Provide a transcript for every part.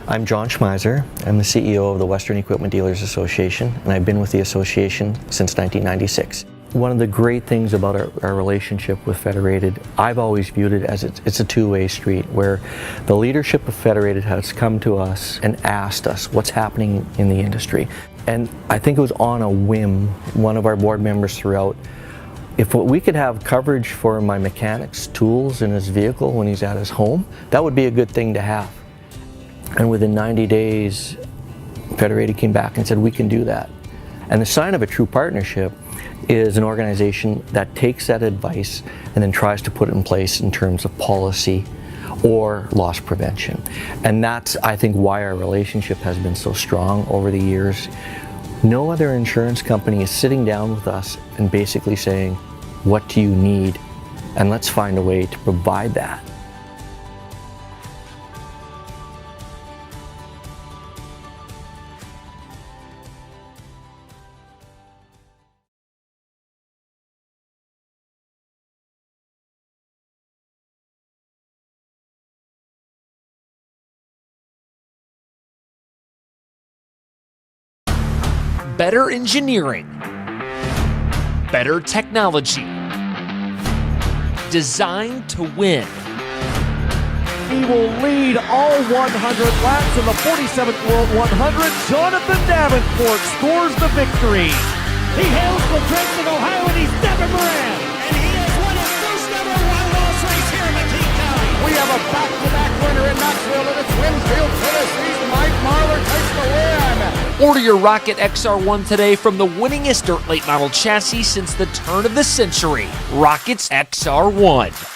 I'm John Schmeiser. I'm the CEO of the Western Equipment Dealers Association, and I've been with the association since 1996. One of the great things about our relationship with Federated, I've always viewed it as it's a two-way street, where the leadership of Federated has come to us and asked us what's happening in the industry. And I think it was on a whim, one of our board members threw out, if we could have coverage for my mechanic's tools in his vehicle when he's at his home, that would be a good thing to have. And within 90 days, Federated came back and said, we can do that. And the sign of a true partnership is an organization that takes that advice and then tries to put it in place in terms of policy or loss prevention. And that's, I think, why our relationship has been so strong over the years. No other insurance company is sitting down with us and basically saying, what do you need? And let's find a way to provide that. Better engineering, better technology, designed to win. He will lead all 100 laps in the 47th World 100. Jonathan Davenport scores the victory. He hails from Dresden, Ohio, and he's Devin Moran. And he has won his first ever one-loss race here in McKean County. We have a back-to-back winner in Knoxville, and it's Winfield, Tennessee's Mike Marler takes the win. Order your Rocket XR1 today from the winningest dirt late model chassis since the turn of the century, Rocket's XR1.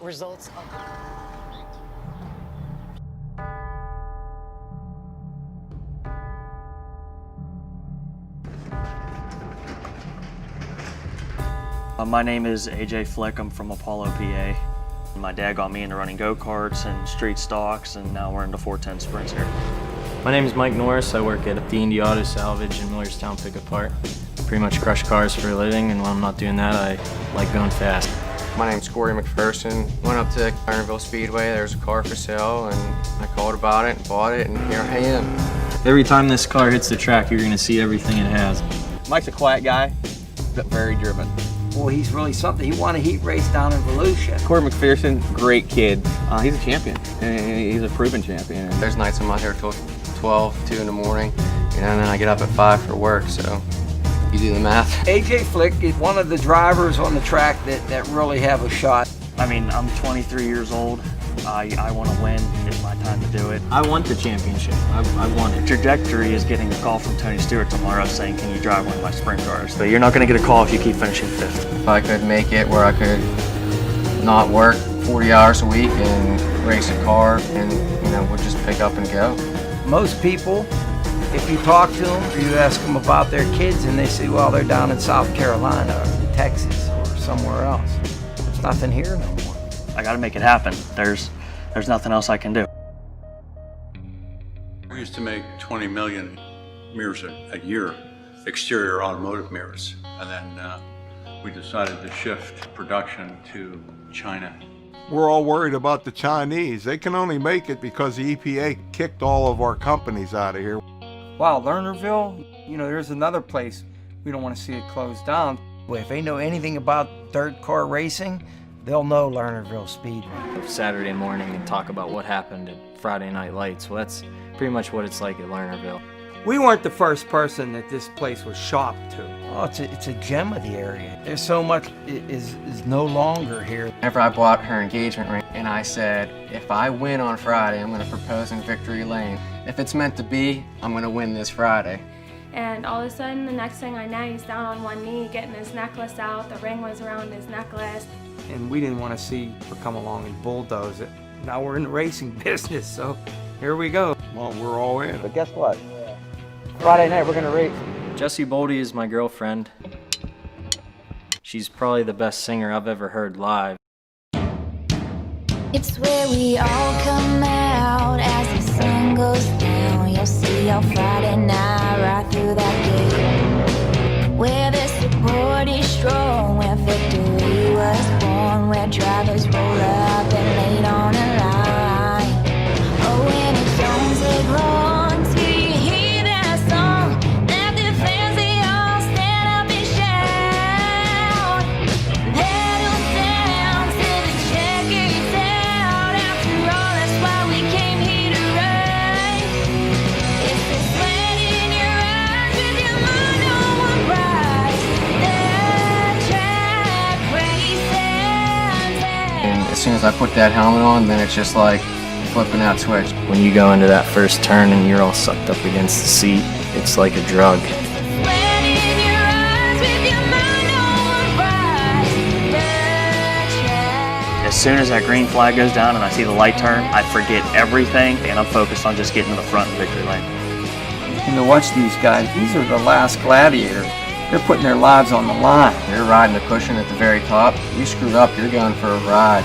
Results. My name is AJ Flick. I'm from Apollo, PA. My dad got me into running go-karts and street stocks, and now we're into 410 sprints here. My name is Mike Norris. I work at the Indy Auto Salvage in Millerstown Pick Apart. Pretty much crush cars for a living, and when I'm not doing that, I like going fast. My name's Corey McPherson. Went up to Lernerville Speedway, there was a car for sale, and I called about it and bought it, and here I am. Every time this car hits the track, you're gonna see everything it has. Mike's a quiet guy, but very driven. Well, he's really something. He won a heat race down in Volusia. Corey McPherson, great kid. He's a champion, and he's a proven champion. There's nights I'm out here till 12, 2 in the morning, and then I get up at 5 for work, so you do the math. AJ Flick is one of the drivers on the track that really have a shot. I mean, I'm 23 years old. I want to win. It's my time to do it. I want the championship. I want it. Trajectory is getting a call from Tony Stewart tomorrow saying, can you drive one of my sprint cars? So you're not going to get a call if you keep finishing 5th. If I could make it where I could not work 40 hours a week and race a car, and we'll just pick up and go. Most people, if you talk to them or you ask them about their kids and they say, well, they're down in South Carolina or Texas or somewhere else. There's nothing here no more. I got to make it happen. There's nothing else I can do. We used to make 20 million mirrors a year, exterior automotive mirrors, and then we decided to shift production to China. We're all worried about the Chinese. They can only make it because the EPA kicked all of our companies out of here. Wow, Lernerville, there's another place we don't want to see it closed down. Well, if they know anything about dirt car racing, they'll know Lernerville Speedway. Saturday morning and talk about what happened at Friday Night Lights. Well, that's pretty much what it's like at Lernerville. We weren't the first person that this place was shopped to. Oh, it's a gem of the area. There's so much is no longer here. Whenever I bought her engagement ring, and I said, if I win on Friday, I'm going to propose in Victory Lane. If it's meant to be, I'm going to win this Friday. And all of a sudden, the next thing I know, he's down on one knee getting his necklace out. The ring was around his necklace. And we didn't want to see her come along and bulldoze it. Now we're in the racing business, so here we go. Well, we're all in. But guess what? Friday night, we're going to race. Jessie Boldy is my girlfriend. She's probably the best singer I've ever heard live. It's where we all come out as the sun goes down. You'll see on Friday night right through that gate. Where the support is strong, where victory was born, where drivers roll up and late on a line. Oh, when it's on take long till you hear that song, that the fans they all stand up and shout. Pedal down till the check is out. After all, that's why we came here to ride. It's the sweat in your eyes with your mind on one prize. The track racing. And as soon as I put that helmet on, then it's just like flipping that switch. When you go into that first turn and you're all sucked up against the seat, it's like a drug. As soon as that green flag goes down and I see the light turn, I forget everything and I'm focused on just getting to the front in Victory Lane. And to watch these guys, these are the last gladiators. They're putting their lives on the line. You're riding the cushion at the very top. You screwed up, you're going for a ride.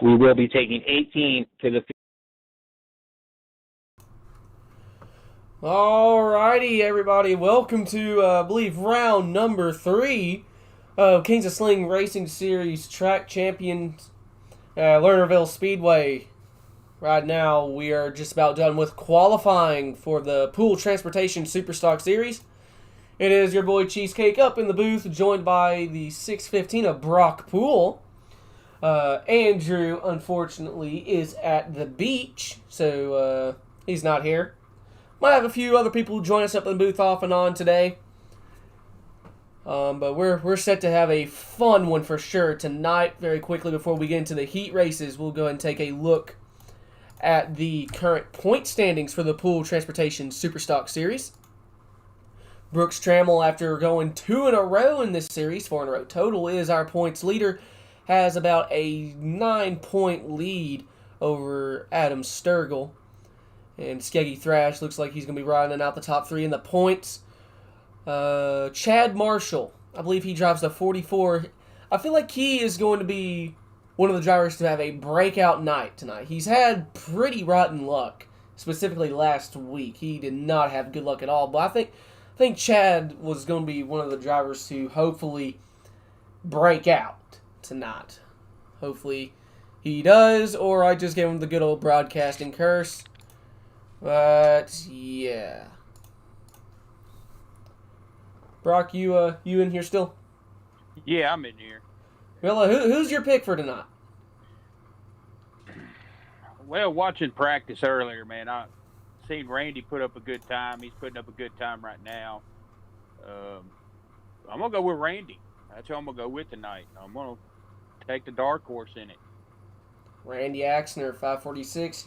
We will be taking 18 to the field. Alrighty, everybody. Welcome to, I believe, round number 3 of Kings of Sling Racing Series Track Champions Lernerville Speedway. Right now, we are just about done with qualifying for the Pool Transportation Superstock Series. It is your boy Cheesecake up in the booth, joined by the 615 of Brock Pool. Andrew, unfortunately, is at the beach, so he's not here. Might have a few other people join us up in the booth off and on today. But we're set to have a fun one for sure tonight. Very quickly, before we get into the heat races, we'll go ahead and take a look at the current point standings for the Pool Transportation Superstock Series. Brooks Trammell, after going 2 in a row in this series, 4 in a row total, is our points leader. Has about a 9-point lead over Adam Sturgill. And Skeggy Thrash looks like he's going to be riding out the top 3 in the points. Chad Marshall, I believe he drives the 44. I feel like he is going to be one of the drivers to have a breakout night tonight. He's had pretty rotten luck, specifically last week. He did not have good luck at all. But I think Chad was going to be one of the drivers to hopefully break out tonight. Hopefully he does, or I just gave him the good old broadcasting curse. But yeah, Brock, you in here still? Yeah, I'm in here. Well, who's your pick for tonight? Well, watching practice earlier, man, I seen Randy put up a good time. He's putting up a good time right now. I'm gonna go with Randy. That's who I'm gonna go with tonight. I'm gonna take the dark horse in it. Randy Axner, 546.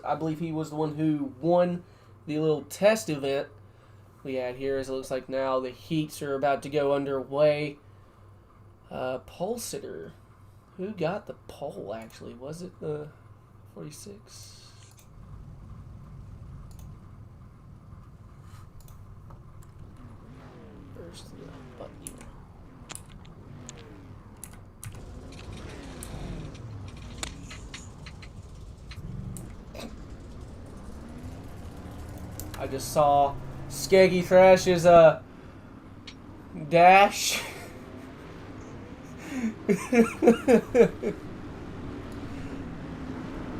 I believe he was the one who won the little test event we had here. As it looks like now the heats are about to go underway. Pole sitter. Who got the pole, actually? Was it the 46? Where's the button? I just saw Skeggy Thrash's dash.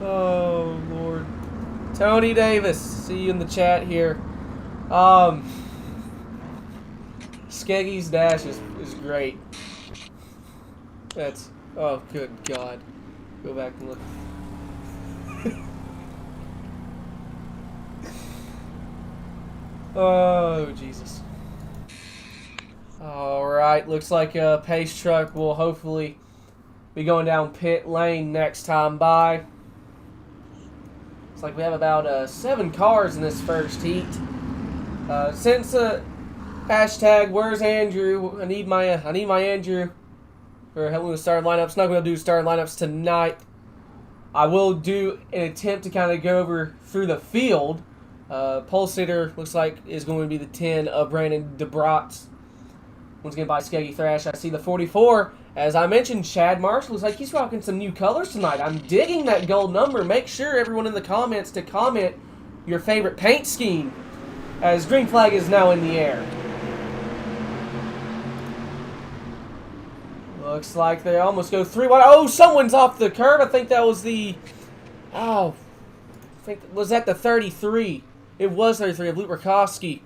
Oh, Lord. Tony Davis, see you in the chat here. Skeggy's dash is great. That's, oh, good God. Go back and look. Oh, Jesus. Alright, looks like a pace truck will hopefully be going down pit lane next time by. Looks like we have about 7 cars in this first heat. Since hashtag where's Andrew? I need my Andrew for helping with starting lineups. Not going to do starting lineups tonight. I will do an attempt to kind of go over through the field. Pole sitter looks like is going to be the 10 of Brandon DeBrotz. Once again by Skeggy Thrash. I see the 44. As I mentioned, Chad Marshall looks like he's rocking some new colors tonight. I'm digging that gold number. Make sure everyone in the comments to comment your favorite paint scheme, as green flag is now in the air. Looks like they almost go 3 wide. Oh, someone's off the curb. I think that was the... Oh, was that the 33? It was 33 of Luke Rakowski.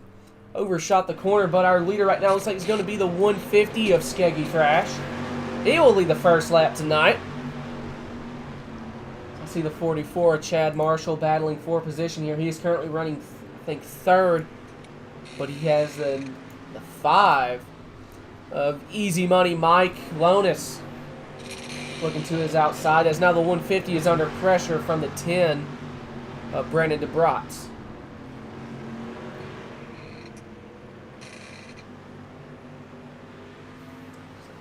Overshot the corner, but our leader right now looks like he's going to be the 150 of Skeggy Thrash. He will lead the first lap tonight. I see the 44 of Chad Marshall battling for position here. He is currently running, I think, 3rd, but he has the 5 of Easy Money Mike Lonis looking to his outside, as now the 150 is under pressure from the 10 of Brandon DeBrotz.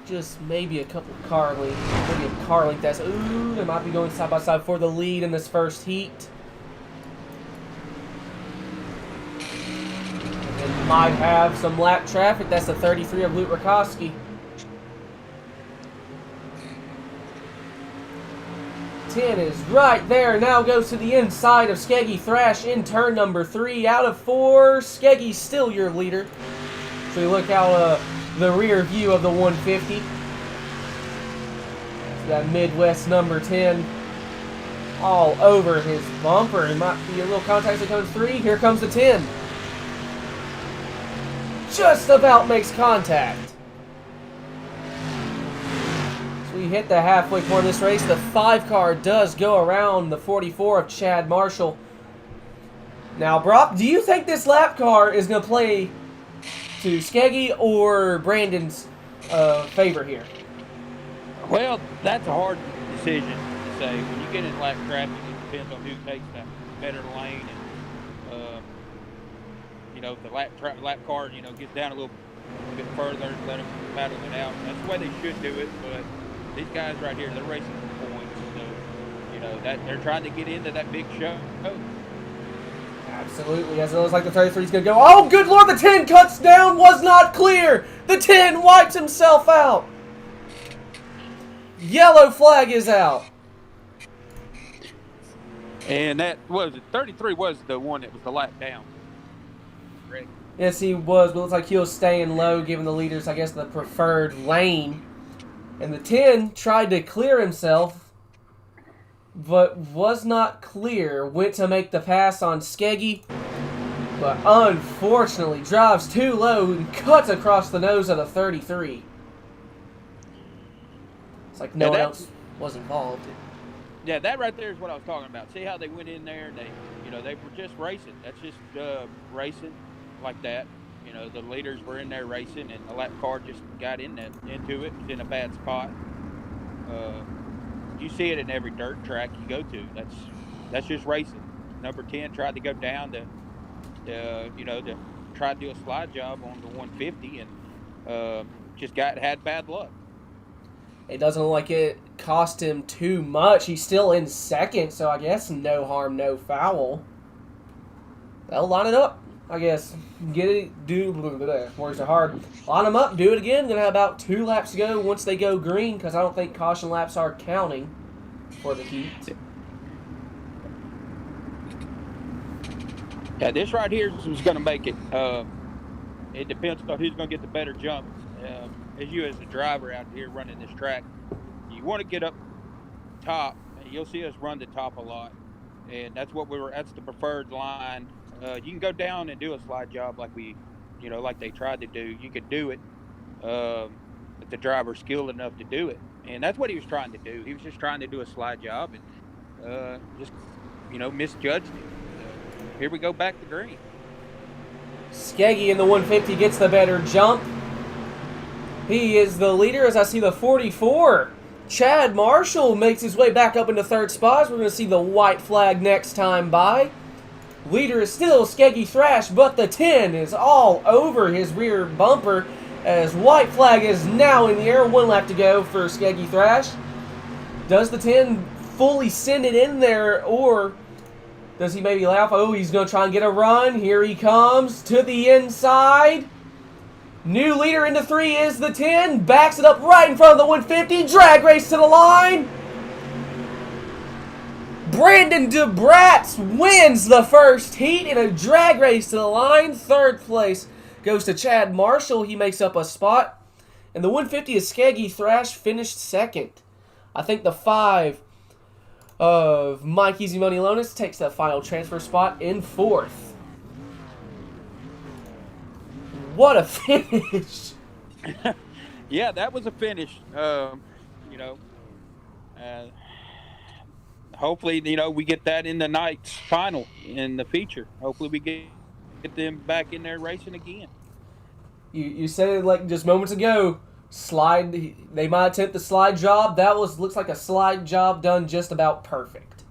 Just maybe a couple car length, maybe a car length. That's, ooh, they might be going side by side for the lead in this first heat. And might have some lap traffic. That's the 33 of Luke Rakowski. 10 is right there. Now goes to the inside of Skeggy Thrash in turn number 3. Out of 4, Skeggy's still your leader. So you look out the rear view of the 150. That Midwest number 10 all over his bumper. It might be a little contact that comes 3. Here comes the 10. Just about makes contact. So we hit the halfway point of this race. The 5 car does go around the 44 of Chad Marshall. Now, Brock, do you think this lap car is going to play to Skeggy or Brandon's favor here? Well, that's a hard decision to say. When you get in lap traffic, it depends on who takes the better lane. And, you know, the lap car, you know, gets down a little bit further, let them battle it out. That's the way they should do it. But these guys right here, they're racing for points. So, you know, that they're trying to get into that big show. Absolutely, as it looks like the 33 is going to go. Oh, good Lord, the 10 cuts down, was not clear. The 10 wipes himself out. Yellow flag is out. And that was 33 was the one that was the lap down. Correct. Yes, he was, but it looks like he was staying low, giving the leaders, I guess, the preferred lane. And the 10 tried to clear himself, but was not clear. Went to make the pass on Skeggy, but unfortunately drives too low and cuts across the nose of the 33. It's like no one else was involved. Yeah, that right there is what I was talking about. See how they went in there and they were just racing. That's just racing like that. You know, the leaders were in there racing, and the lap car just got into it. Was in a bad spot. You see it in every dirt track you go to. That's just racing. Number 10 tried to go down to try to do a slide job on the 150, and just had bad luck. It doesn't look like it cost him too much. He's still in second, so I guess no harm, no foul. They'll line it up, I guess. Get it, words are hard. Line them up, do it again. Gonna have about 2 laps to go once they go green, because I don't think caution laps are counting for the heat. Yeah, this right here is who's gonna make it. It depends on who's gonna get the better jump. As you as the driver out here running this track, you want to get up top. You'll see us run the top a lot, and that's the preferred line. You can go down and do a slide job like like they tried to do. You could do it, but the driver's skilled enough to do it, and that's what he was trying to do. He was just trying to do a slide job and just misjudged it. Here we go back to green. Skeggy in the 150 gets the better jump. He is the leader as I see the 44. Chad Marshall makes his way back up into 3rd spot. We're going to see the white flag next time by. Leader is still Skeggy Thrash, but the 10 is all over his rear bumper as white flag is now in the air. 1 lap to go for Skeggy Thrash. Does the 10 fully send it in there, or does he maybe laugh? Oh, he's going to try and get a run. Here he comes to the inside. New leader into 3 is the 10. Backs it up right in front of the 150. Drag race to the line. Brandon DeBratz wins the first heat in a drag race to the line. 3rd place goes to Chad Marshall. He makes up a spot. And the 150 is Skeggy Thrash finished 2nd. I think the 5 of Mike Easy Money Lonis takes that final transfer spot in 4th. What a finish! Yeah, that was a finish. Hopefully, we get that in the night's final in the feature. Hopefully, we get them back in there racing again. You said it like just moments ago. Slide. They might attempt the slide job. That looks like a slide job done just about perfect.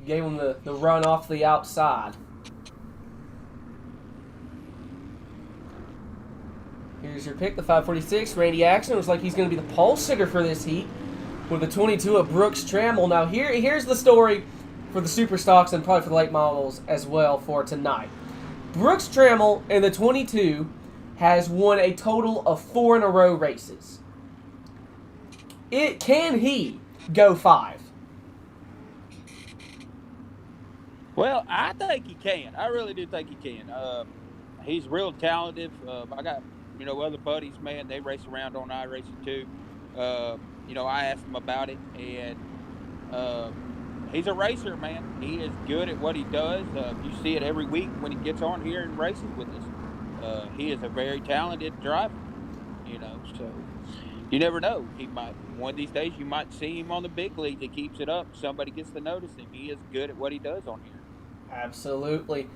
Gave them the run off the outside. Here's your pick, the 546, Randy Axon. Looks like he's going to be the pole sitter for this heat with the 22 of Brooks Trammell. Now, here's the story for the Super Stocks and probably for the late models as well for tonight. Brooks Trammell in the 22 has won a total of 4 in a row races. Can he go 5? Well, I think he can. I really do think he can. He's real talented. I got, other buddies, man, they race around on iRacing too. I asked him about it, and he's a racer, man. He is good at what he does. You see it every week when he gets on here and races with us. He is a very talented driver, so you never know. He might, one of these days, you might see him on the big leagues. He keeps it up. Somebody gets to notice him. He is good at what he does on here. Absolutely.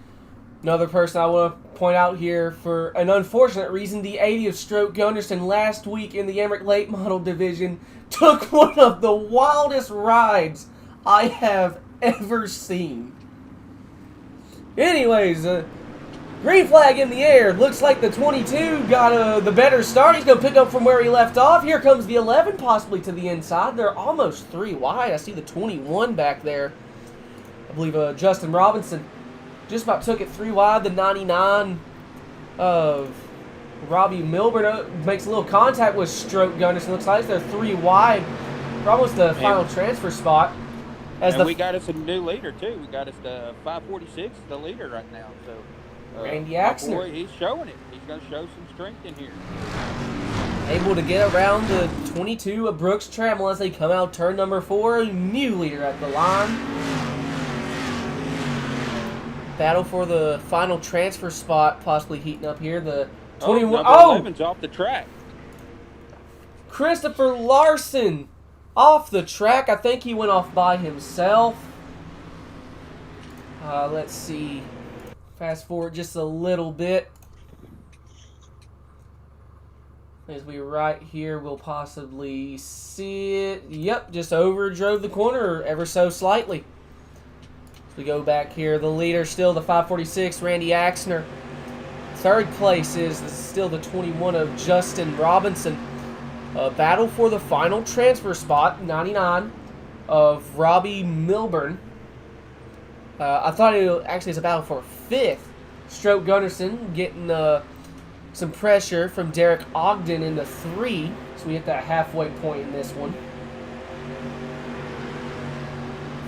Another person I want to point out here for an unfortunate reason, the 80 of Stroke Gunderson last week in the Emmerich Late Model Division took one of the wildest rides I have ever seen. Anyways, green flag in the air. Looks like the 22 got the better start. He's going to pick up from where he left off. Here comes the 11 possibly to the inside. They're almost 3 wide. I see the 21 back there. I believe Justin Robinson just about took it 3 wide. The 99 of Robbie Milburn makes a little contact with Stroke Gunderson. Looks like they're 3 wide for almost the final transfer spot. And we got us a new leader, too. We got us the 546, the leader right now. So Randy Axner. Boy, he's showing it. He's going to show some strength in here. Able to get around the 22 of Brooks Trammell as they come out turn number 4. New leader at the line. Battle for the final transfer spot possibly heating up here. The 21. Oh, 11's off the track. Christopher Larson off the track. I think he went off by himself. Let's see. Fast forward just a little bit. As we right here, we'll possibly see it. Yep, just overdrove the corner ever so slightly. We go back here. The leader still the 546, Randy Axner. Third place is still the 21 of Justin Robinson. Battle for the final transfer spot, 99 of Robbie Milburn. I thought it actually is a battle for 5th. Stroke Gunderson getting some pressure from Derek Ogden in the 3. So we hit that halfway point in this one.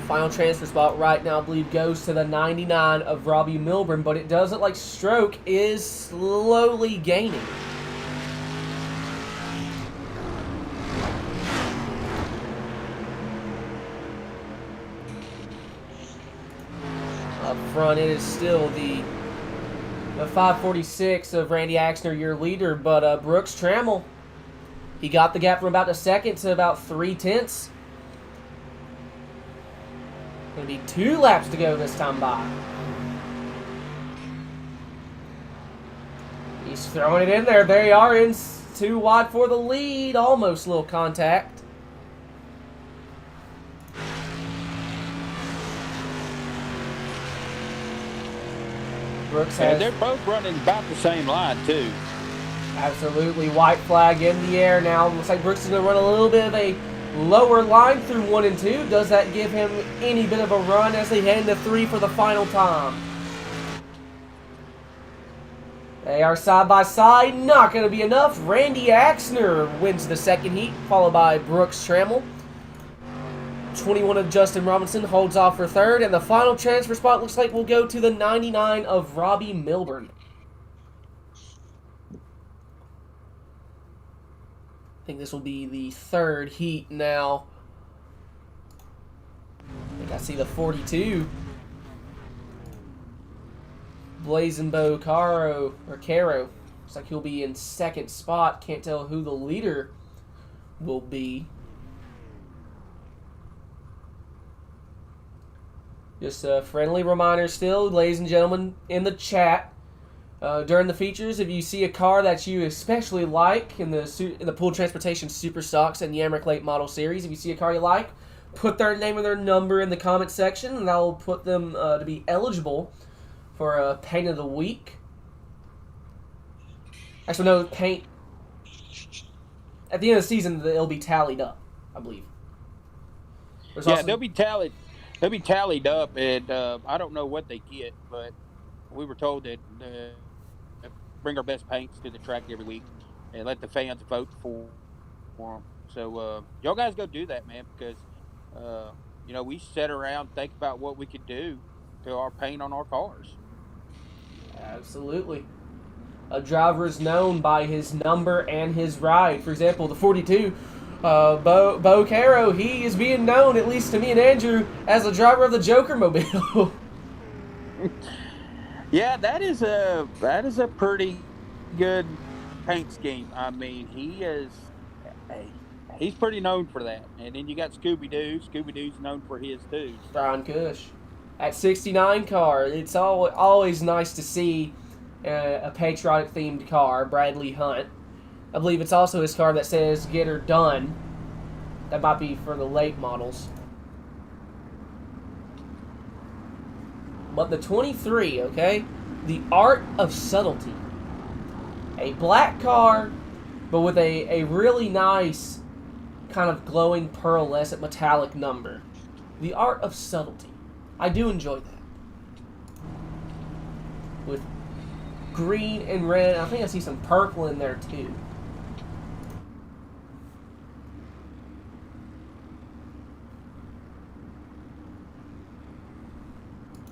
Final transfer spot right now, I believe, goes to the 99 of Robbie Milburn, but it does look like Stroke is slowly gaining. Up front, it is still the 546 of Randy Axner, your leader, but Brooks Trammell, he got the gap from about a second to about 3/10. Going to be 2 laps to go this time by. He's throwing it in there. There you are, in 2 wide for the lead. Almost a little contact. Brooks has... And they're both running about the same line, too. Absolutely. White flag in the air now. Looks like Brooks is going to run a little bit of a lower line through 1 and 2. Does that give him any bit of a run as they head into 3 for the final time? They are side by side. Not going to be enough. Randy Axner wins the second heat, followed by Brooks Trammell. 21 of Justin Robinson holds off for 3rd, and the final transfer spot looks like will go to the 99 of Robbie Milburn. I think this will be the 3rd heat now. I think I see the 42. Blazonbo Caro. Looks like he'll be in 2nd spot. Can't tell who the leader will be. Just a friendly reminder still, ladies and gentlemen, in the chat. During the features, if you see a car that you especially like in the Pool Transportation Super Stocks and the Emmerich Late Model Series, if you see a car you like, put their name and their number in the comment section, and that will put them to be eligible for a Paint of the Week. Actually, no, paint. At the end of the season, it'll be tallied up, I believe. They'll be tallied. They'll be tallied up, and I don't know what they get, but we were told that bring our best paints to the track every week and let the fans vote for them. So y'all guys go do that, man, because You know, we sit around, think about what we could do to our paint on our cars. Absolutely. A driver is known by his number and his ride. For example, the 42, Bo Caro, he is being known, at least to me and Andrew, as the driver of the Joker Mobile. Yeah, that is a pretty good paint scheme. I mean, he's pretty known for that. And then you got Scooby Doo. Scooby Doo's known for his too. So. Brian Cush. At 69 car, it's always nice to see a patriotic themed car, Bradley Hunt. I believe it's also his car that says "Get Her Done." That might be for the late models. But the 23, okay? The Art of Subtlety. A black car, but with a really nice kind of glowing pearlescent metallic number. The Art of Subtlety. I do enjoy that. With green and red. I think I see some purple in there too.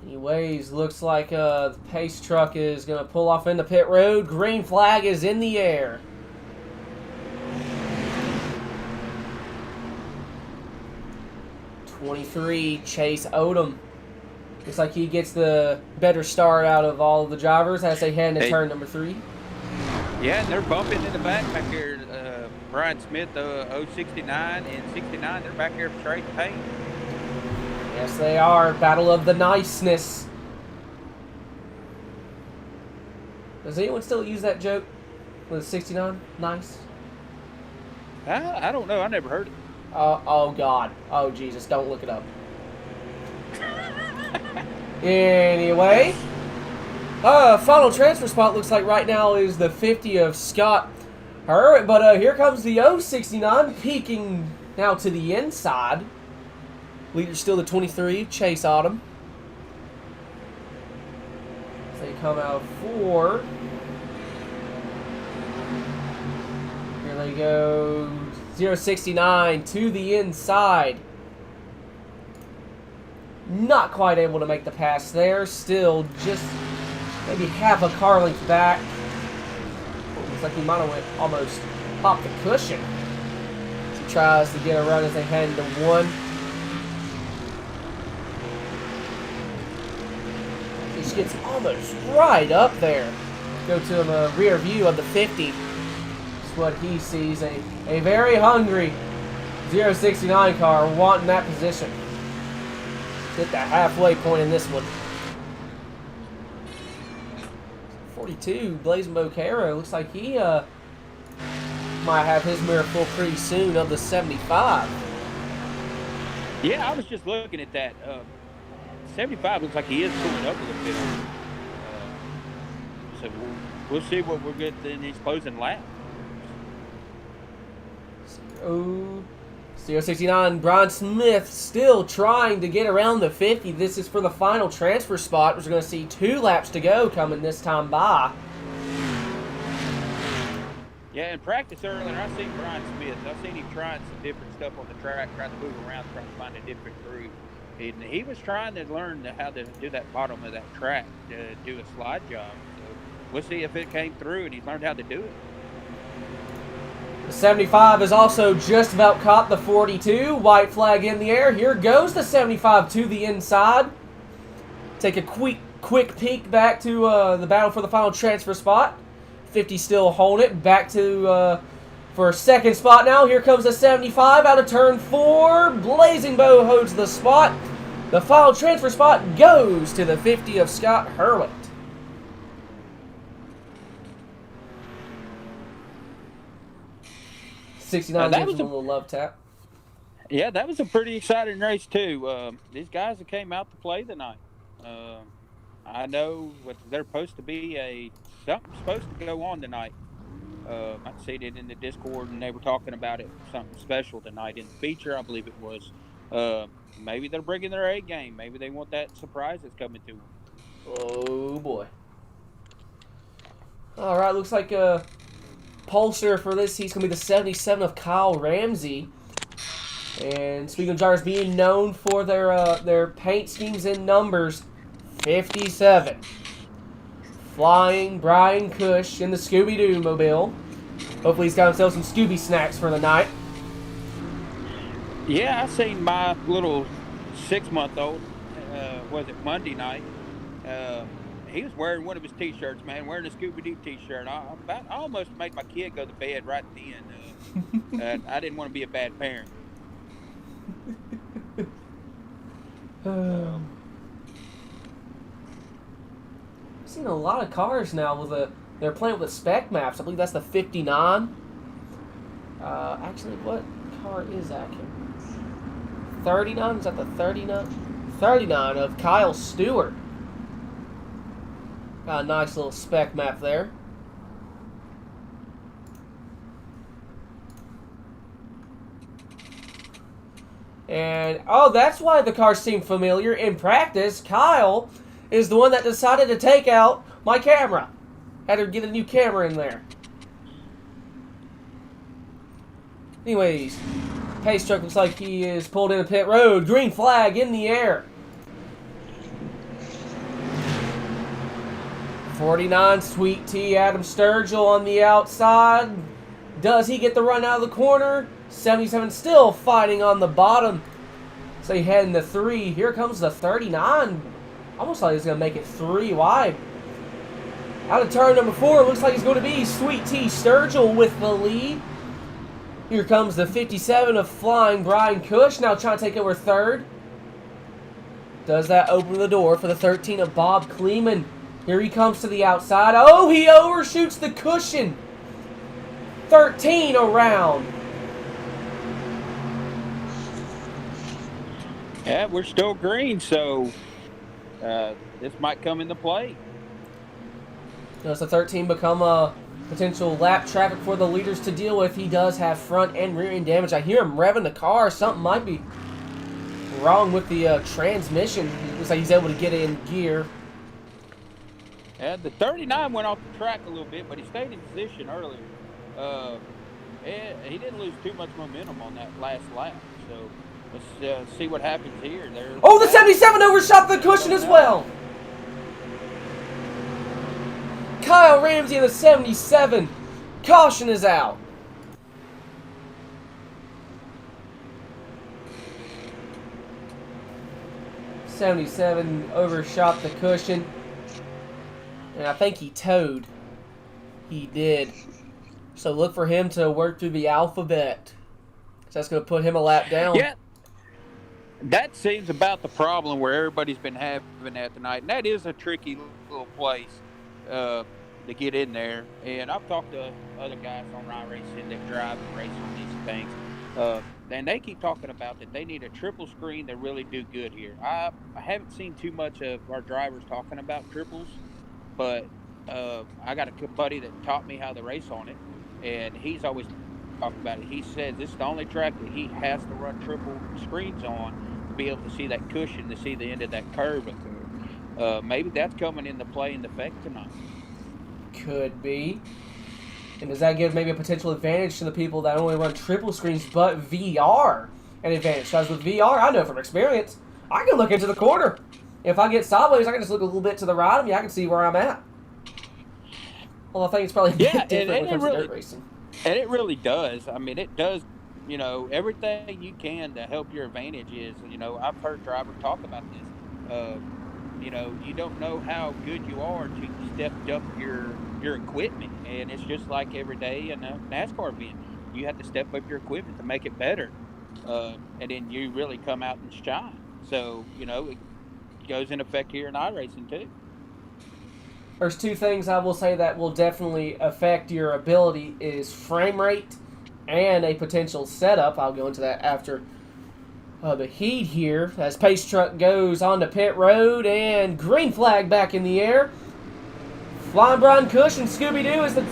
Anyways, looks like the pace truck is going to pull off into pit road. Green flag is in the air. '23 Chase Odom. Looks like he gets the better start out of all of the drivers as they head into turn number 3. Yeah, and they're bumping in the back here. Brian Smith, 069 and 69, they're back here straight paint. Yes, they are. Battle of the niceness. Does anyone still use that joke with 69? Nice? I don't know. I never heard it. Oh, God. Oh, Jesus. Don't look it up. Anyway. Final transfer spot looks like right now is the 50 of Scott Hurwitz. But here comes the 069 peeking now to the inside. Leader still the 23, Chase Autumn. So they come out 4. Here they go. 069 to the inside. Not quite able to make the pass there. Still just maybe half a car length back. Looks like he might have went almost popped the cushion. As he tries to get a run as they head into 1. He gets almost right up there. Go to a rear view of the 50. That's what he sees. A very hungry 069 car wanting that position. Hit the halfway point in this one. 42, Blazing Bocaro. Looks like he might have his mirror full pretty soon of the 75. Yeah, I was just looking at that. 75 looks like he is pulling up a little bit. So we'll see what we're getting in these closing laps. 069, Brian Smith still trying to get around the 50. This is for the final transfer spot. We're going to see 2 laps to go coming this time by. Yeah, in practice earlier, I seen Brian Smith. I've seen him trying some different stuff on the track, trying to move around, trying to find a different groove. And he was trying to learn how to do that bottom of that track, to do a slide job. So we'll see if it came through and he learned how to do it. The 75 has also just about caught the 42. White flag in the air. Here goes the 75 to the inside. Take a quick peek back to the battle for the final transfer spot. 50 still holding it. Back to for a second spot now. Here comes the 75 out of turn 4. Blazing Bow holds the spot. The final transfer spot goes to the 50 of Scott Hurwitz. '69 gives him a little love tap. Yeah, that was a pretty exciting race too. These guys that came out to play tonight. I know what they're supposed to be something supposed to go on tonight. I seen it in the Discord and they were talking about it, something special tonight in the feature, I believe it was. Maybe they're bringing their A game. Maybe they want that surprise that's coming to them. Oh boy. All right, looks like Polster for this. He's going to be the 77 of Kyle Ramsey. And speaking of drivers being known for their paint schemes and numbers, 57. Flying Brian Cush in the Scooby-Doo mobile. Hopefully he's got himself some Scooby snacks for the night. Yeah, I seen my little 6-month-old, was it Monday night? He was wearing one of his T-shirts, man, wearing a Scooby-Doo T-shirt. I almost made my kid go to bed right then. I didn't want to be a bad parent. I've seen a lot of cars now with they're playing with spec maps. I believe that's the 59. Actually, what car is that? 39? Is that the 39? 39 of Kyle Stewart. Got a nice little spec map there. And, oh, that's why the cars seem familiar. In practice, Kyle is the one that decided to take out my camera. Had to get a new camera in there. Anyways, pace truck looks like he is pulled into pit road. Green flag in the air. 49, Sweet Tea, Adam Sturgill on the outside. Does he get the run out of the corner? 77 still fighting on the bottom. So he heading to 3. Here comes the 39. Almost like he's going to make it 3 wide. Out of turn number 4, looks like it's going to be Sweet Tea Sturgill with the lead. Here comes the 57 of Flying Brian Cush, now trying to take over 3rd. Does that open the door for the 13 of Bob Kleeman. Here he comes to the outside. Oh, he overshoots the cushion. 13 around. Yeah, we're still green, so this might come into play. Does the 13 become a potential lap traffic for the leaders to deal with? He does have front and rear end damage. I hear him revving the car. Something might be wrong with the transmission. It looks like he's able to get in gear. And the 39 went off the track a little bit, but he stayed in position earlier. He didn't lose too much momentum on that last lap. So let's see what happens here. Oh, the 77 overshot the cushion as well. Kyle Ramsey in the 77. Caution is out. '77 overshot the cushion. And I think he towed. He did. So look for him to work through the alphabet. So that's going to put him a lap down. Yeah. That seems about the problem where everybody's been having that tonight. And that is a tricky little place to get in there. And I've talked to other guys on iRacing that drive and race on these things. And they keep talking about that they need a triple screen to really do good here. I haven't seen too much of our drivers talking about triples. But I got a buddy that taught me how to race on it, and he's always talking about it. He says this is the only track that he has to run triple screens on to be able to see that cushion, to see the end of that curve. Maybe that's coming into play in effect tonight. Could be. And does that give maybe a potential advantage to the people that only run triple screens but VR an advantage? Because with VR, I know from experience, I can look into the corner. If I get sideways, I can just look a little bit to the right of me. I can see where I'm at. Well, I think it's probably a bit different when it comes to dirt racing. And it really does. I mean, it does, everything you can to help your advantage is, I've heard drivers talk about this. You don't know how good you are until you stepped up your equipment. And it's just like every day in a NASCAR event. You have to step up your equipment to make it better. And then you really come out and shine. So, it goes in effect here in iRacing too. There's 2 things I will say that will definitely affect your ability is frame rate and a potential setup. I'll go into that after the heat here as Pace Truck goes onto pit road and green flag back in the air. Flying Brian Cush and Scooby-Doo is the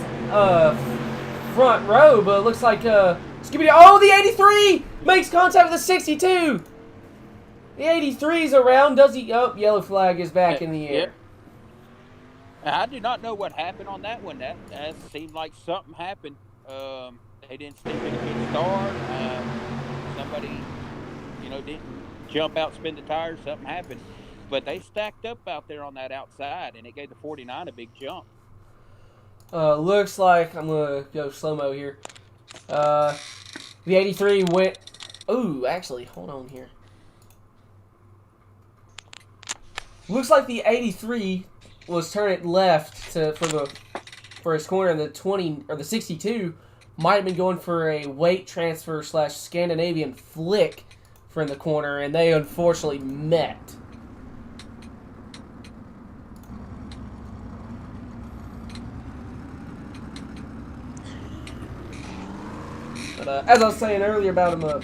front row, but it looks like Scooby-Doo. Oh, the 83 makes contact with the 62. The 83's around. Does he? Oh, yellow flag is back in the air. Yep. I do not know what happened on that one. That seemed like something happened. They didn't stick in a good start. Somebody didn't jump out, spin the tires, something happened. But they stacked up out there on that outside, and it gave the 49 a big jump. Looks like I'm going to go slow-mo here. The 83 went... Ooh, actually, hold on here. Looks like the 83 was turning left for his corner, and the 20 or the 62 might have been going for a weight transfer / Scandinavian flick from the corner, and they unfortunately met. But as I was saying earlier about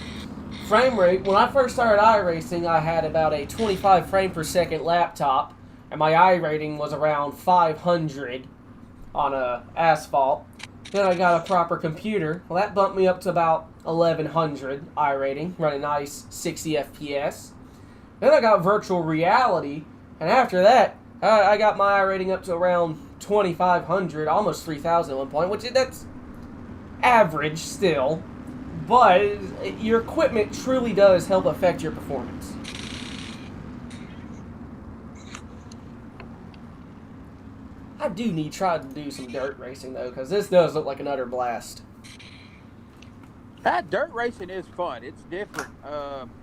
frame rate, when I first started iRacing, I had about a 25 frame per second laptop, and my iRating was around 500 on asphalt. Then I got a proper computer. Well, that bumped me up to about 1100 iRating, running nice 60 FPS. Then I got virtual reality, and after that, I got my iRating up to around 2500, almost 3000 at one point, which that's average still, but your equipment truly does help affect your performance. I do need to try to do some dirt racing though, because this does look like an utter blast. Dirt racing is fun. It's different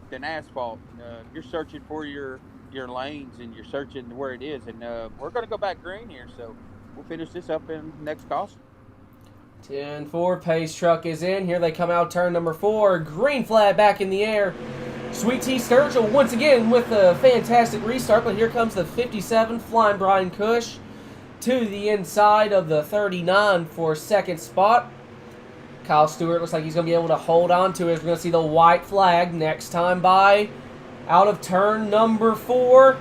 than asphalt. You're searching for your lanes, and you're searching where it is. And we're going to go back green here, so we'll finish this up in next caution. 10-4, pace truck is in. Here they come out, turn number 4. Green flag back in the air. Sweet Tea Sturgill once again with a fantastic restart, but here comes the 57, flying Brian Cush to the inside of the 39 for second spot. Kyle Stewart looks like he's going to be able to hold on to it. We're going to see the white flag next time by. Out of turn number 4.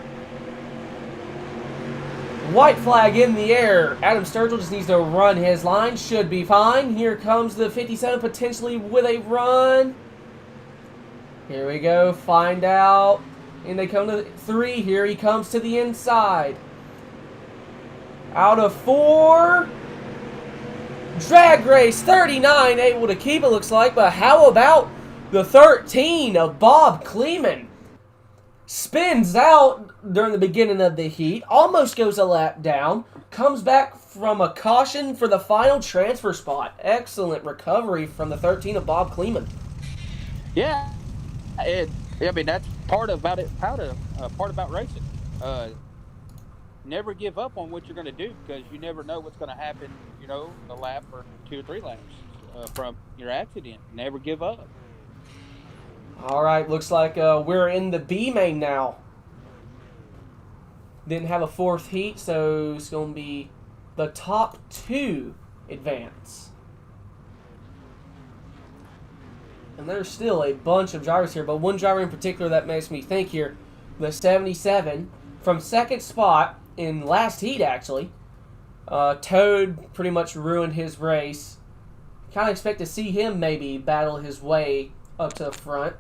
White flag in the air. Adam Sturgill just needs to run his line. Should be fine. Here comes the 57 potentially with a run. Here we go. Find out. And they come to 3. Here he comes to the inside. Out of 4. Drag race 39 able to keep it, looks like. But how about the 13 of Bob Kleeman? Spins out during the beginning of the heat, almost goes a lap down, comes back from a caution for the final transfer spot. Excellent recovery from the 13 of Bob Kleeman. Yeah, I mean that's part about it. Part about racing. Never give up on what you're going to do, because you never know what's going to happen. A lap or 2 or 3 laps from your accident. Never give up. All right, looks like we're in the B main now. Didn't have a 4th heat, so it's going to be the top 2 advance. And there's still a bunch of drivers here, but one driver in particular that makes me think here, the 77, from second spot in last heat actually. Toad pretty much ruined his race. Kind of expect to see him maybe battle his way up to the front.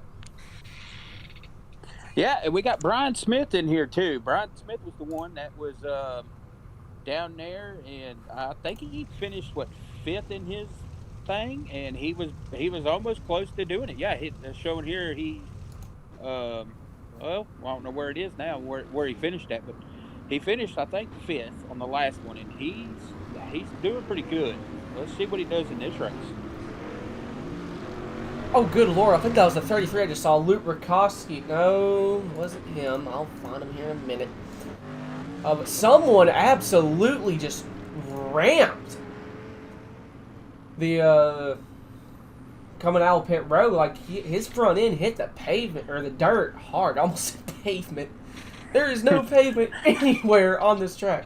Yeah, and we got Brian Smith in here too. Brian Smith was the one that was down there, and I think he finished 5th in his thing, and he was almost close to doing it. Yeah, showing here well, I don't know where it is now, where he finished at, but he finished I think 5th on the last one, and he's doing pretty good. Let's see what he does in this race. Oh, good Lord. I think that was the 33 I just saw. Luke Rakowski. No, it wasn't him. I'll find him here in a minute. But someone absolutely just ramped the coming out of pit road. Like, his front end hit the pavement, or the dirt hard. Almost said pavement. There is no pavement anywhere on this track.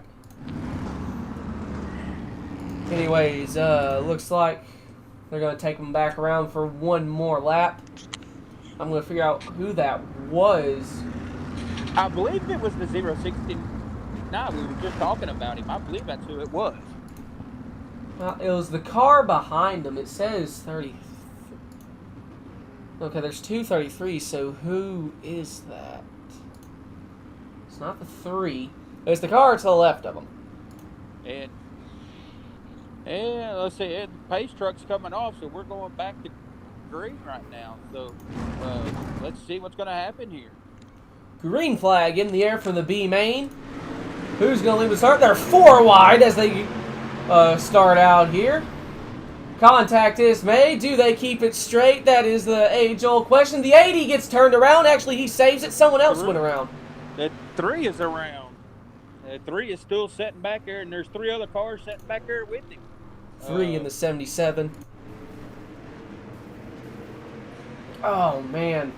Anyways, looks like they're going to take him back around for one more lap. I'm going to figure out who that was. I believe it was the 069. We were just talking about him. I believe that's who it was. It was the car behind him. It says 30. Okay, there's 233, so who is that? It's not the 3. It's the car to the left of him. And let's see, the pace truck's coming off, so we're going back to green right now. So let's see what's going to happen here. Green flag in the air from the B main. Who's going to lead the start? They're 4 wide as they start out here. Contact is made. Do they keep it straight? That is the age-old question. The 80 gets turned around. Actually, he saves it. Someone else went around. The 3 is around. The 3 is still sitting back there, and there's 3 other cars sitting back there with him. 3 in the 77. Oh, man.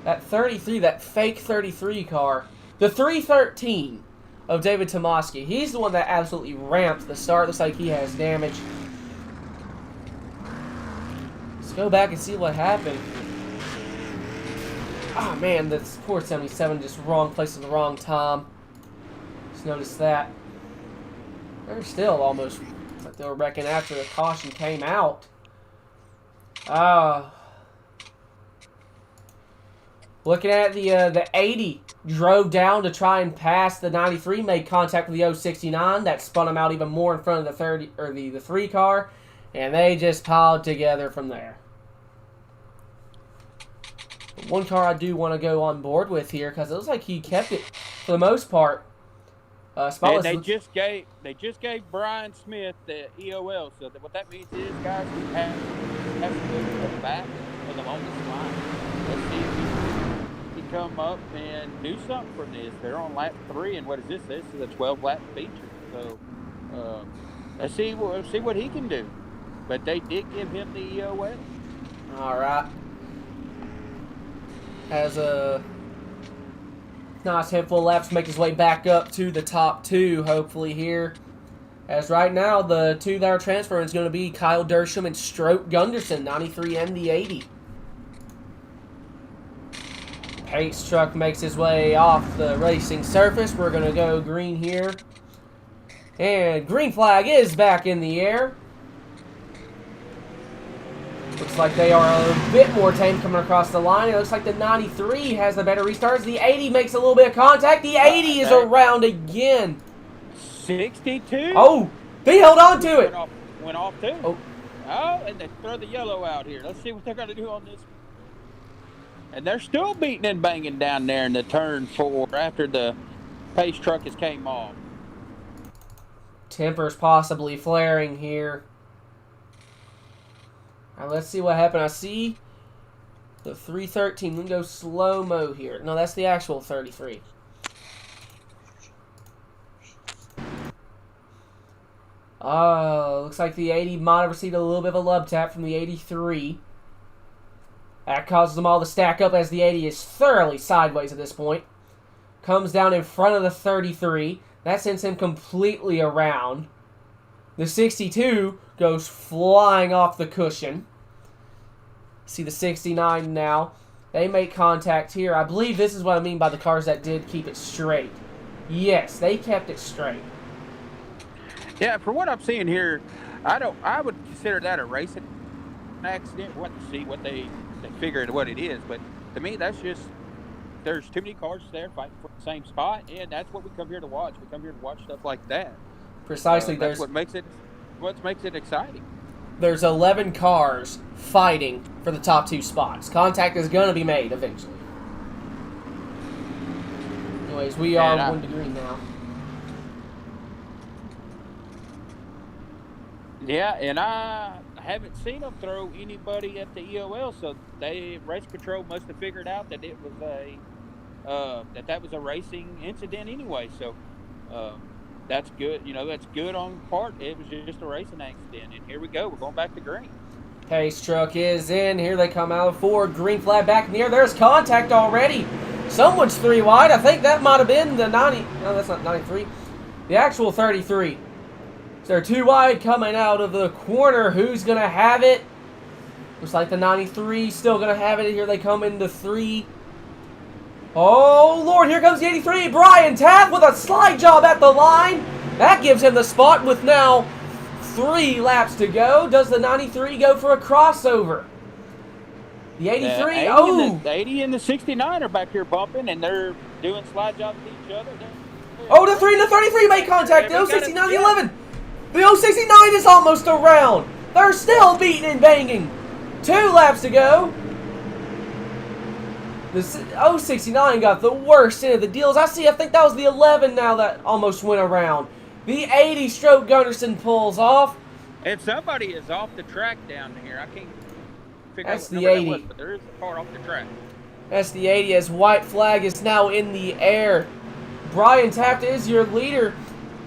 That 33, that fake 33 car. The 313 of David Tomoski. He's the one that absolutely ramped the start. Looks like he has damage. Let's go back and see what happened. Oh, man, the poor 77 just wrong place at the wrong time. Just noticed that. They're still almost like they were wrecking after the caution came out. Looking at the 80, drove down to try and pass the 93, made contact with the 069. That spun him out even more in front of the 30 or the 3 car, and they just piled together from there. One car I do want to go on board with here because it looks like he kept it for the most part. And they just gave Brian Smith the EOL. So what that means is, guys, we have to go to the back of the longest line. Let's see if he can come up and do something from this. They're on lap 3, and what is this? This is a 12-lap feature. So let's see what he can do. But they did give him the EOL. All right. Has a nice handful of laps to make his way back up to the top 2, hopefully here. As right now, the 2 that are transferring is going to be Kyle Dersham and Stroke Gunderson, 93 and the 80. Pace truck makes his way off the racing surface. We're going to go green here. And green flag is back in the air. Looks like they are a bit more tame coming across the line. It looks like the 93 has the better restarts. The 80 makes a little bit of contact. The 80 is around again. 62. Oh, they held on to it. Went off too. Oh, and they throw the yellow out here. Let's see what they're going to do on this. And they're still beating and banging down there in the turn 4 after the pace truck has came off. Tempers possibly flaring here. All right, let's see what happened. I see the 313. Let me go slow-mo here. No, that's the actual 33. Looks like the 80 might have received a little bit of a lub tap from the 83. That causes them all to stack up as the 80 is thoroughly sideways at this point. Comes down in front of the 33. That sends him completely around. The 62 goes flying off the cushion. See the 69 now. They make contact here. I believe this is what I mean by the cars that did keep it straight. Yes, they kept it straight. Yeah, for what I'm seeing here, I would consider that a racing accident. We'll have to see what they figured what it is, but to me that's just there's too many cars there fighting for the same spot, and that's what we come here to watch. We come here to watch stuff like that. Precisely. That's what makes it exciting. There's 11 cars fighting for the top 2 spots. Contact is going to be made eventually. Anyways, we are 1 degree now. Yeah, and I haven't seen them throw anybody at the EOL, so race control must have figured out that it was that was a racing incident anyway. So that's good. You know, that's good on part. It was just a racing accident, and here we go. We're going back to green. Pace truck is in. Here they come out of 4. Green flag back in the air. There's contact already. Someone's 3 wide. I think that might have been the 90. No, that's not 93. The actual 33. So they're 2 wide coming out of the corner. Who's going to have it? Looks like the 93 still going to have it. Here they come into 3. Oh, Lord, here comes the 83. Brian Taft with a slide job at the line. That gives him the spot with now 3 laps to go. Does the 93 go for a crossover? The 83, the 80 and the 69 are back here bumping, and they're doing slide jobs with each other. Oh, the 3 and the 33 make contact. The 069, the 11. The 069 is almost around. They're still beating and banging. 2 laps to go. The 069 got the worst end of the deals. I think that was the 11 now that almost went around. The 80 stroke Gunderson pulls off. And somebody is off the track down here. I can't figure That's out what the number 80. that was, but there is a car off the track. That's the 80 as white flag is now in the air. Brian Taft is your leader.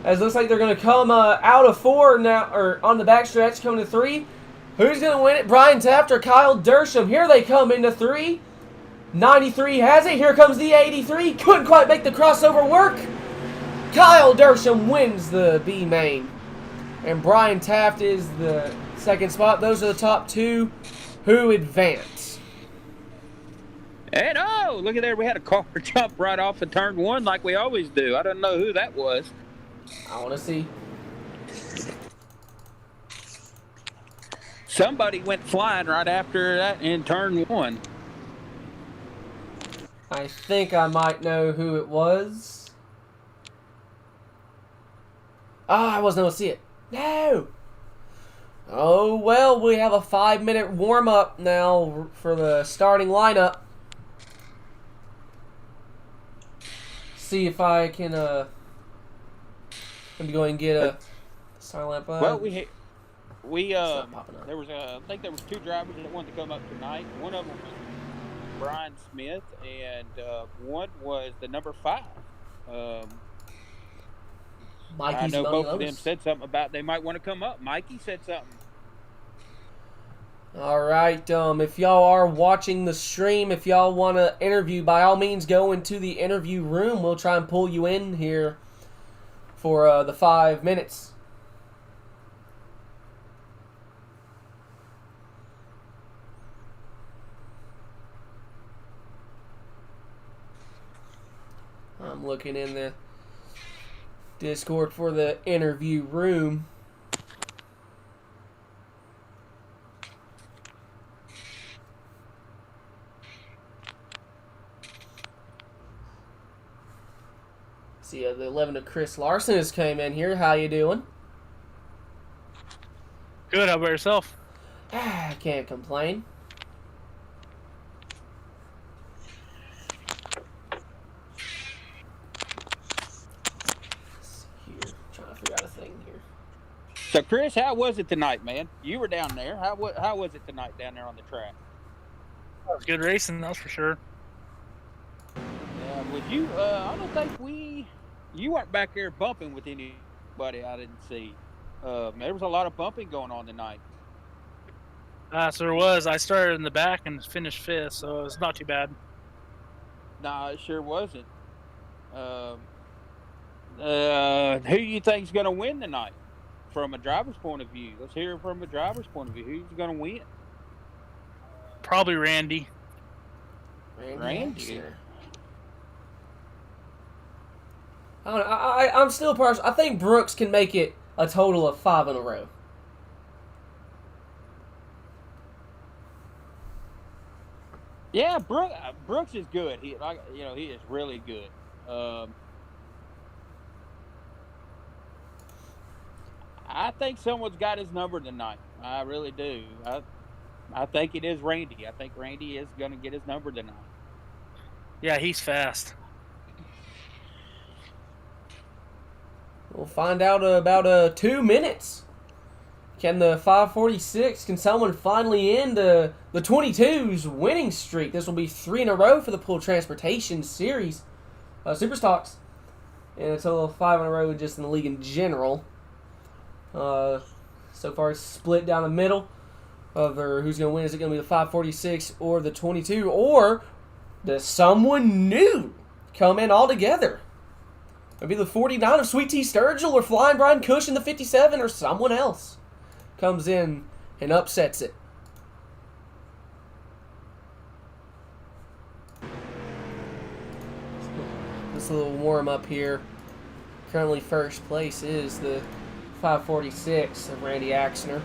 As it looks like they're going to come out of 4 now, or on the backstretch, coming to 3. Who's going to win it? Brian Taft or Kyle Dersham? Here they come into 3. 93 has it. Here comes the 83. Couldn't quite make the crossover work. Kyle Dersham wins the B main. And Brian Taft is the second spot. Those are the top 2 who advance. And oh, look at there. We had a car jump right off of turn 1 like we always do. I don't know who that was. I want to see. Somebody went flying right after that in turn 1. I think I might know who it was. I wasn't able to see it. No! Oh, well, we have a 5-minute warm-up now for the starting lineup. See if I can, let me go and get a starting lineup. Well, there was I think there was 2 drivers that wanted to come up tonight. One of them was Brian Smith, and one was the number 5. I know both of them said something about they might want to come up. Mikey said something. All right, if y'all are watching the stream, if y'all want to interview, by all means go into the interview room. We'll try and pull you in here for the 5 minutes. I'm looking in the Discord for the interview room. See, the 11 of Chris Larson has came in here. How you doing? Good. How about yourself? I can't complain. So, Chris, how was it tonight, man? You were down there. How was it tonight down there on the track? It was good racing, that's for sure. Would you? I don't think you weren't back there bumping with anybody. I didn't see. There was a lot of bumping going on tonight. So there was. I started in the back and finished 5th, so it was not too bad. No, it sure wasn't. Who do you think's going to win tonight? From a driver's point of view, let's hear it from a driver's point of view. Who's going to win? Probably Randy. Randy. I'm still partial. I think Brooks can make it a total of 5 in a row. Yeah, Brooks is good. He is really good. I think someone's got his number tonight. I really do. I think it is Randy. I think Randy is going to get his number tonight. Yeah, he's fast. We'll find out about 2 minutes. Can the 546, can someone finally end the 22's winning streak? This will be 3 in a row for the Pool Transportation Series. Super Stocks. And a total of 5 in a row just in the league in general. So far it's split down the middle of who's going to win. Is it going to be the 546 or the 22? Or does someone new come in all together? Maybe the 49 of Sweet Tea Sturgill or Flying Brian Cush in the 57, or someone else comes in and upsets it. This little warm up here. Currently first place is the 546 of Randy Axner.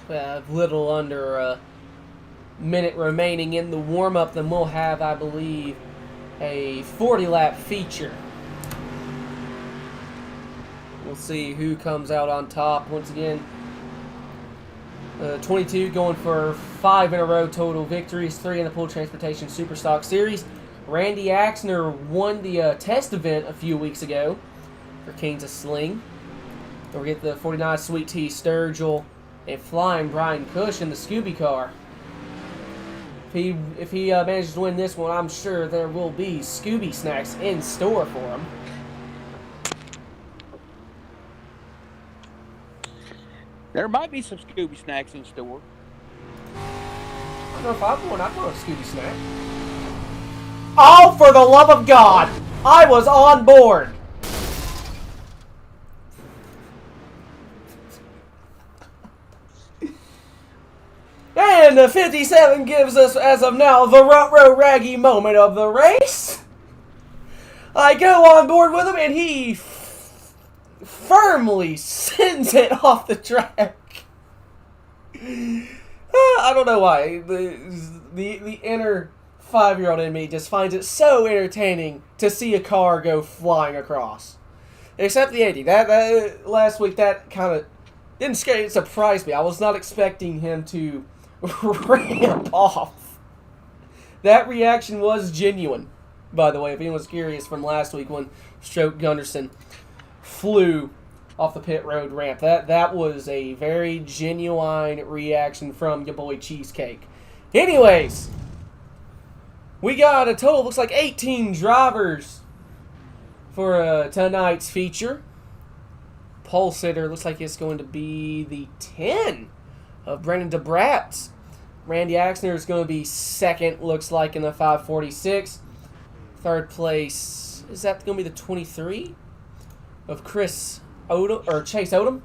We have little under a minute remaining in the warm-up, then we'll have, I believe, a 40-lap feature. We'll see who comes out on top. Once again, 22 going for 5 in a row total victories, 3 in the Pool Transportation Superstock Series. Randy Axner won the test event a few weeks ago for Kings of Sling. Don't forget the 49 Sweet Tea Sturgill and Flying Brian Cush in the Scooby car. If he manages to win this one, I'm sure there will be Scooby snacks in store for him. There might be some Scooby snacks in store. I don't know if I'm going. I'm going a Scooby snack. Oh, for the love of God! I was on board! And the 57 gives us, as of now, the Ruh-Roh Raggy moment of the race. I go on board with him, and he firmly sends it off the track. I don't know why. The inner 5-year-old in me just finds it so entertaining to see a car go flying across. Except the 80. That last week, that kind of didn't scare. It surprised me. I was not expecting him to ramp off. That reaction was genuine, by the way, if anyone's curious, from last week when Stroke Gunderson flew off the pit road ramp. That was a very genuine reaction from your boy Cheesecake. Anyways, we got a total, looks like 18 drivers for tonight's feature. Pole sitter looks like it's going to be the 10 of Brendan DeBratz. Randy Axner is going to be second, looks like, in the 546. Third place, is that going to be the 23 of Chase Odom?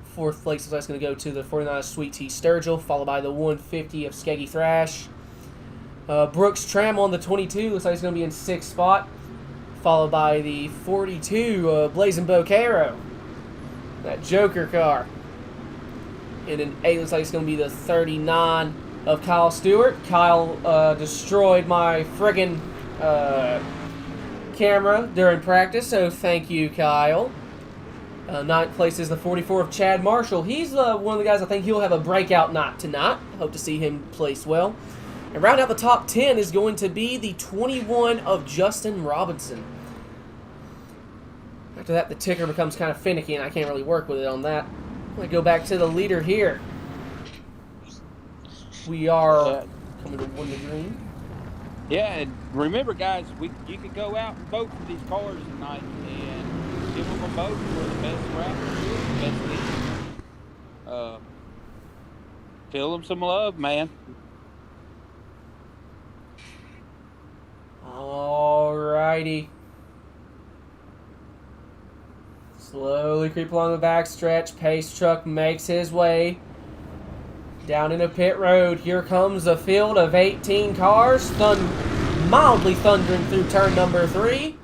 Fourth place is going to go to the 49 Sweet Tea Sturgill, followed by the 150 of Skeggy Thrash. Brooks Trammell on the 22, looks like he's going to be in sixth spot, followed by the 42 Blazing Bocaro, that Joker car. And in 8, looks like it's going to be the 39 of Kyle Stewart. Kyle destroyed my friggin' camera during practice, so thank you, Kyle. Ninth place is the 44 of Chad Marshall. He's one of the guys I think he'll have a breakout night tonight. Hope to see him place well. And round out the top 10 is going to be the 21 of Justin Robinson. After that, the ticker becomes kind of finicky, and I can't really work with it on that. I'm going to go back to the leader here. We are coming to win the green. Yeah, and remember, guys, you can go out and vote for these cars tonight and give them a vote for the best rapper, the best leader. Fill them some love, man. Alrighty. Slowly creep along the backstretch. Pace truck makes his way down into pit road. Here comes a field of 18 cars, mildly thundering through turn number 3.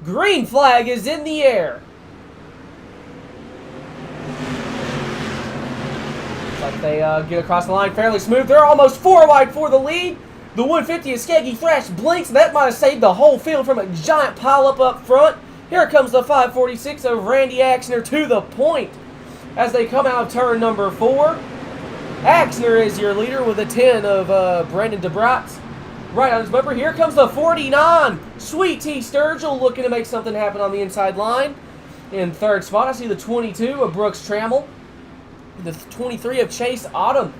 Green flag is in the air. Looks like they get across the line fairly smooth. They're almost 4 wide for the lead. The 150 of Skeggy Thrash blinks. That might have saved the whole field from a giant pileup up front. Here comes the 546 of Randy Axner to the point as they come out of turn number 4. Axner is your leader with a 10 of Brendan DeBratz right on his bumper. Here comes the 49 Sweet Tea Sturgill looking to make something happen on the inside line. In third spot, I see the 22 of Brooks Trammell, the 23 of Chase Odom.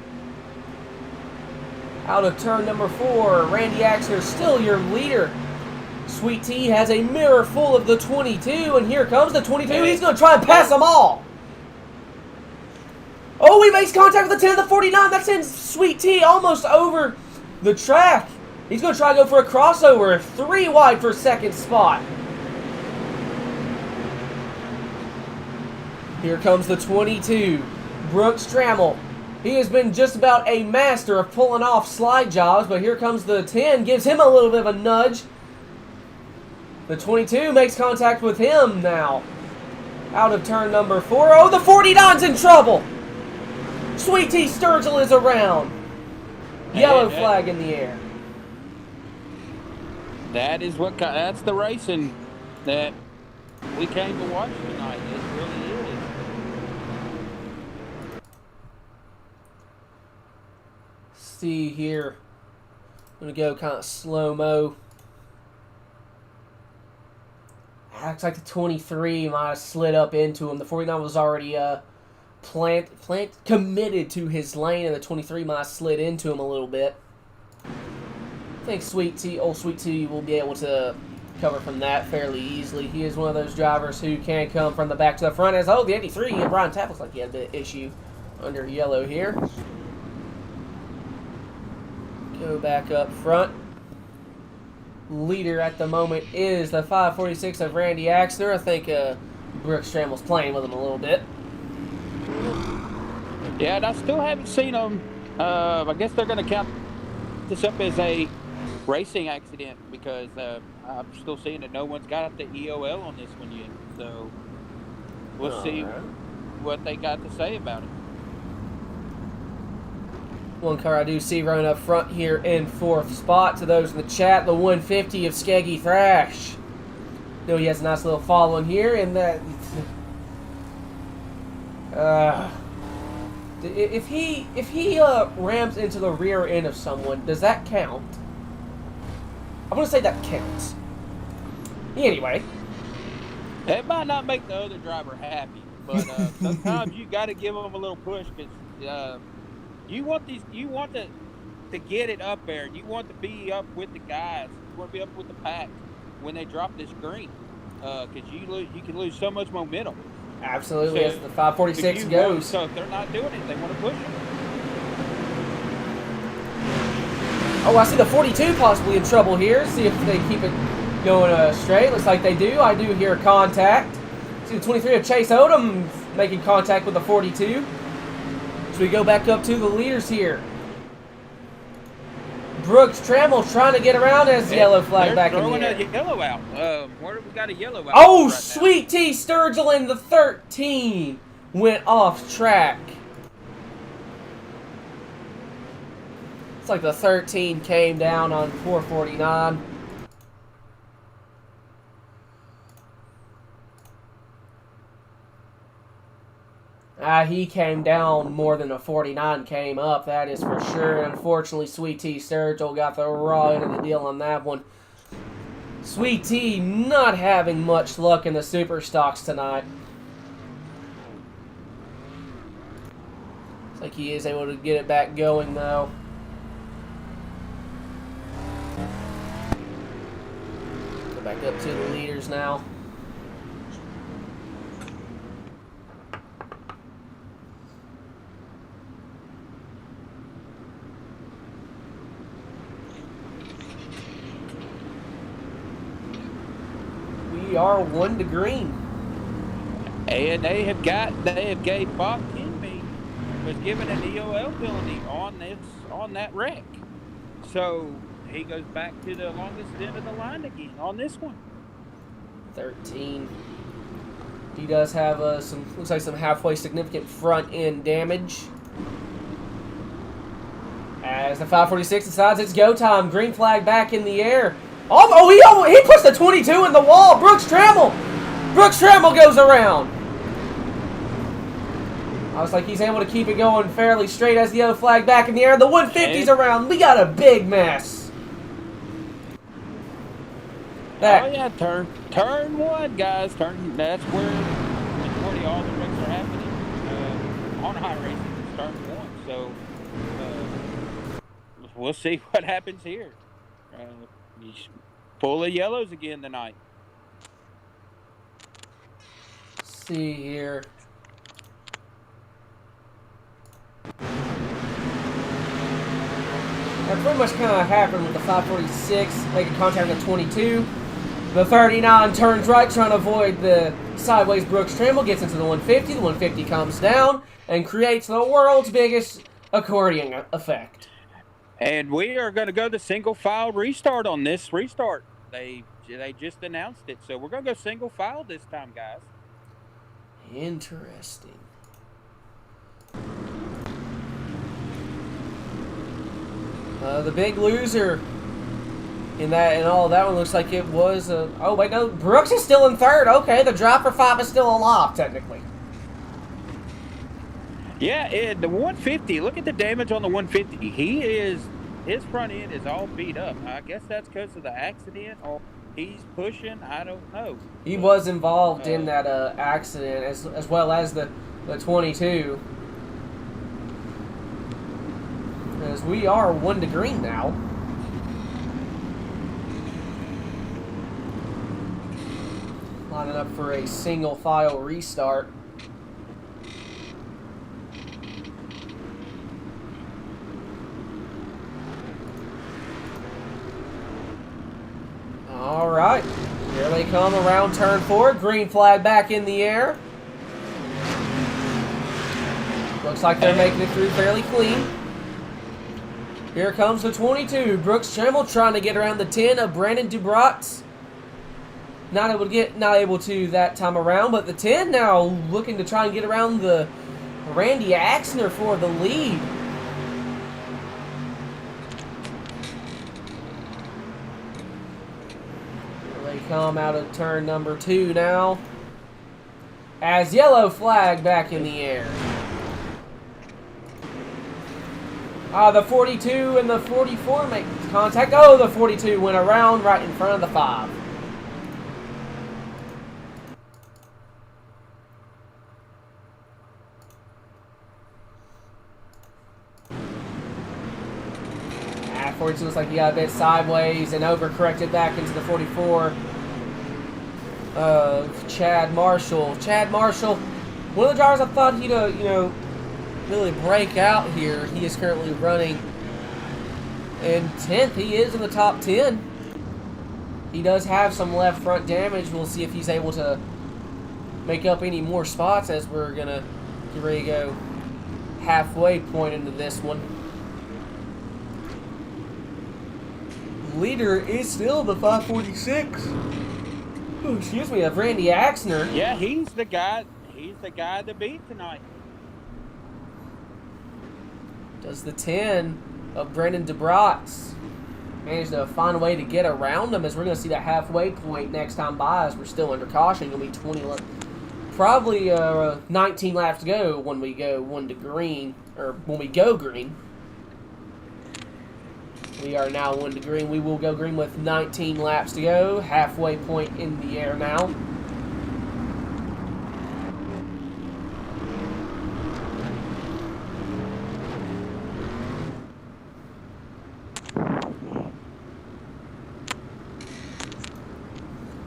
Out of turn number 4, Randy Axner still your leader. Sweet Tea has a mirror full of the 22, and here comes the 22. He's going to try and pass them all. Oh, he makes contact with the 10 of the 49. That sends Sweet Tea almost over the track. He's going to try to go for a crossover. 3 wide for second spot. Here comes the 22, Brooks Trammell. He has been just about a master of pulling off slide jobs, but here comes the 10, gives him a little bit of a nudge. The 22 makes contact with him now. Out of turn number 4. Oh, the 49's in trouble. Sweet Tea Sturgill is around. Yellow flag in the air. That is that's the racing that we came to watch tonight. It really is. See here. I'm gonna go kind of slow-mo. Looks like the 23 might have slid up into him. The 49 was already committed to his lane, and the 23 might have slid into him a little bit. I think old Sweet Tea will be able to cover from that fairly easily. He is one of those drivers who can come from the back to the front. As the 83, and Brian Tapp looks like he had a bit of issue under yellow here. Go back up front. Leader at the moment is the 546 of Randy Axner. I think Brooks Trammell's playing with him a little bit. Yeah, and I still haven't seen them. I guess they're going to count this up as a racing accident because I'm still seeing that no one's got the EOL on this one yet. So we'll see what they got to say about it. One car I do see running up front here in 4th spot. To those in the chat, the 150 of Skeggy Thrash. Know he has a nice little following here, and that if he rams into the rear end of someone, does that count? I'm gonna say that counts. Anyway, it might not make the other driver happy, but sometimes you got to give them a little push because. You want to get it up there. You want to be up with the guys. You want to be up with the pack when they drop this green, because you can lose so much momentum. Absolutely, as the 546 goes. So if they're not doing it, they want to push it. Oh, I see the 42 possibly in trouble here. See if they keep it going straight. Looks like they do. I do hear contact. See the 23 of Chase Odom making contact with the 42. So we go back up to the leaders here. Brooks Trammell trying to get around as yellow flag back in the air. They're throwing a yellow out. Where we got a yellow out? Oh, right Sweet Tea Sturgill in the 13 went off track. It's like the 13 came down on 449. He came down more than a 49 came up, that is for sure. Unfortunately, Sweet Tea Sturgill got the raw end of the deal on that one. Sweet Tea not having much luck in the super stocks tonight. Looks like he is able to get it back going, though. Go back up to the leaders now. We are 1 to green. And they have gave Bob Kinby was given an EOL penalty on that wreck. So he goes back to the longest end of the line again on this one. 13. He does have looks like some halfway significant front end damage. As the 546 decides it's go time, green flag back in the air. Oh, he puts the 22 in the wall. Brooks Trammell goes around. I was like, he's able to keep it going fairly straight as the yellow flag back in the air. The 150's around. We got a big mess. Oh yeah, turn 1, guys. That's where majority of all the wrecks are happening on high racing. It's turn 1. So we'll see what happens here. He's full of yellows again tonight. See here. That pretty much kind of happened with the 546 making contact with the 22. The 39 turns right, trying to avoid the sideways Brooks Trammell, gets into the 150. The 150 comes down and creates the world's biggest accordion effect. And we are going to go to single file restart on this restart. They just announced it, so we're going to go single file this time, guys. Interesting. The big loser in that and all that one looks like it was. Oh wait, no, Brooks is still in third. Okay, the drop for 5 is still alive technically. Yeah, the 150. Look at the damage on the 150. His front end is all beat up. I guess that's because of the accident, or he's pushing. I don't know. He was involved in that accident as well as the 22. As we are 1 to green now. Lining up for a single file restart. All right, here they come around turn 4. Green flag back in the air. Looks like they're making it through fairly clean. Here comes the 22. Brooks Tremble trying to get around the 10 of Brandon Dubratz. Not able to that time around, but the 10 now looking to try and get around the Randy Axner for the lead. They come out of turn number 2 now. As yellow flag back in the air. The 42 and the 44 make contact. Oh, the 42 went around right in front of the 5. Ah, 42 looks like he got a bit sideways and overcorrected back into the 44. Chad Marshall. Chad Marshall, one of the drivers I thought he'd, really break out here. He is currently running in 10th. He is in the top 10. He does have some left front damage. We'll see if he's able to make up any more spots as we're going to get ready to go halfway point into this one. Leader is still the 546. Ooh, excuse me, of Randy Axner. Yeah, he's the guy to beat tonight. Does the 10 of Brandon Dubratz manage to find a way to get around him, as we're going to see that halfway point next time by, as we're still under caution. It'll be 20, probably 19 laps to go when we go 1 to green, or when we go green. We are now 1 to green. We will go green with 19 laps to go. Halfway point in the air now.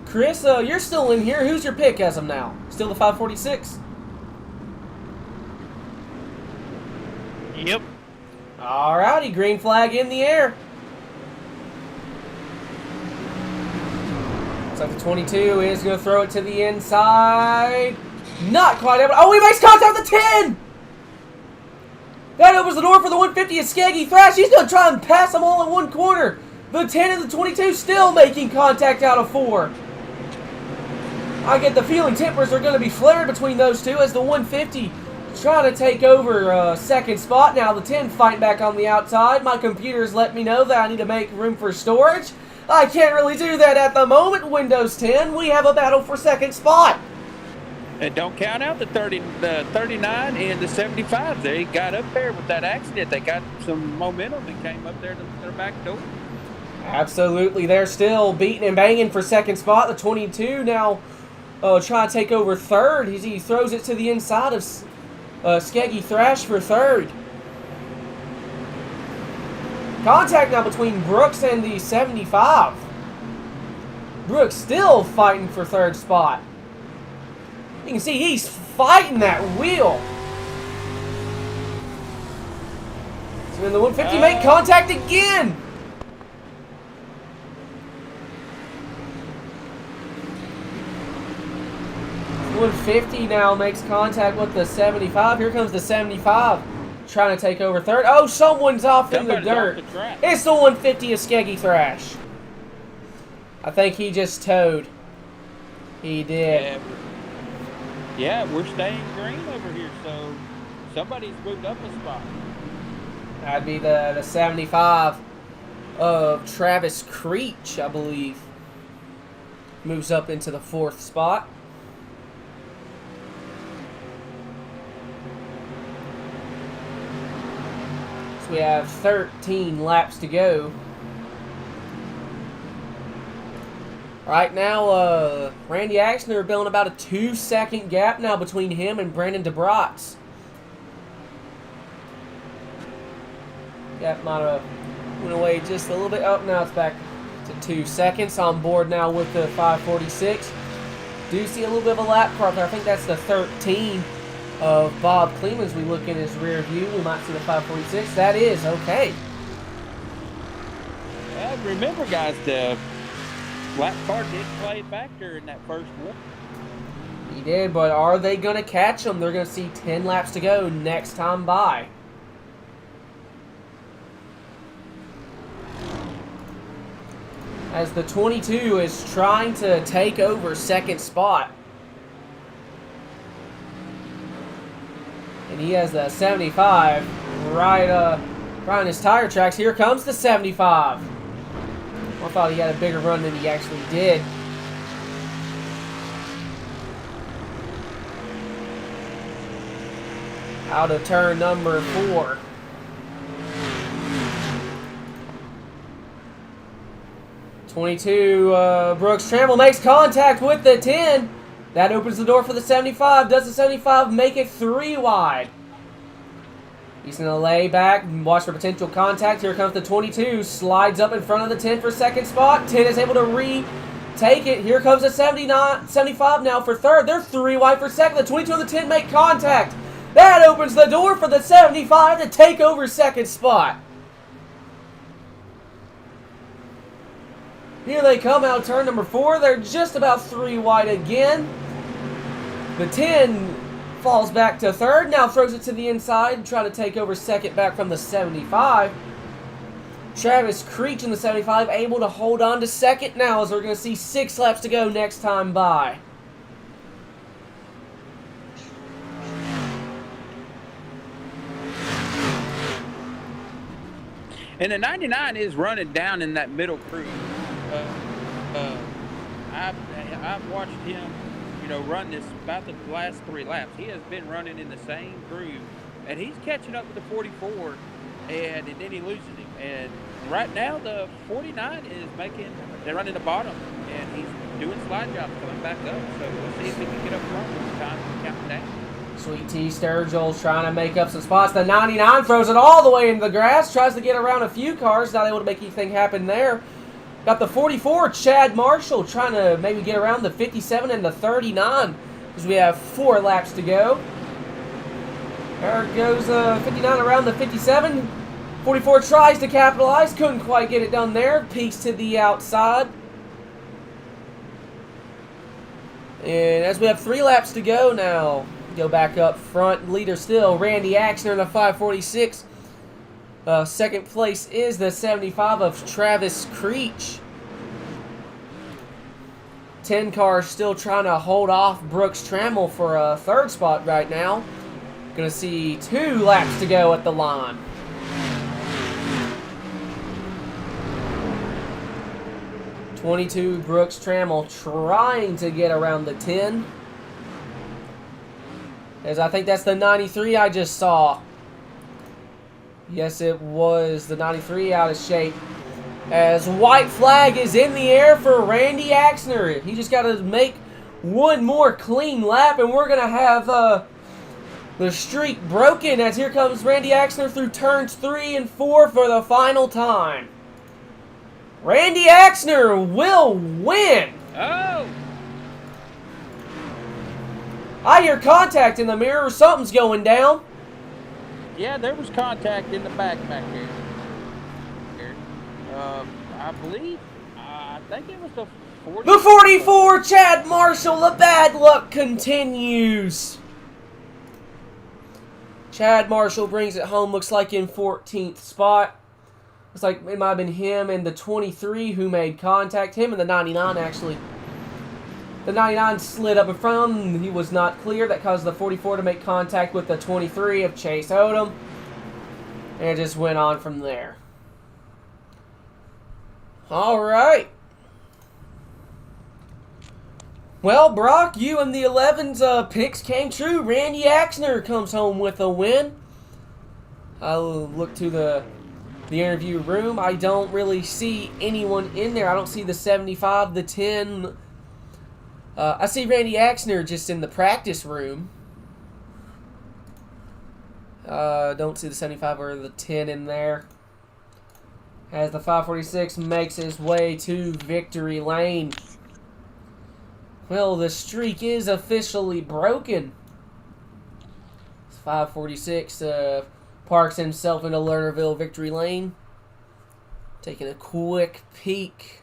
Chris, you're still in here. Who's your pick as of now? Still the 546? Yep. Alrighty, green flag in the air. Looks like the 22 is going to throw it to the inside. Not quite able. Oh, he makes contact with the 10! That opens the door for the 150 of Skaggy Thrash. He's going to try and pass them all in one corner. The 10 and the 22 still making contact out of 4. I get the feeling tempers are going to be flared between those two, as the 150 trying to take over second spot. Now the 10 fighting back on the outside. My computer's let me know that I need to make room for storage. I can't really do that at the moment, Windows 10. We have a battle for second spot. And don't count out the 39 and the 75. They got up there with that accident. They got some momentum and came up there to their back door. Absolutely. They're still beating and banging for second spot. The 22 now trying to take over third. He throws it to the inside of Skaggy Thrash for third. Contact now between Brooks and the 75. Brooks still fighting for third spot. You can see he's fighting that wheel. So in the 150 make contact again. The 150 now makes contact with the 75. Here comes the 75 trying to take over third. Oh, someone's off in the dirt. It's the 150 of Skaggy Thrash. I think he just towed. He did. Yeah, we're staying green over here, so somebody's moved up a spot. That'd be the 75 of Travis Creech, I believe. Moves up into the 4th spot. So we have 13 laps to go. Right now, Randy Axner building about a 2-second gap now between him and Brandon DeBratz. Gap might have went away just a little bit. Oh, now it's back to 2 seconds. On board now with the 546. Do see a little bit of a lap car there. I think that's the 13 of Bob Kleeman as we look in his rear view. We might see the 546. That is okay. And remember, guys, the lap car did play back during that first one. He did, but are they going to catch him? They're going to see 10 laps to go next time by. As the 22 is trying to take over 2nd spot. And he has the 75 right on his tire tracks. Here comes the 75. I thought he had a bigger run than he actually did. Out of turn number 4. Brooks Tramble makes contact with the 10. That opens the door for the 75. Does the 75 make it 3 wide? He's going to lay back and watch for potential contact. Here comes the 22. Slides up in front of the 10 for 2nd spot. 10 is able to retake it. Here comes the 75 now for 3rd. They're 3 wide for 2nd. The 22 and the 10 make contact. That opens the door for the 75 to take over 2nd spot. Here they come out turn number 4. They're just about 3 wide again. The 10 falls back to 3rd. Now throws it to the inside, trying to take over 2nd back from the 75. Travis Creech in the 75 able to hold on to 2nd now as we're going to see 6 laps to go next time by. And the 99 is running down in that middle groove. I've watched him, run this about the last 3 laps. He has been running in the same groove, and he's catching up with the 44, and then he loses him. And right now, the 49 they're running the bottom, and he's doing slide jobs coming back up. So we'll see if he can get up front with the time counting down. Sweet T Sturgill's trying to make up some spots. The 99 throws it all the way into the grass, tries to get around a few cars, not able to make anything happen there. Got the 44, Chad Marshall, trying to maybe get around the 57 and the 39 as we have 4 laps to go. There goes 59 around the 57. 44 tries to capitalize, couldn't quite get it done there. Peeks to the outside. And as we have 3 laps to go now, go back up front. Leader still, Randy Axner in the 546. 2nd place is the 75 of Travis Creech. 10 cars still trying to hold off Brooks Trammell for a 3rd spot right now. Gonna see 2 laps to go at the line. '22 Brooks Trammell trying to get around the 10. As I think that's the 93 I just saw. Yes, it was the 93 out of shape. As white flag is in the air for Randy Axner. He just got to make one more clean lap, and we're going to have the streak broken as here comes Randy Axner through turns 3 and 4 for the final time. Randy Axner will win. Oh! I hear contact in the mirror. Something's going down. Yeah, there was contact in the back there. I believe, I think it was the 44. The 44, Chad Marshall. The bad luck continues. Chad Marshall brings it home. Looks like in 14th spot. Looks like it might have been him and the 23 who made contact. Him and the 99, actually. The 99 slid up in front of him. He was not clear. That caused the 44 to make contact with the 23 of Chase Odom. And it just went on from there. All right. Well, Brock, you and the 11's picks came true. Randy Axner comes home with a win. I'll look to the interview room. I don't really see anyone in there. I don't see the 75, the 10. I see Randy Axner just in the practice room. Don't see the 75 or the 10 in there. As the 546 makes his way to victory lane. Well, the streak is officially broken. 546 parks himself into Lernerville victory lane. Taking a quick peek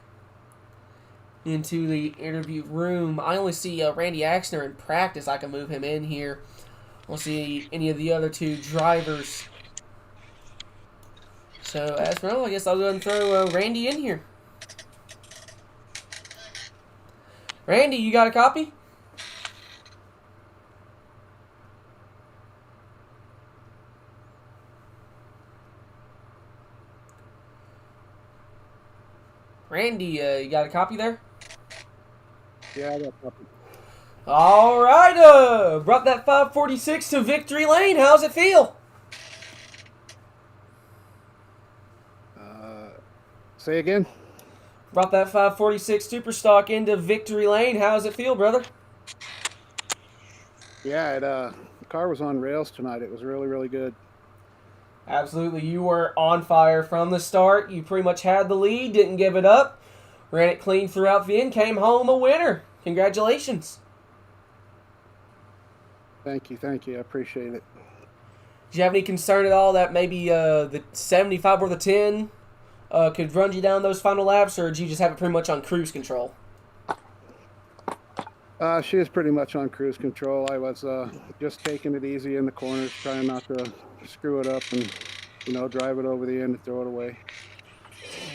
into the interview room. I only see Randy Axner in practice. I can move him in here. I don't see any of the other two drivers. So, as for now, I guess I'll go ahead and throw Randy in here. Randy, you got a copy? Randy, you got a copy there? Yeah, I got a copy. All right, brought that 546 to victory lane. How's it feel? Say again? Brought that 546 Superstock into victory lane. How's it feel, brother? Yeah, the car was on rails tonight. It was really, really good. Absolutely. You were on fire from the start. You pretty much had the lead, didn't give it up. Ran it clean throughout the end, came home a winner. Congratulations. Thank you. I appreciate it. Do you have any concern at all that maybe the 75 or the 10 could run you down those final laps, or did you just have it pretty much on cruise control? She was pretty much on cruise control. I was just taking it easy in the corners, trying not to screw it up and, drive it over the end and throw it away.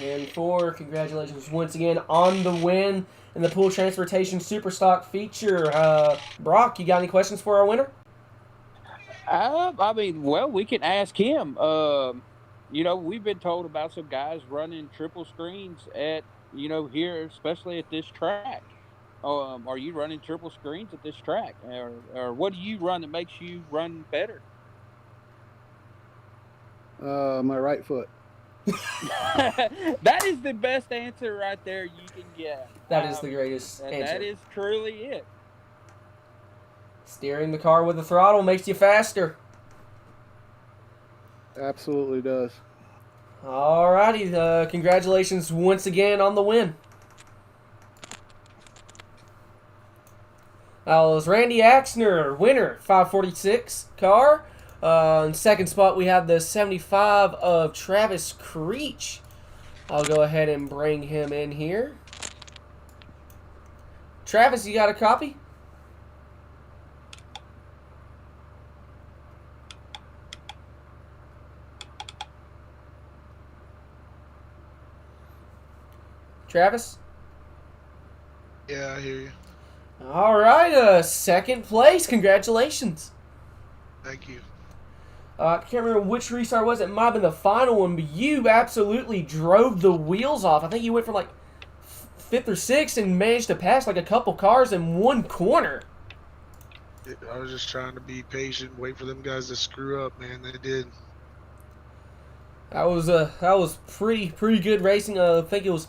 And congratulations once again on the win in the Pool Transportation Superstock feature. Brock, you got any questions for our winner? We can ask him. We've been told about some guys running triple screens at, here, especially at this track. Are you running triple screens at this track? Or what do you run that makes you run better? My right foot. That is the best answer right there you can get. That is the greatest answer. That is truly it. Steering the car with the throttle makes you faster. Absolutely does. Alrighty, congratulations once again on the win. That was Randy Axner, winner, 546 car. In second spot, we have the 75 of Travis Creech. I'll go ahead and bring him in here. Travis, you got a copy? Travis? Yeah, I hear you. All right, second place. Congratulations. Thank you. I can't remember which restart was. It might have been the final one, but you absolutely drove the wheels off. I think you went from like 5th or 6th and managed to pass like a couple cars in one corner. I was just trying to be patient, wait for them guys to screw up, man. They did. That was pretty good racing. I think it was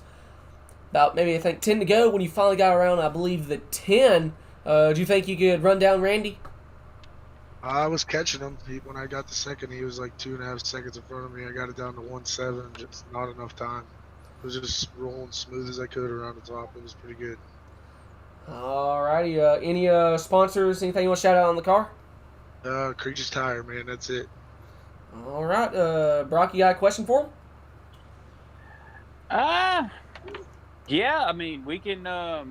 about 10 to go when you finally got around, I believe, the 10. Do you think you could run down Randy? I was catching him. When I got the second, he was like 2.5 seconds in front of me. I got it down to 1.7, just not enough time. It was just rolling smooth as I could around the top. It was pretty good. Alrighty, any sponsors, anything you want to shout out on the car? Creech's Tire, man, that's it. Alright, Brock, you got a question for him? Yeah, we can, how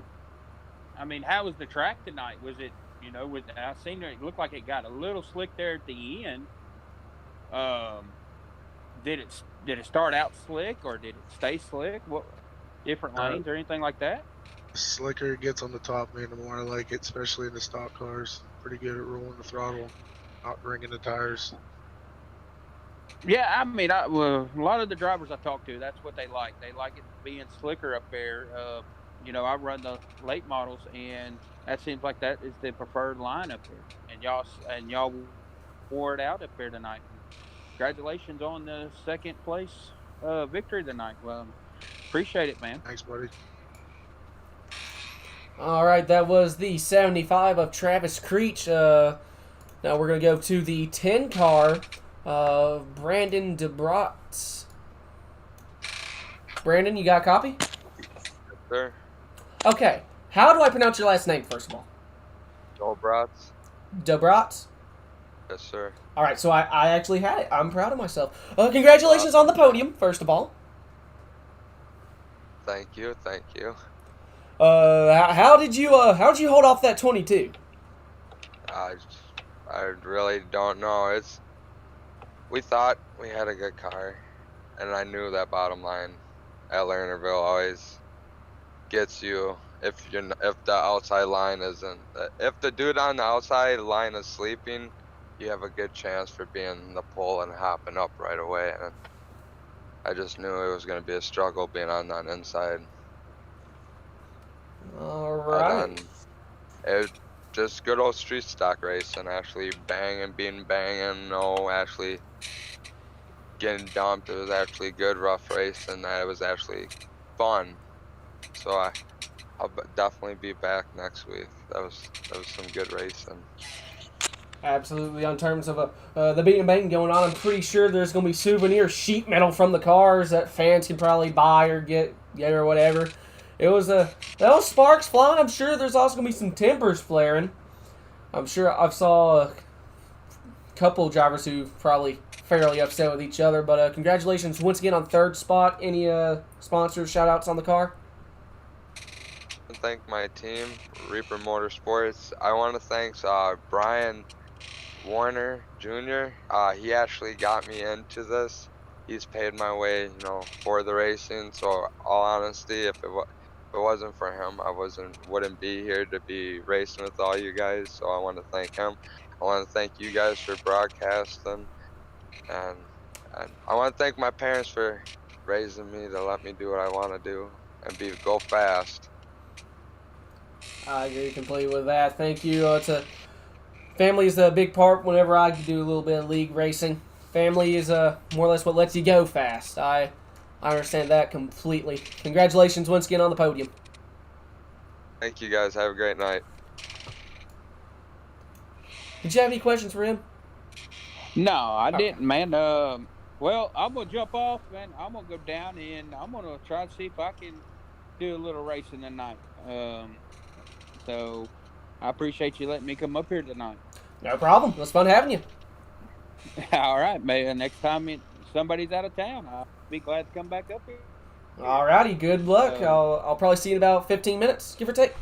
was the track tonight? Was it, I seen it looked like it got a little slick there at the end. Did it start out slick or did it stay slick? What different lanes or anything like that? The slicker it gets on the top, man, the more I like it, especially in the stock cars. Pretty good at rolling the throttle, not ringing the tires. Yeah, I mean, well, a lot of the drivers I talk to, that's what they like. They like it being slicker up there. I run the late models, and that seems like that is the preferred line up there. And y'all wore it out up there tonight. And congratulations on the second place victory tonight. Well, appreciate it, man. Thanks, buddy. All right, that was the 75 of Travis Creech. Now we're going to go to the 10 car of Brandon DeBrot. Brandon, you got a copy? Sir, Okay. How do I pronounce your last name, first of all? Dobrats. DeBrot? Yes, sir. All right, so I actually had it. I'm proud of myself. Congratulations on the podium, first of all. Thank you. Thank you. How did you hold off that 22? I really don't know. We thought we had a good car, and I knew that bottom line at Lernerville always gets you if the outside line isn't. If the dude on the outside line is sleeping, you have a good chance for being the pole and hopping up right away. And I just knew it was going to be a struggle being on that inside. All right. And then it just good old street stock racing, actually being banging, no actually getting dumped. It was actually good rough race, and it was actually fun. So I'll definitely be back next week. That was some good racing. Absolutely. On terms of the beat and bang going on, I'm pretty sure there's going to be souvenir sheet metal from the cars that fans can probably buy or get or whatever. It was those sparks flying. I'm sure there's also going to be some timbers flaring. I'm sure I've saw a couple drivers who probably fairly upset with each other. But congratulations once again on third spot. Any sponsors, shout outs on the car? I thank my team, Reaper Motorsports. I want to thank Brian Warner Jr. He actually got me into this. He's paid my way, for the racing. So, all honesty, if it wasn't for him, I wouldn't be here to be racing with all you guys. So I want to thank him. I want to thank you guys for broadcasting, and I want to thank my parents for raising me to let me do what I want to do and go fast. I agree completely with that. Thank you. Family is a big part whenever I do a little bit of league racing. Family is more or less what lets you go fast. I understand that completely. Congratulations once again on the podium. Thank you guys. Have a great night. Did you have any questions for him? No, I didn't, man. Well, I'm gonna jump off, man. I'm gonna go down and I'm gonna try to see if I can do a little racing tonight. So I appreciate you letting me come up here tonight. No problem. It was fun having you. All right, maybe next time somebody's out of town, I'll be glad to come back up here. All righty. Good luck. I'll probably see you in about 15 minutes, give or take.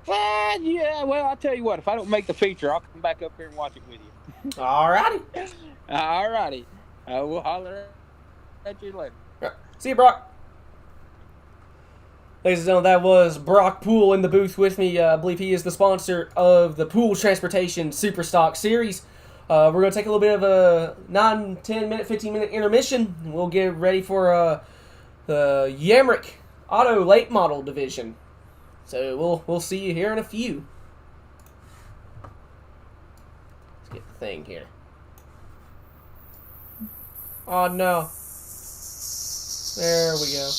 Yeah, well, I'll tell you what. If I don't make the feature, I'll come back up here and watch it with you. All righty. All righty. We'll holler at you later. Right. See you, Brock. Ladies and gentlemen, that was Brock Poole in the booth with me. I believe he is the sponsor of the Poole Transportation Superstock Series. We're going to take a little bit of a 9, 10 minute, 15 minute intermission. And we'll get ready for the Yamrick Auto Late Model Division. So we'll see you here in a few. Let's get the thing here. Oh no. There we go.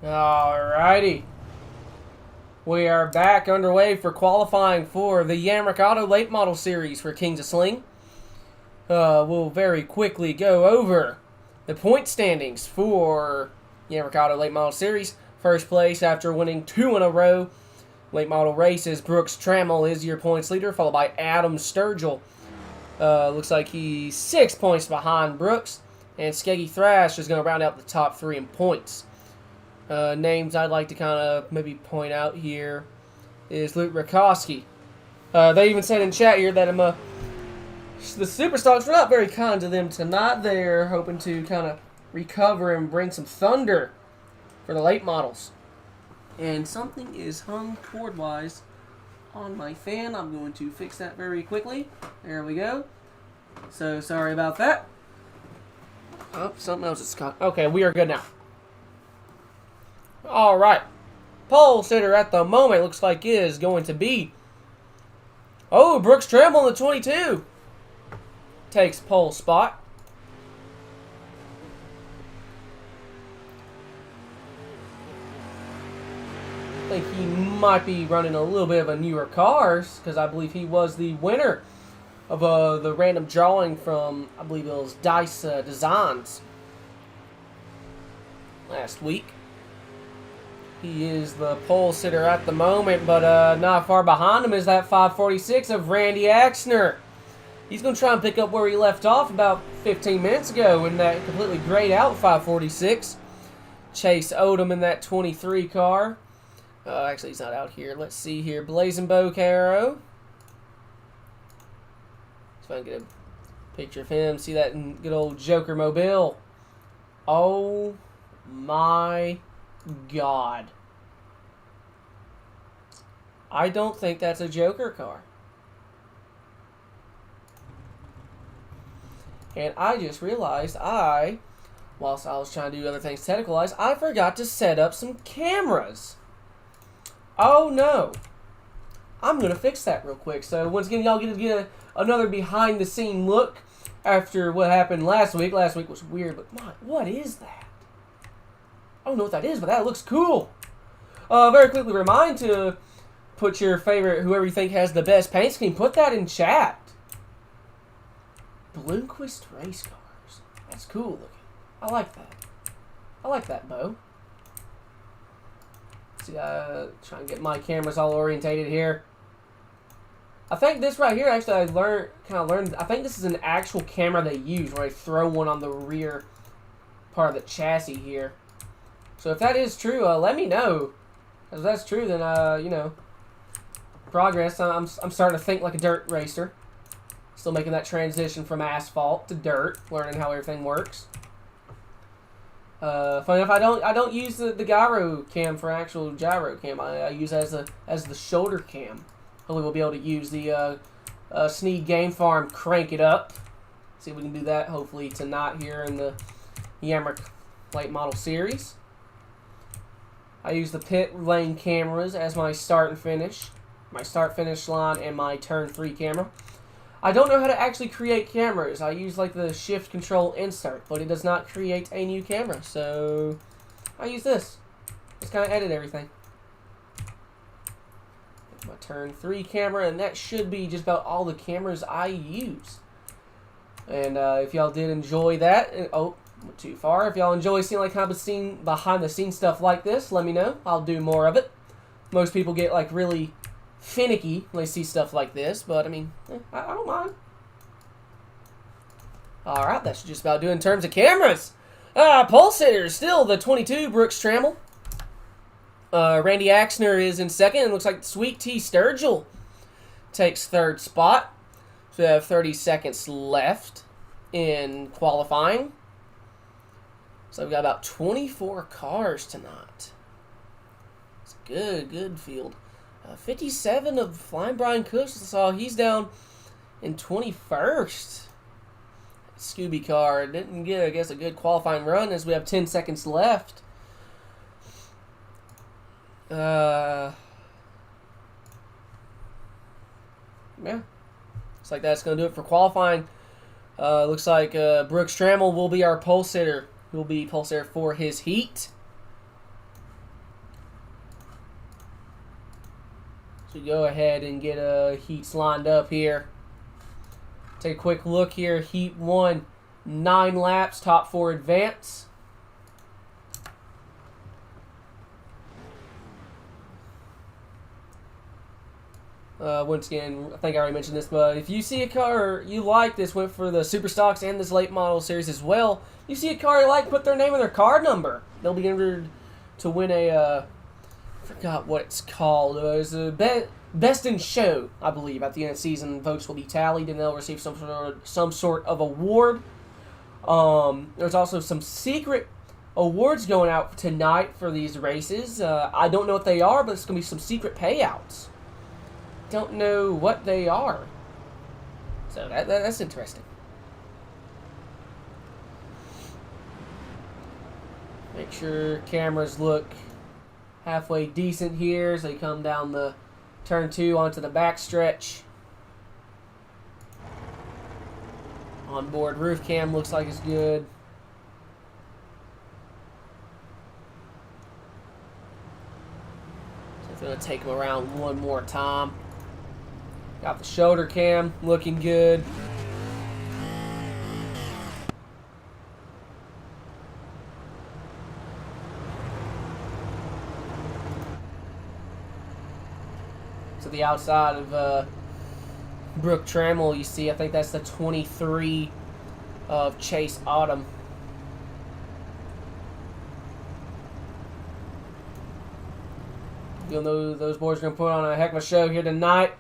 Alrighty. We are back underway for qualifying for the Yamrick Auto Late Model Series for Kings of Sling. We'll very quickly go over the point standings for Yamrick Auto Late Model Series. First place after winning 2 in a row. Late model races, Brooks Trammell is your points leader, followed by Adam Sturgill. Looks like he's 6 points behind Brooks. And Skeggy Thrash is going to round out the top 3 in points. Names I'd like to kind of maybe point out here is Luke Rakowski. They even said in chat here that the Superstocks were not very kind to them tonight. They're hoping to kind of recover and bring some thunder for the late models. And something is hung cord-wise on my fan. I'm going to fix that very quickly. There we go. So sorry about that. Oh, something else is caught. Okay, we are good now. Alright. Pole sitter at the moment looks like is going to be... Oh, Brooks Trammell in the 22. Takes pole spot. I think he might be running a little bit of a newer cars, because I believe he was the winner of the random drawing from, I believe it was Dice Designs last week. He is the pole sitter at the moment, but not far behind him is that 546 of Randy Axner. He's going to try and pick up where he left off about 15 minutes ago in that completely grayed out 546. Chase Odom in that 23 car. Actually, he's not out here. Let's see here. Blazing Bow Caro. See if I can get a picture of him. See that in good old Joker Mobile. Oh my God. I don't think that's a Joker car. And I just realized whilst I was trying to do other things technical-wise, I forgot to set up some cameras. Oh no. I'm going to fix that real quick. So once again, y'all get to get another behind-the-scene look after what happened last week. Last week was weird, but what is that? I don't know what that is, but that looks cool. Very quickly remind to put your favorite, whoever you think has the best paint scheme, put that in chat. Bloomquist race cars. That's cool looking. I like that. I like that, Bo. See, try and get my cameras all orientated here. I think this right here, actually, I learned, I think this is an actual camera they use, where I throw one on the rear part of the chassis here. So if that is true, let me know. If that's true, then, you know, progress. I'm starting to think like a dirt racer. Still making that transition from asphalt to dirt, learning how everything works. Funny enough, I don't use the gyro cam for actual gyro cam. I use it as the shoulder cam. Hopefully we'll be able to use the Sneed Game Farm crank it up. See if we can do that hopefully tonight here in the Yamrick Late Model Series. I use the pit lane cameras as my start and finish. My start-finish line and my turn 3 camera. I don't know how to actually create cameras. I use like the shift control insert, but it does not create a new camera. So I use this. Just kind of edit everything. My turn 3 camera, and that should be just about all the cameras I use. And if y'all did enjoy that, oh, went too far. If y'all enjoy seeing like kind of behind the scenes stuff like this, let me know. I'll do more of it. Most people get like really finicky when they see stuff like this, but I mean, I don't mind. Alright, that should just about do in terms of cameras. Pole sitter, still the 22, Brooks Trammell. Randy Axner is in second, and looks like Sweet T Sturgill takes third spot. So we have 30 seconds left in qualifying. So we've got about 24 cars tonight. It's a good field. 57 of Flying Brian Cooks. So he's down in 21st. Scooby car didn't get, I guess, a good qualifying run as we have 10 seconds left. Yeah. Looks like that's going to do it for qualifying. Looks like Brooks Trammell will be our pole sitter. He will be pole sitter for his heat. So go ahead and get heats lined up here. Take a quick look here. Heat 1, 9 laps, top 4 advance. Once again, I think I already mentioned this, but if you see a car you like, this went for the Super Stocks and this late model series as well. You see a car you like, put their name and their card number. They'll be entered to win a, I forgot what it's called. It's a Best in Show, I believe. At the end of the season, votes will be tallied and they'll receive some sort of award. There's also some secret awards going out tonight for these races. I don't know what they are, but it's going to be some secret payouts. Don't know what they are. So that's interesting. Make sure cameras look halfway decent here as they come down the turn 2 onto the back stretch. Onboard roof cam looks like it's good. So I'm going to take them around one more time. Got the shoulder cam looking good. To the outside of Brooke Trammell, you see, I think that's the 23 of Chase Autumn. You'll know those boys are going to put on a heck of a show here tonight.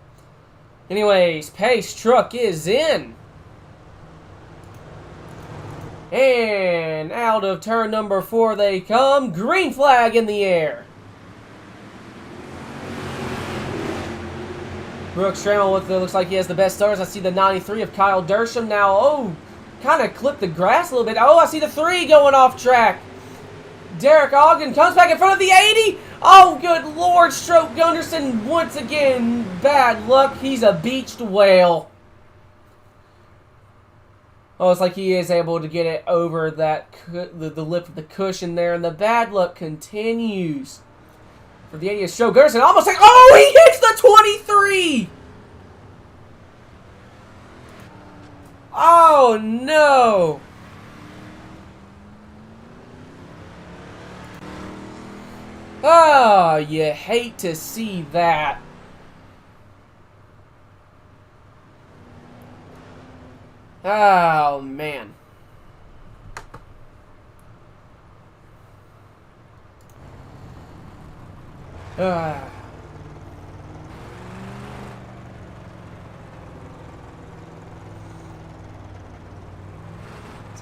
Anyways, pace truck is in. And out of turn number 4 they come. Green flag in the air. Brooks Trammell with looks like he has the best stars. I see the 93 of Kyle Dersham now. Kind of clipped the grass a little bit. I see the 3 going off track. Derek Ogden comes back in front of the 80. Oh, good Lord. Stroke Gunderson once again. Bad luck. He's a beached whale. Oh, it's like he is able to get it over that the lip of the cushion there. And the bad luck continues. For the 80 of Stroke Gunderson. Almost like, oh, he hits the 23. Oh, no. Oh, you hate to see that. Oh, man. So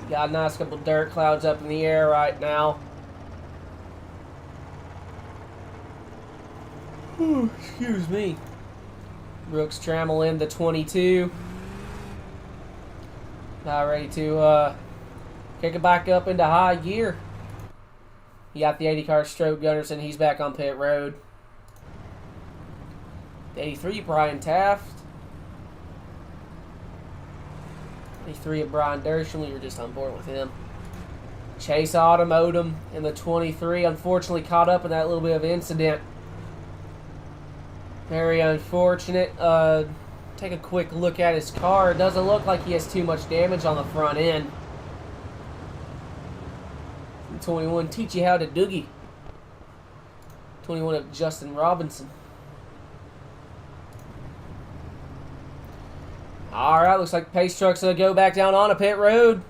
got a nice couple dirt clouds up in the air right now. Excuse me. Brooks Trammell in the 22. Now ready to kick it back up into high gear. You got the 80 car Stroke Gunderson. He's back on pit road. The 83 Brian Taft. 83 of Brian Dersham. We were just on board with him. Chase Autumn Odom in the 23. Unfortunately caught up in that little bit of incident. Very unfortunate. Take a quick look at his car. It doesn't look like he has too much damage on the front end. 21, teach you how to doogie. 21 of Justin Robinson. Alright, looks like the pace truck's going to go back down on a pit road.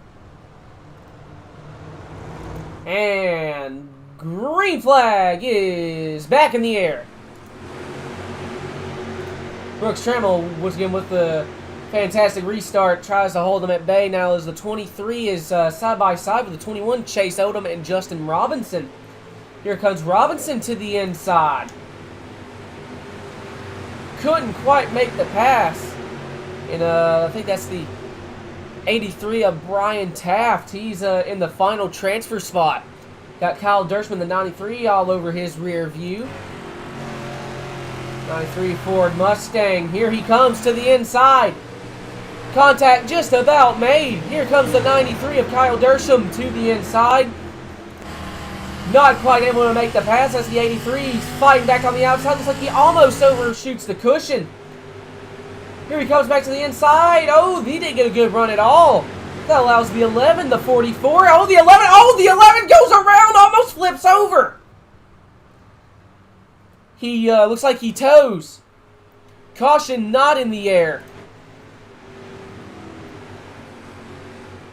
And green flag is back in the air. Brooks Trammell, once again with the fantastic restart, tries to hold them at bay now as the 23 is side by side with the 21, Chase Odom and Justin Robinson. Here comes Robinson to the inside. Couldn't quite make the pass. And I think that's the 83 of Brian Taft. He's in the final transfer spot. Got Kyle Dershman, the 93, all over his rear view. 93 Ford Mustang. Here he comes to the inside. Contact just about made. Here comes the 93 of Kyle Dersham to the inside. Not quite able to make the pass. That's the 83. He's fighting back on the outside. Looks like he almost overshoots the cushion. Here he comes back to the inside. Oh, he didn't get a good run at all. That allows the 11, the 44. Oh, the 11. Oh, the 11 goes around, almost flips over. He looks like he toes. Caution not in the air.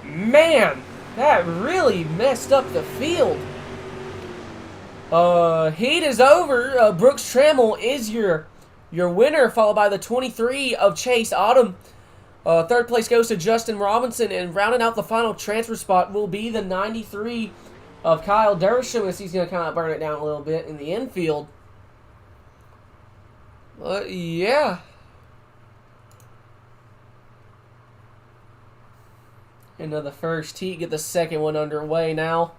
Man, that really messed up the field. Heat is over. Brooks Trammell is your winner, followed by the 23 of Chase Autumn. Third place goes to Justin Robinson, and rounding out the final transfer spot will be the 93 of Kyle Dersham, as he's going to kind of burn it down a little bit in the infield. Yeah. Into the first heat, get the second one underway now.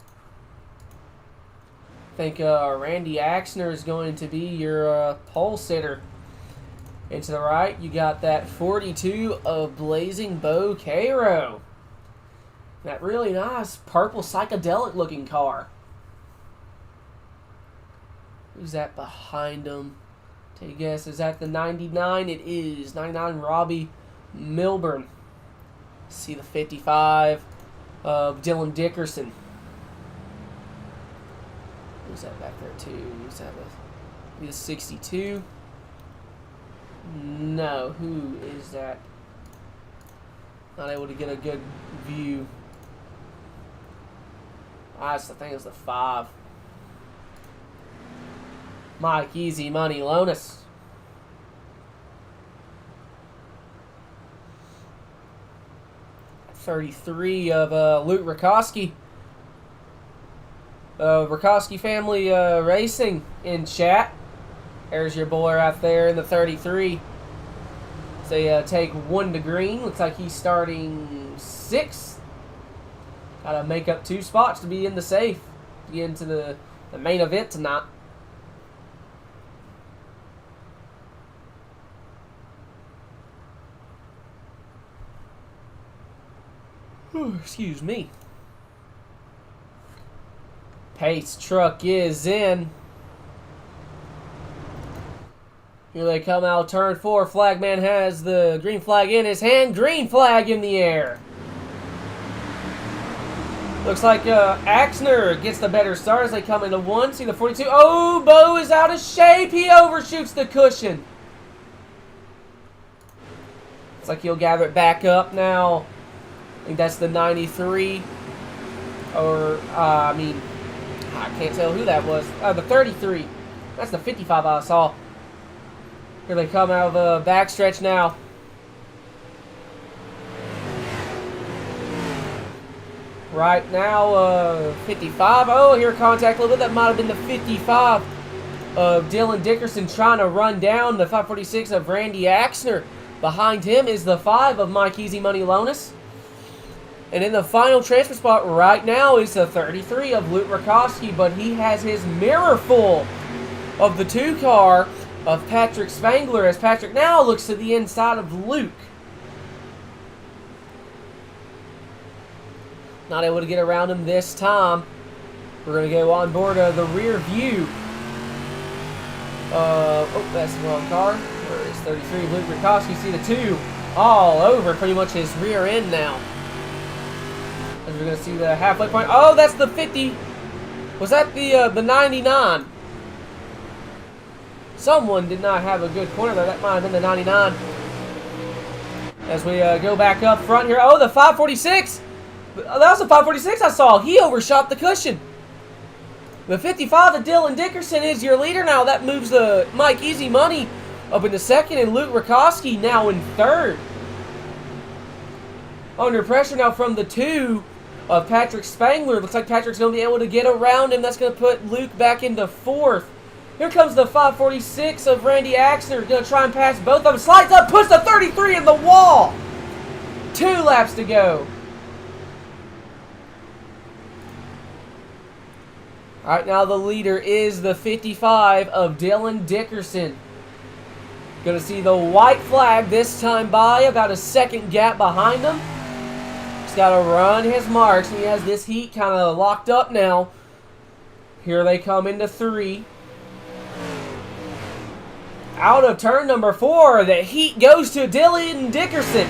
I think Randy Axner is going to be your pole sitter. And to the right, you got that 42 of Blazing Bo Cairo. That really nice purple psychedelic looking car. Who's that behind him? Take a guess. Is that the 99? It is. 99 Robbie Milburn. See the 55 of Dylan Dickerson. Who's that back there too? Who's that? The 62? No. Who is that? Not able to get a good view. I think it's the 5. Mike Easy Money Lonis. .33 of Luke Rakoski. Rakoski Family Racing in chat. There's your boy right there in the 33. So they take 1 to green. Looks like he's starting 6th. Got to make up 2 spots to be in the safe. To get into the main event tonight. Excuse me. Pace truck is in. Here they come out, turn 4. Flagman has the green flag in his hand. Green flag in the air. Looks like Axner gets the better start as they come into 1. See the 42. Oh, Bo is out of shape. He overshoots the cushion. Looks like he'll gather it back up now. I think that's the 93. Or, I can't tell who that was. The 33. That's the 55 I saw. Here they come out of the backstretch now. Right now, 55. Oh, here contact a little bit. That might have been the 55 of Dylan Dickerson trying to run down the 546 of Randy Axner. Behind him is the 5 of Mike Easy Money Lonis. And in the final transfer spot right now is the 33 of Luke Rakoski, but he has his mirror full of the 2 car of Patrick Spangler, as Patrick now looks to the inside of Luke. Not able to get around him this time. We're going to go on board the rear view. Oh, that's the wrong car. Where is 33 Luke Rakoski? See the 2 all over pretty much his rear end now. As we're going to see the halfway point. Oh, that's the 50. Was that the 99? Someone did not have a good corner there. That might have been the 99. As we go back up front here. Oh, the 546. That was the 546 I saw. He overshot the cushion. The 55 of Dylan Dickerson is your leader now. That moves the Mike Easy Money up into 2nd, and Luke Rakoski now in 3rd. Under pressure now from the 2 of Patrick Spangler. Looks like Patrick's going to be able to get around him. That's going to put Luke back into 4th. Here comes the 546 of Randy Axner. Going to try and pass both of them. Slides up, puts the 33 in the wall. 2 laps to go. All right, now the leader is the 55 of Dylan Dickerson. Going to see the white flag this time by, about a 2nd gap behind him. He's got to run his marks, and he has this heat kind of locked up now. Here they come into 3. Out of turn number 4, the heat goes to Dylan Dickerson.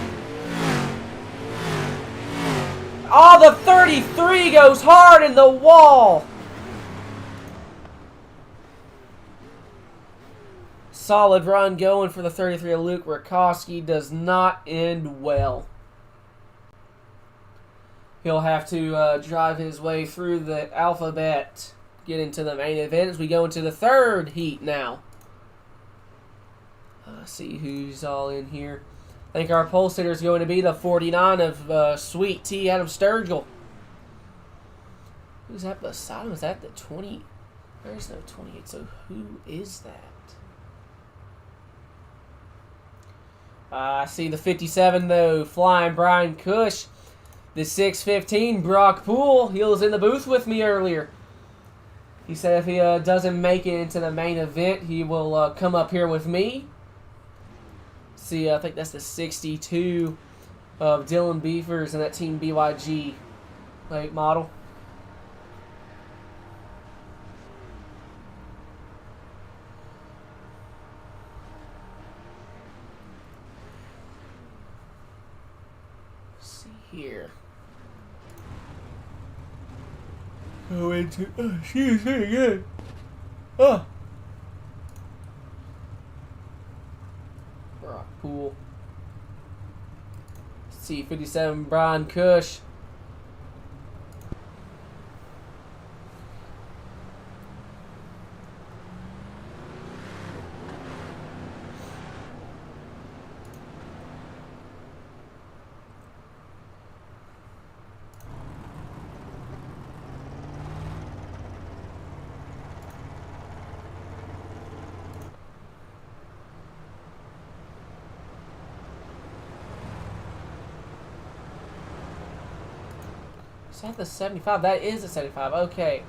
Oh, the 33 goes hard in the wall. Solid run going for the 33 of Luke Rakowski. Does not end well. He'll have to drive his way through the alphabet, get into the main event as we go into the 3rd heat now. See who's all in here. I think our pole sitter is going to be the 49 of Sweet T, Adam Sturgill. Who's that beside him? Is that the 20? There's no 28, so who is that? I see the 57, though, flying Brian Cush. The 615, Brock Poole. He was in the booth with me earlier. He said if he doesn't make it into the main event, he will come up here with me. See, I think that's the 62 of Dylan Beavers and that Team BYG late model. Let's see here. Go into, excuse me again. Oh. Pool. C57 Brian Cush. Is that the 75? That is the 75. Okay.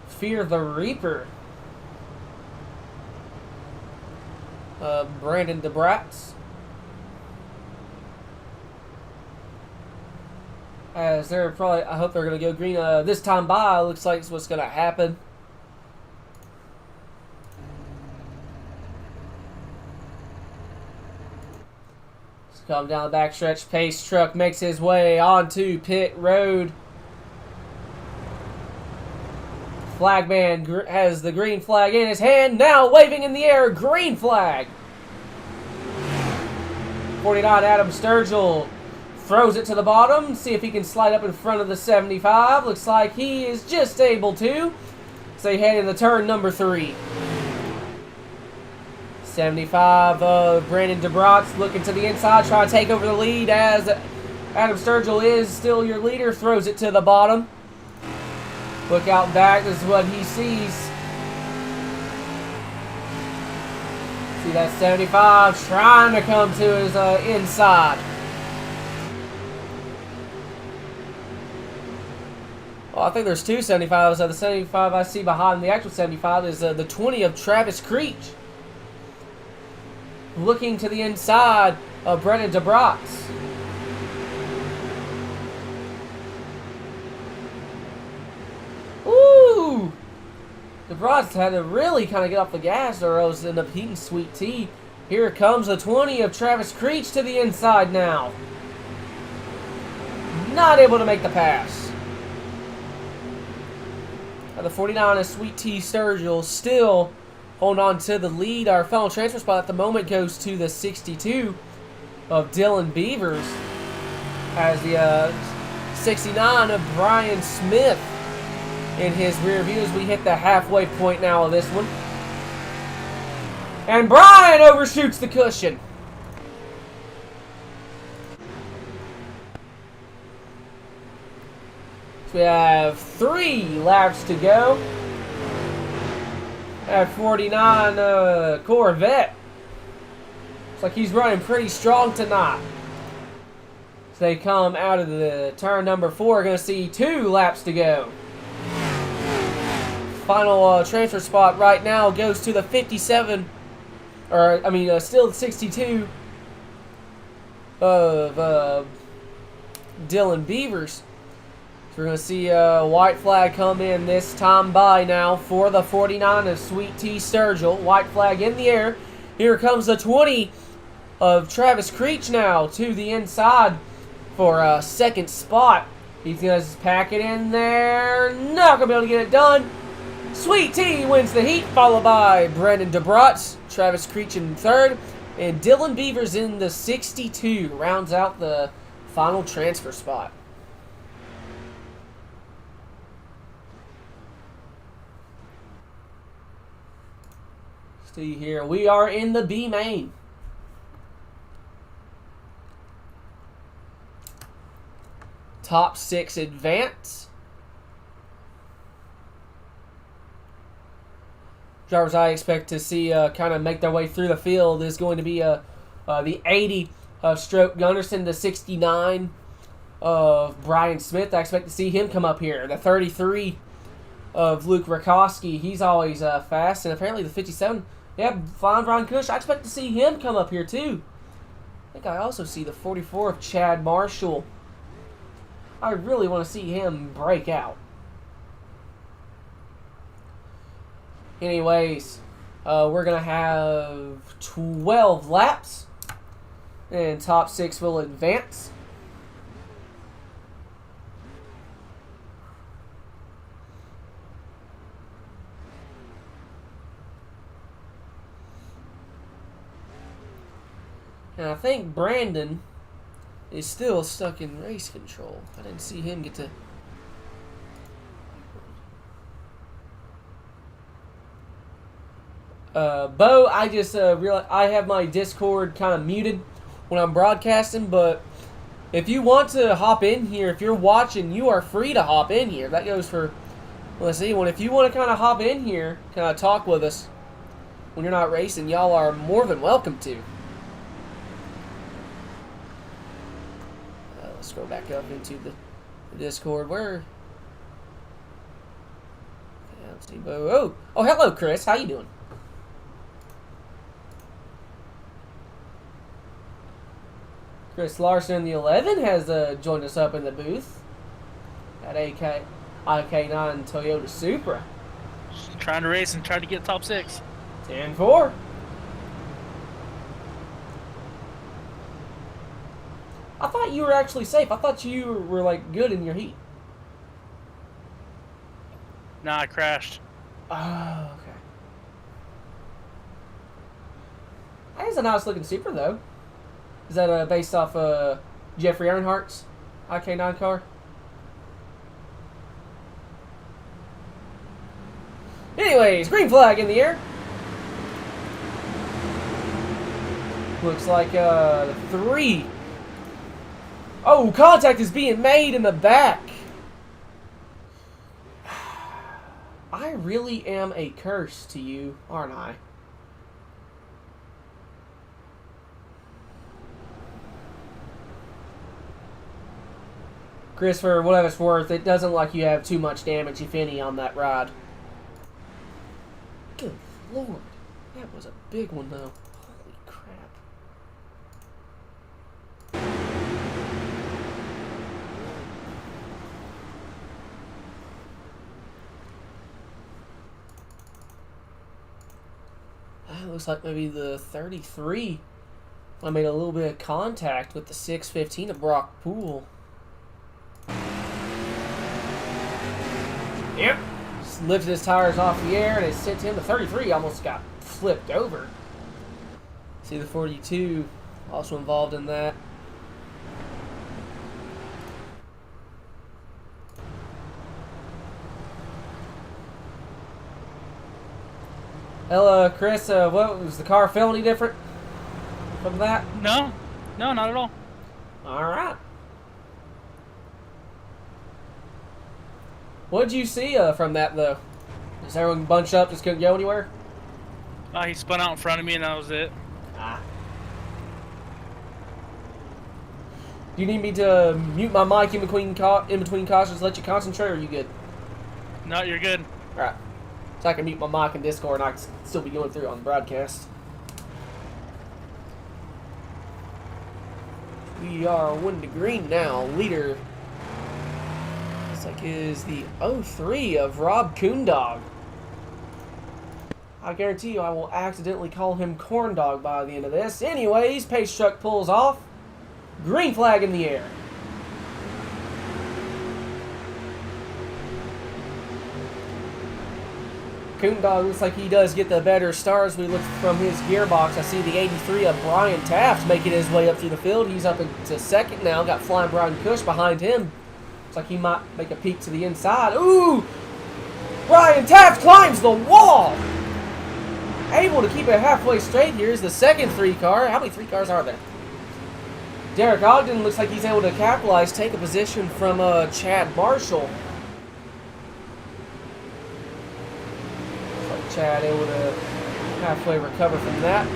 Fear the Reaper. Brandon DeBratz. As they're probably, I hope they're going to go green this time by. Looks like it's what's going to happen. Let's come down the backstretch. Pace truck makes his way onto pit road. Flagman has the green flag in his hand, now waving in the air, green flag. 49 Adam Sturgill throws it to the bottom, see if he can slide up in front of the 75. Looks like he is just able to. So they head into turn number 3. 75 Brandon DeBratz looking to the inside, trying to take over the lead as Adam Sturgill is still your leader, throws it to the bottom. Look out back, this is what he sees. See that 75 trying to come to his inside. Well, I think there's two 75s. The 75 I see behind the actual 75 is the 20 of Travis Creech. Looking to the inside of Brennan DeBratz. Ooh! DeBratz had to really kind of get off the gas or else end up heating Sweet Tea. Here comes the 20 of Travis Creech to the inside now. Not able to make the pass. The 49 of Sweet Tea Sturgill still holding on to the lead. Our final transfer spot at the moment goes to the 62 of Dylan Beavers as the 69 of Brian Smith in his rear view as we hit the halfway point now of this one. And Brian overshoots the cushion. So we have 3 laps to go. At 49 Corvette. Looks like he's running pretty strong tonight. So they come out of the turn number 4. Going to see 2 laps to go. Final transfer spot right now goes to the 57, or I mean still the 62 of Dylan Beavers. So we're going to see a white flag come in this time by now for the 49 of Sweet Tea Sturgill. White flag in the air. Here comes the 20 of Travis Creech now to the inside for a second spot. He's going to pack it in there. Not going to be able to get it done. Sweet Tea wins the heat, followed by Brendan DeBrotz, Travis Creech in third, and Dylan Beavers in the 62 rounds out the final transfer spot. See here, we are in the B main. Top 6 advance. Drivers I expect to see kind of make their way through the field is going to be the 80 of Stroke Gunnarsson, the 69 of Brian Smith. I expect to see him come up here. The 33 of Luke Rakowski. He's always fast. And apparently the 57, yeah, Von Ron Kush. I expect to see him come up here too. I think I also see the 44 of Chad Marshall. I really want to see him break out. Anyways, we're going to have 12 laps. And top 6 will advance. And I think Brandon is still stuck in race control. I didn't see him get to... Bo, I just realized I have my Discord kind of muted when I'm broadcasting, but if you want to hop in here, if you're watching, you are free to hop in here. That goes for, let's see, if you want to kind of hop in here, kind of talk with us when you're not racing, y'all are more than welcome to. Let's go back up into the Discord. Where? Yeah, let's see, Bo. Oh, hello, Chris. How you doing? Chris Larson in the 11 has joined us up in the booth at IK9 Toyota Supra. Just trying to race and trying to get top 6. 10-4. I thought you were actually safe. I thought you were like good in your heat. Nah, I crashed. Oh, okay. That is a nice looking Supra though. Is that based off Jeffrey Earnhardt's IK9 car? Anyways, green flag in the air. Looks like 3. Oh, contact is being made in the back. I really am a curse to you, aren't I? Chris, for whatever it's worth, it doesn't look like you have too much damage, if any, on that ride. Good Lord. That was a big one, though. Holy crap. That looks like maybe the 33. I made a little bit of contact with the 615 of Brock Poole. Yep. Just lifted his tires off the air and it sent him. The 33 almost got flipped over. See the 42 also involved in that. Hello, Chris. What was the car feel any different from that? No, not at all. All right. What did you see from that, though? Is everyone bunched up, just couldn't go anywhere? He spun out in front of me, and that was it. Ah. Do you need me to mute my mic in between cautions, let you concentrate, or are you good? No, you're good. All right. So I can mute my mic in Discord, and I can still be going through on the broadcast. We are 1 to green now. Leader Looks like it is the 03 of Rob Coondog. I guarantee you I will accidentally call him Corn Dog by the end of this. Anyways, pace truck pulls off. Green flag in the air. Coondog looks like he does get the better start as we look from his gearbox. I see the 83 of Brian Taft making his way up through the field. He's up into second now. Got Flying Brian Cush behind him. Looks like he might make a peek to the inside. Ooh! Brian Taft climbs the wall! Able to keep it halfway straight. Here's the second 3 car. How many 3 cars are there? Derek Ogden looks like he's able to capitalize, take a position from Chad Marshall. Chad able to halfway recover from that.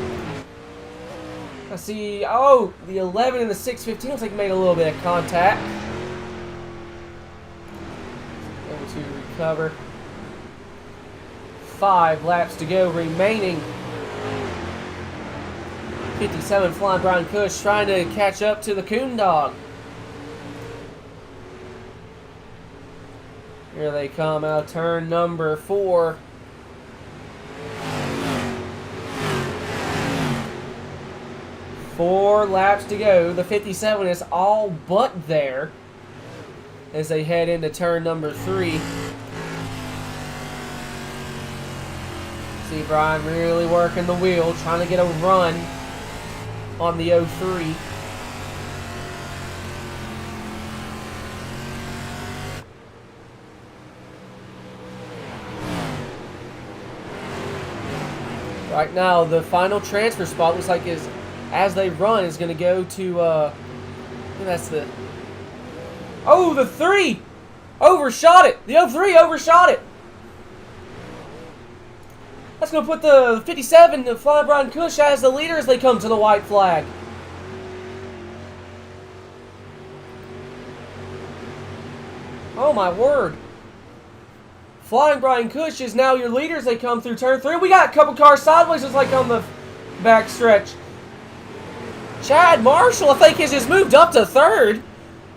I see, oh, the 11 and the 615 looks like he made a little bit of contact. Able to recover. 5 laps to go remaining. 57 Flying Brian Cush trying to catch up to the Coondog. Here they come out of turn number 4. Four laps to go. The 57 is all but there as they head into turn number 3. See Brian really working the wheel, trying to get a run on the 03. Right now, the final transfer spot looks like is, as they run, is going to go to, that's the, oh, the 3 overshot it. The 03 overshot it. That's going to put the 57, the Flying Brian Cush, as the leader as they come to the white flag. Oh, my word. Flying Brian Cush is now your leader as they come through turn 3. We got a couple cars sideways, just like on the back stretch. Chad Marshall, I think, has just moved up to 3rd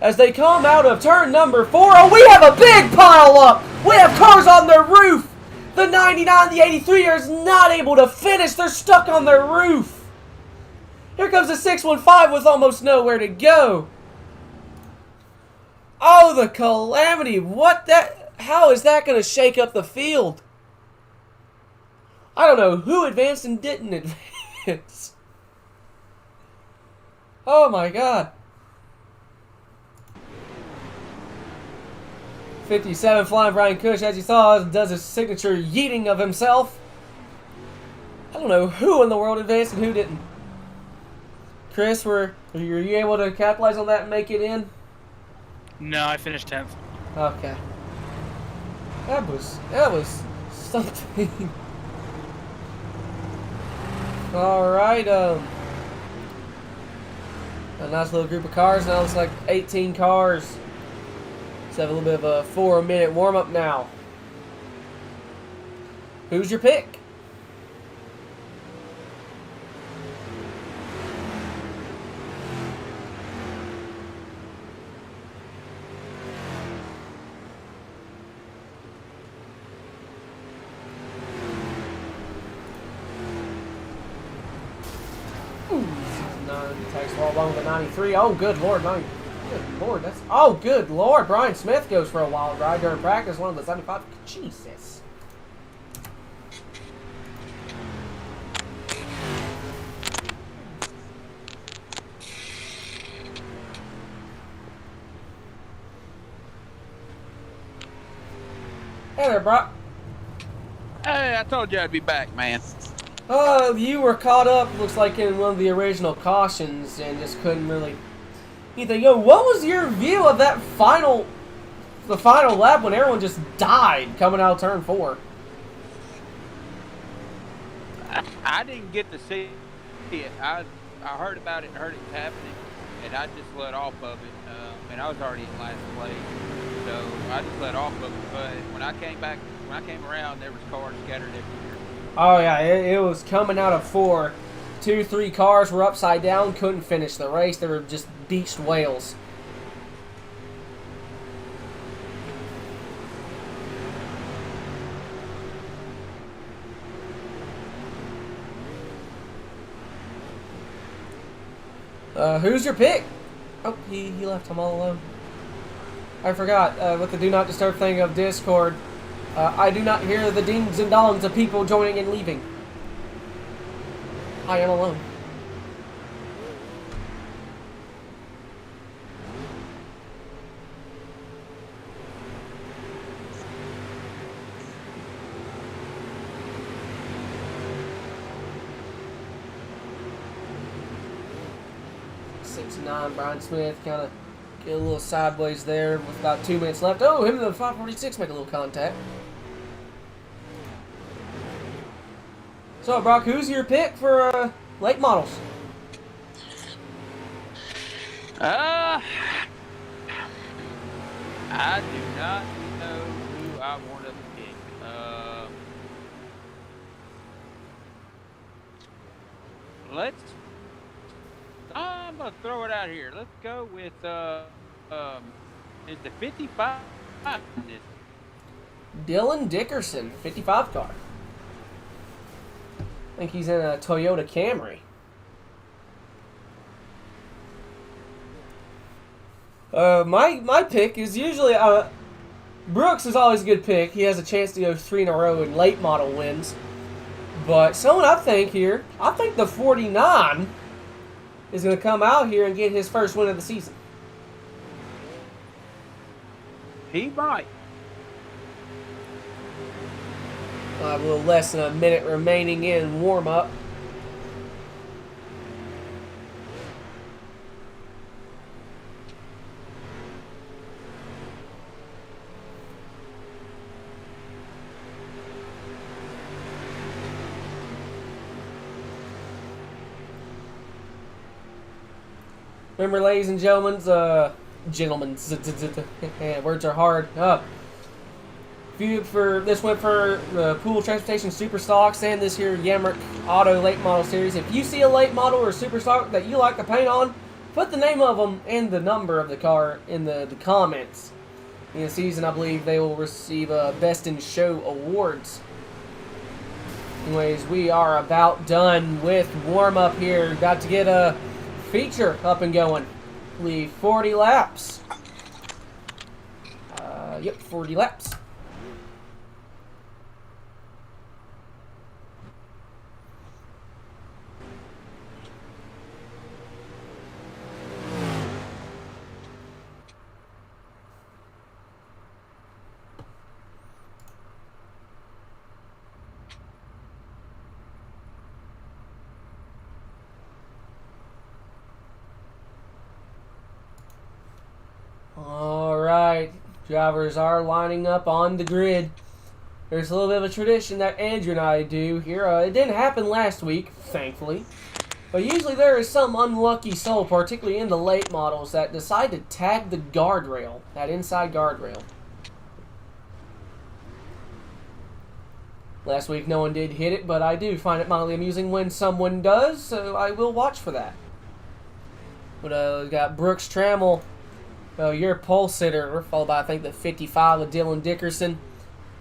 as they come out of turn number 4. Oh, we have a big pile up. We have cars on their roof. The 99, the 83 is not able to finish. They're stuck on their roof. Here comes the 615 with almost nowhere to go. Oh, the calamity. What that? How is that going to shake up the field? I don't know who advanced and didn't advance. Oh my God. 57 Flying Brian Cush, as you saw, does a signature yeeting of himself. I don't know who in the world advanced and who didn't. Chris, were you able to capitalize on that and make it in? No, I finished 10th. Okay. That was something. All right. A nice little group of cars. Now it's like 18 cars. Let's have a little bit of a 4-minute warm-up now. Who's your pick? Takes all along the 93. Oh, good Lord, good Lord, that's, oh, good Lord, Brian Smith goes for a wild ride during practice, one of the 75. Jesus. Hey there, Brock. Hey, I told you I'd be back, man. You were caught up, looks like, in one of the original cautions and just couldn't really anything. Yo, what was your view of that the final lap when everyone just died coming out of turn 4? I didn't get to see it. I heard about it and heard it was happening, and I just let off of it. And I was already in last place, so I just let off of it. But when I came around, there was cars scattered everywhere. Oh yeah, it was coming out of 4. 2, 3 cars were upside down, couldn't finish the race. They were just beached whales. Who's your pick? Oh, he left him all alone. I forgot, with the do not disturb thing of Discord, I do not hear the dings and dongs of people joining and leaving. I am alone. Brian Smith kind of get a little sideways there with about 2 minutes left. Oh, him and the 546 make a little contact. So, Brock, who's your pick for late models? I do not know who I want to pick. I'm gonna throw it out here. Let's go with is the 55? Dylan Dickerson, 55 car. I think he's in a Toyota Camry. My pick is usually Brooks is always a good pick. He has a chance to go 3 in a row in late model wins. But someone I think the 49 is going to come out here and get his first win of the season. He might. A little less than a minute remaining in warm-up. Remember, ladies and gentlemen, words are hard. This went for the Pool Transportation Super Stocks and this here Yamrick Auto Late Model Series. If you see a late model or super stock that you like to paint on, put the name of them and the number of the car in the comments. In the season, I believe they will receive Best in Show awards. Anyways, we are about done with warm-up here. Got to get a feature up and going. I believe 40 laps. Yep, 40 laps. Alright, drivers are lining up on the grid. There's a little bit of a tradition that Andrew and I do here. It didn't happen last week, thankfully. But usually there is some unlucky soul, particularly in the late models, that decide to tag the guardrail, that inside guardrail. Last week no one did hit it, but I do find it mildly amusing when someone does, so I will watch for that. But we got Brooks Trammell. Your pole sitter, followed by, I think, the 55 of Dylan Dickerson.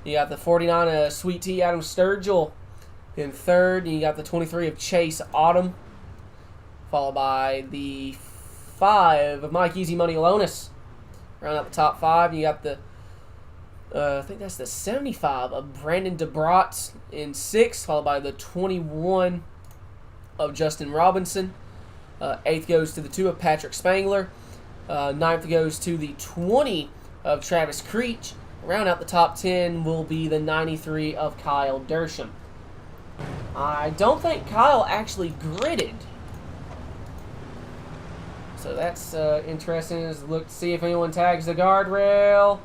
You got the 49 of Sweet Tea Adam Sturgill in third. You got the 23 of Chase Autumn, followed by the 5 of Mike Easy Money Alonis. Round out the top 5. You got the, I think that's the 75 of Brandon DeBrot in 6th, followed by the 21 of Justin Robinson. 8th goes to the 2 of Patrick Spangler. 9th goes to the 20 of Travis Creech. Round out the top 10 will be the 93 of Kyle Dersham. I don't think Kyle actually gridded. So that's interesting. Let's look to see if anyone tags the guardrail.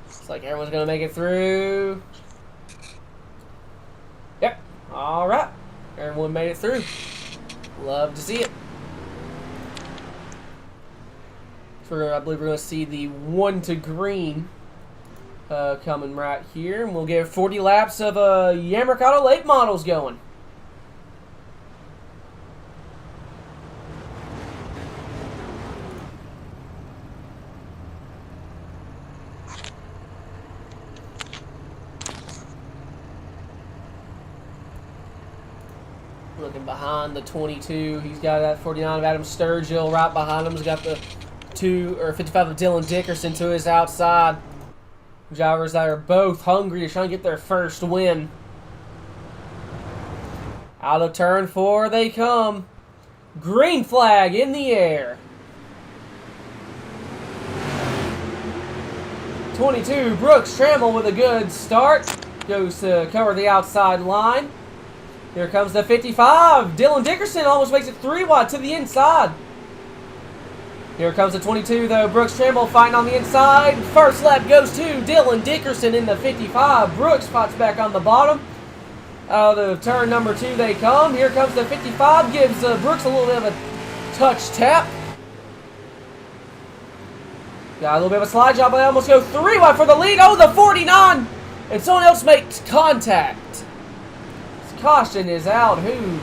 Looks like everyone's going to make it through. Yep. All right. Everyone made it through. Love to see it. I believe we're going to see the 1 to green coming right here. And we'll get 40 laps of Yamrick Auto late models going. Looking behind the 22, he's got that 49 of Adam Sturgill. Right behind him, he's got the 55 of Dylan Dickerson to his outside. Drivers that are both hungry to try and get their first win. Out of turn 4 they come. Green flag in the air. 22, Brooks Trammell with a good start. Goes to cover the outside line. Here comes the 55. Dylan Dickerson almost makes it 3 wide to the inside. Here comes the 22, though. Brooks Trammell fighting on the inside. First lap goes to Dylan Dickerson in the 55. Brooks fights back on the bottom. Out of turn number 2 they come. Here comes the 55. Gives Brooks a little bit of a touch tap. Got a little bit of a slide job, but they almost go 3 wide for the lead. Oh, the 49! And someone else makes contact. Caution is out. Who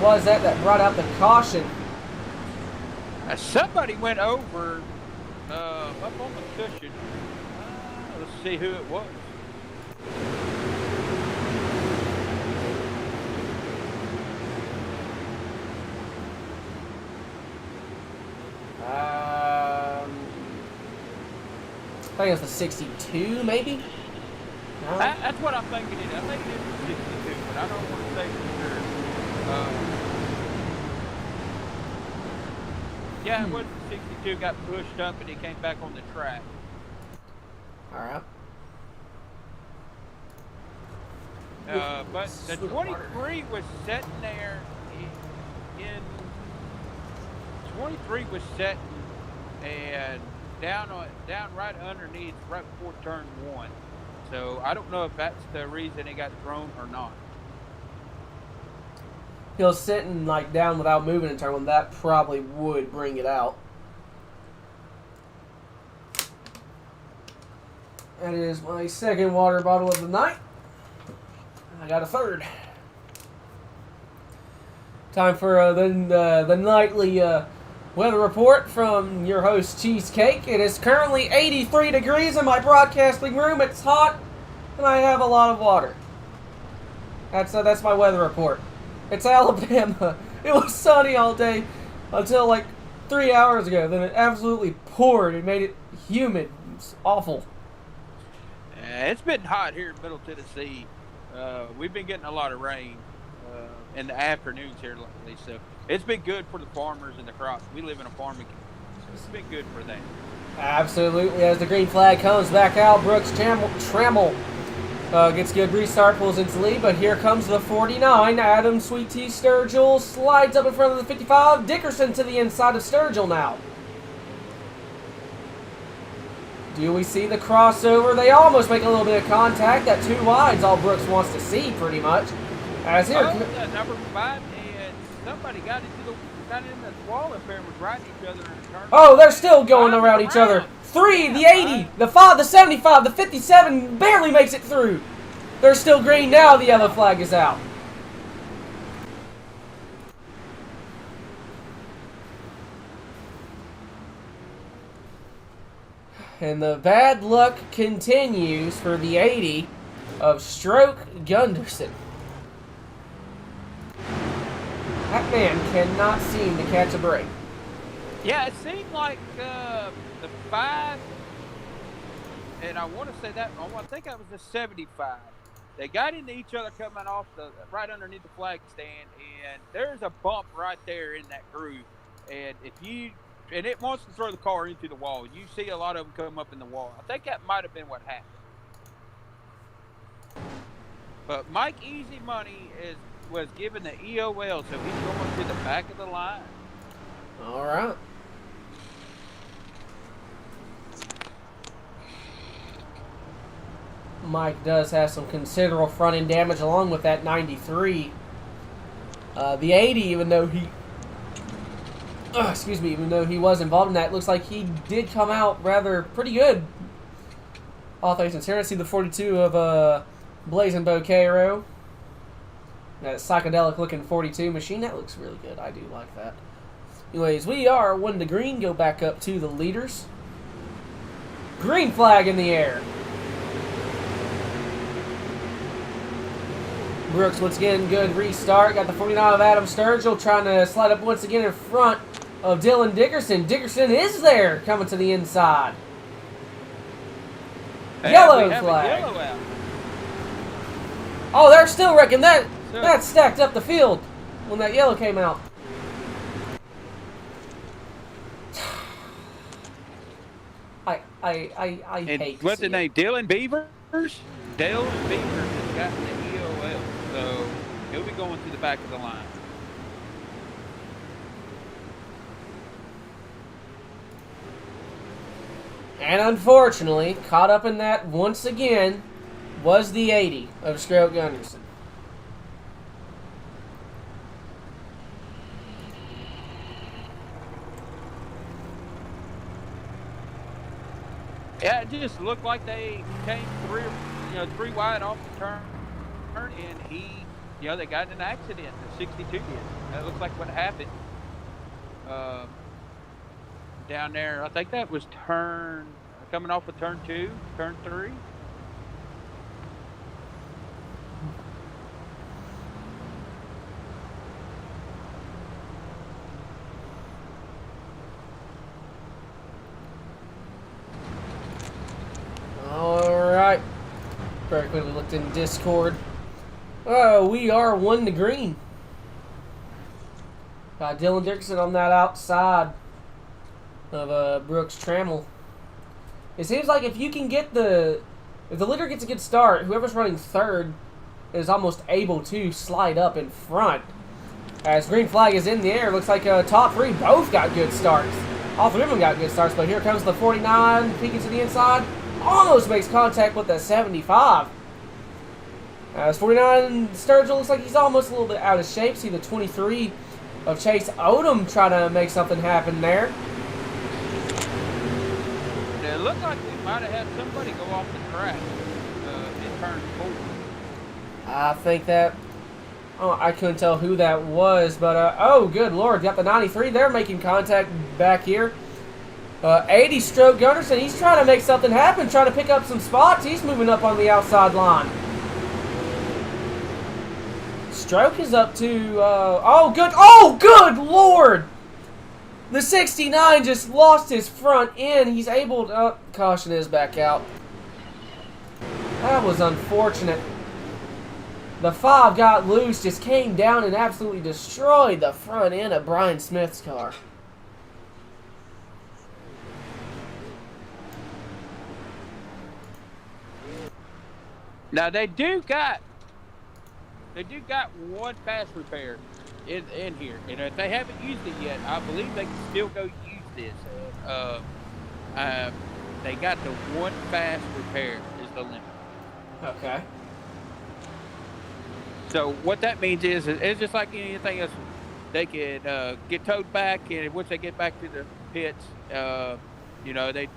was that brought out the caution? Somebody went over up on the cushion. Let's see who it was. I think it was the 62, maybe? No? That's what I'm thinking it is. I think it is the 62, but I don't want to say for sure. Yeah, it was the 62 got pushed up and he came back on the track. All right. But the 23 was sitting there in 23 was sitting and down right underneath right before turn 1. So I don't know if that's the reason it got thrown or not. He was sitting like down without moving in turn 1. That probably would bring it out. That is my second water bottle of the night. I got a third. Time for the nightly weather report from your host, Cheesecake. It is currently 83 degrees in my broadcasting room. It's hot, and I have a lot of water. That's my weather report. It's Alabama. It was sunny all day until like 3 hours ago. Then it absolutely poured. It made it humid. It's awful. It's been hot here in Middle Tennessee. We've been getting a lot of rain in the afternoons here lately, so it's been good for the farmers and the crops. We live in a farming community, so it's been good for them. Absolutely. As the green flag comes back out, Brooks Trammell gets good restart, pulls into the lead, but here comes the 49. Adam Sweet Tea Sturgill slides up in front of the 55. Dickerson to the inside of Sturgill now. Do we see the crossover? They almost make a little bit of contact. That 2 wide's all Brooks wants to see, pretty much. As here, number 5 and somebody got in the wall up there and was riding each other in a turn. Oh, they're still going around each other. 3, the 80, the 5, the 75, the 57 barely makes it through. They're still green now. The yellow flag is out. And the bad luck continues for the 80 of Stroke Gunderson. That man cannot seem to catch a break. Yeah, it seemed like the 5, and I want to say that, I think that was the 75. They got into each other coming off right underneath the flag stand, and there's a bump right there in that groove. And and it wants to throw the car into the wall. You see a lot of them come up in the wall. I think that might have been what happened. But Mike Easy Money was given the EOL, so he's going to the back of the line. All right. Mike does have some considerable front end damage along with that 93. The 80, even though he was involved in that, looks like he did come out rather pretty good. All things considered, see the 42 of Blazing Boquero. That psychedelic looking 42 machine, that looks really good. I do like that. Anyways, we are 1 to green. Go back up to the leaders. Green flag in the air. Brooks once again, good restart. Got the 49 of Adam Sturgill trying to slide up once again in front of Dylan Dickerson. Dickerson is there, coming to the inside. Yellow flag. Yellow out. Oh, they're still wrecking that. That stacked up the field when that yellow came out. I hate to What's see his name? Dylan Beavers? Dylan Beavers has got the EOL, so he'll be going to the back of the line. And unfortunately, caught up in that once again was the 80 of Stroke Gunderson. Yeah, it just looked like they came three wide off the turn, and they got in an accident. The 62 did. That looks like what happened down there. I think that was coming off of turn 2, turn 3. Alright. Very quickly looked in Discord. Oh, we are 1 to green. Got Dylan Dickerson on that outside of Brooks Trammell. It seems like if you can get if the leader gets a good start, whoever's running third is almost able to slide up in front. As green flag is in the air, looks like top 3 both got good starts. All 3 of them got good starts, but here comes the 49 peeking to the inside. Almost makes contact with the 75. As 49 Sturgill looks like he's almost a little bit out of shape. See the 23 of Chase Odom trying to make something happen there. It looked like we might have had somebody go off the track in turn 4. I think that... Oh, I couldn't tell who that was, but... oh, good Lord. Got the 93 there making contact back here. 80 Stroke Gunderson. He's trying to make something happen. Trying to pick up some spots. He's moving up on the outside line. Stroke is up to... oh, good Lord! The 69 just lost his front end. He's able to... caution is back out. That was unfortunate. The 5 got loose, just came down and absolutely destroyed the front end of Brian Smith's car. Now they do got one fast repair in here, and if they haven't used it yet, I believe they can still go use this. They got the one fast repair is the limit. Okay. So what that means is it's just like anything else. They can get towed back, and once they get back to the pits, they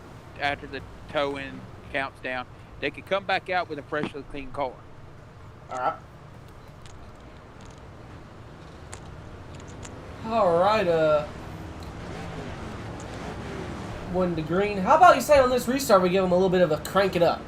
after the towing counts down, they can come back out with a freshly clean car. All right. All right. 1 to green. How about you say on this restart we give them a little bit of a crank it up?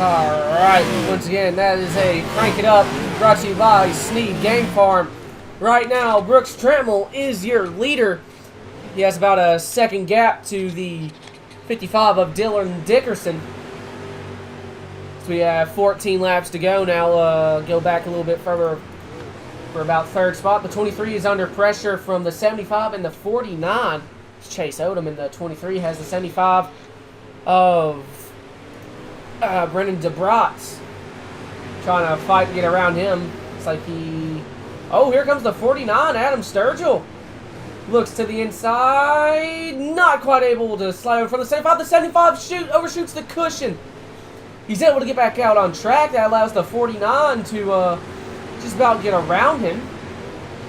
Alright, once again, that is a Crank It Up brought to you by Sneed Game Farm. Right now, Brooks Trammell is your leader. He has about a second gap to the 55 of Dylan Dickerson. So we have 14 laps to go now. Go back a little bit further for about third spot. The 23 is under pressure from the 75 and the 49. It's Chase Odom, and the 23 has the 75 of Brendan DeBratz. Trying to fight to get around him. It's like he... Oh, here comes the 49, Adam Sturgill. Looks to the inside. Not quite able to slide over from the 75. The 75 overshoots the cushion. He's able to get back out on track. That allows the 49 to just about get around him.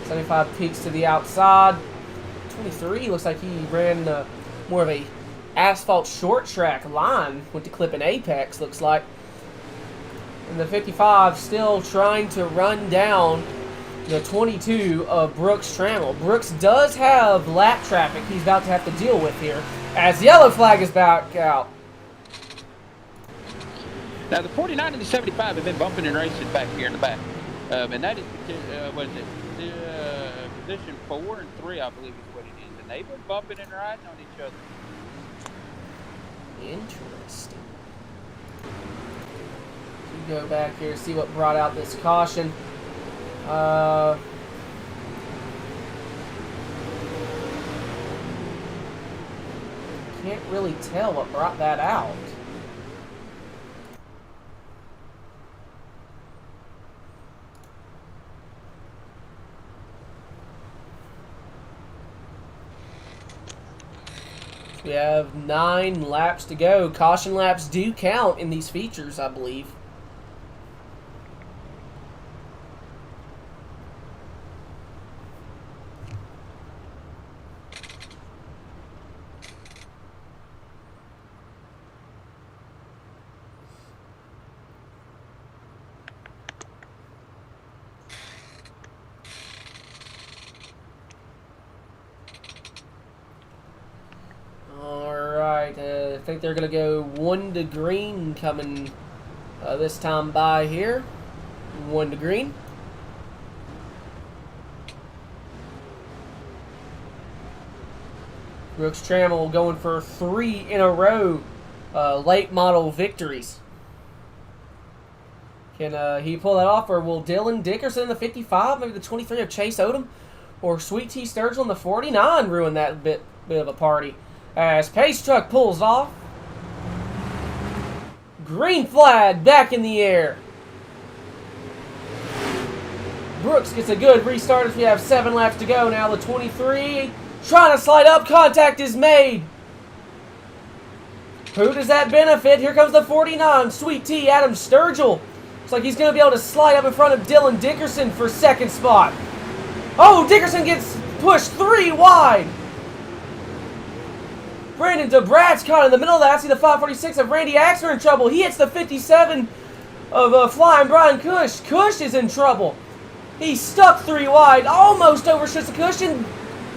75 peeks to the outside. 23 looks like he ran more of a asphalt short track line. Went to clip an apex, looks like. And the 55 still trying to run down the 22 of Brooks Trammell. Brooks does have lap traffic he's about to have to deal with here as the yellow flag is back out. Now, the 49 and the 75 have been bumping and racing back here in the back. And that is, what is it? Position 4 and 3, I believe is what it is. And they've been bumping and riding on each other. Interesting. We go back here, see what brought out this caution. Can't really tell what brought that out. We have 9 laps to go. Caution laps do count in these features, I believe. I think they're going to go 1 to green coming this time by here. 1 to green. Brooks Trammell going for 3 in a row late model victories. Can he pull that off, or will Dylan Dickerson in the 55, maybe the 23 of Chase Odom, or Sweet T Sturgill in the 49 ruin that bit of a party? As Pace Truck pulls off. Green flag back in the air. Brooks gets a good restart as we have 7 laps to go. Now the 23 trying to slide up. Contact is made. Who does that benefit? Here comes the 49. Sweet T, Adam Sturgill. Looks like he's going to be able to slide up in front of Dylan Dickerson for second spot. Oh, Dickerson gets pushed 3 wide. Brandon DeBratz caught in the middle of that. I see the 546 of Randy Axer in trouble. He hits the 57 of Flying Brian Cush. Cush is in trouble. He's stuck 3 wide. Almost overshoots the cushion.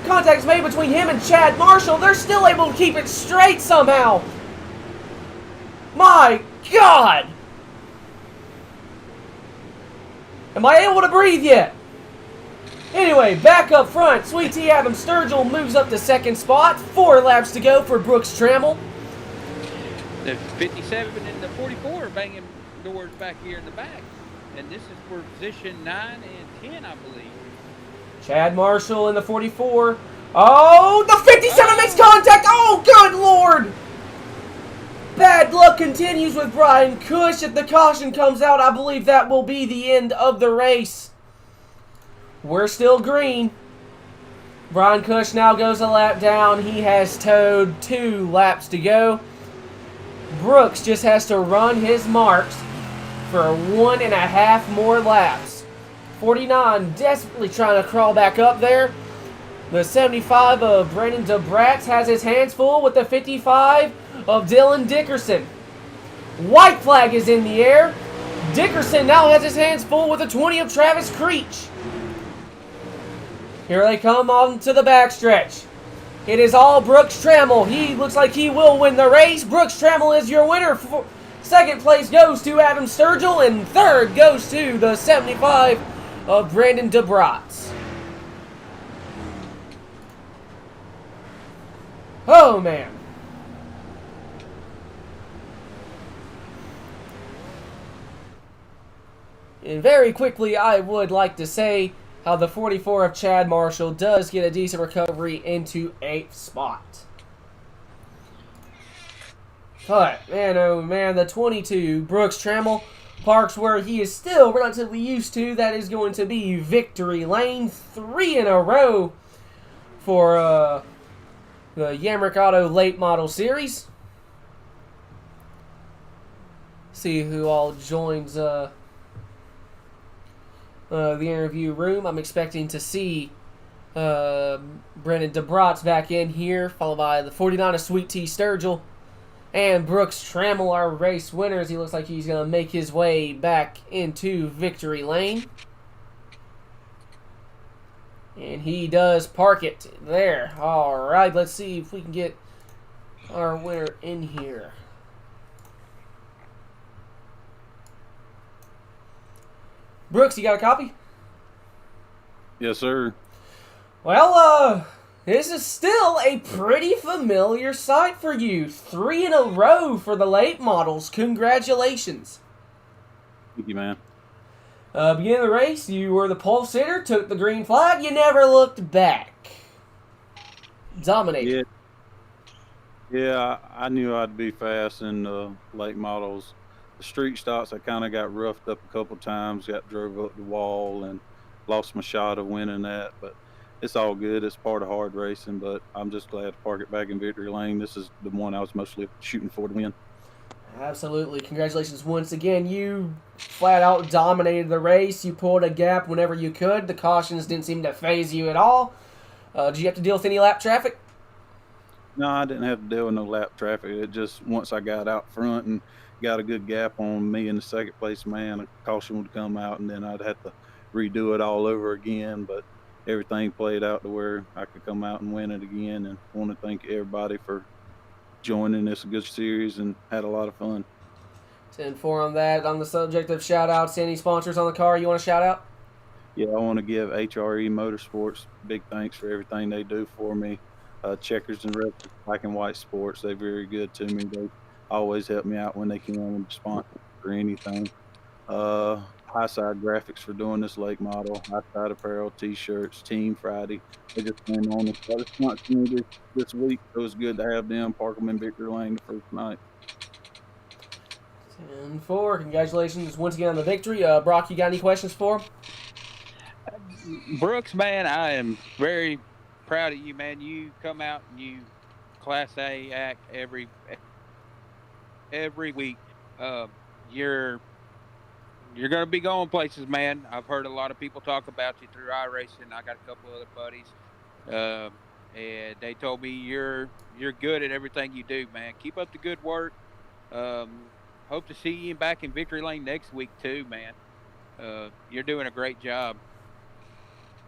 Contact is made between him and Chad Marshall. They're still able to keep it straight somehow. My God! Am I able to breathe yet? Anyway, back up front, Sweet T Adam Sturgill moves up to second spot. 4 laps to go for Brooks Trammell. The 57 and the 44 are banging doors back here in the back. And this is for position 9 and 10, I believe. Chad Marshall in the 44. Oh, the 57 makes contact. Oh, good Lord. Bad luck continues with Brian Cush. If the caution comes out, I believe that will be the end of the race. We're still green. Brian Cush now goes a lap down. He has towed 2 laps to go. Brooks just has to run his marks for 1.5 more laps. 49 desperately trying to crawl back up there. The 75 of Brandon DeBratz has his hands full with the 55 of Dylan Dickerson. White flag is in the air. Dickerson now has his hands full with the 20 of Travis Creech. Here they come on to the backstretch. It is all Brooks Trammell. He looks like he will win the race. Brooks Trammell is your winner Second place goes to Adam Sturgill, and third goes to the 75 of Brandon DeBratz. Oh, man. And very quickly, I would like to say how the 44 of Chad Marshall does get a decent recovery into 8th spot. But, man, oh man, the 22, Brooks Trammell, parks where he is still relatively used to. That is going to be victory lane, 3 in a row for the Yamrick Auto Late Model Series. See who all joins the interview room. I'm expecting to see Brendan DeBratz back in here, followed by the 49 of Sweet Tea Sturgill. And Brooks Trammell, our race winners. He looks like he's going to make his way back into victory lane. And he does park it there. All right, let's see if we can get our winner in here. Brooks, you got a copy? Yes, sir. Well, this is still a pretty familiar sight for you. 3 in a row for the late models. Congratulations. Thank you, man. Beginning of the race, you were the pole sitter, took the green flag, you never looked back. Dominated. Yeah, I knew I'd be fast in the late models. The street stocks, I kind of got roughed up a couple times, got drove up the wall, and lost my shot of winning that. But it's all good. It's part of hard racing, but I'm just glad to park it back in victory lane. This is the one I was mostly shooting for to win. Absolutely. Congratulations once again. You flat out dominated the race. You pulled a gap whenever you could. The cautions didn't seem to phase you at all. Did you have to deal with any lap traffic? No, I didn't have to deal with no lap traffic. It just, once I got out front and got a good gap on me and the second place man, a caution would come out, and then I'd have to redo it all over again. But everything played out to where I could come out and win it again. And I want to thank everybody for joining this good series and had a lot of fun. 10-4 on that. On the subject of shout-outs, any sponsors on the car you want to shout out? Yeah, I want to give HRE Motorsports big thanks for everything they do for me. Checkers and Red Black and White Sports, they're very good to me. They always help me out when they can and sponsor for anything. Highside Graphics for doing this lake model, Highside Apparel, T-shirts, Team Friday. They just went on and started sponsoring me this week. It was good to have them park them in victory lane the first night. 10-4. Congratulations once again on the victory. Brock, you got any questions for him? Brooks, man, I am very proud of you, man. You come out and you Class A act every week. You're going to be going places, man. I've heard a lot of people talk about you through iRacing. I got a couple other buddies, and they told me you're good at everything you do, man. Keep up the good work. Hope to see you back in victory lane next week too, man. You're doing a great job.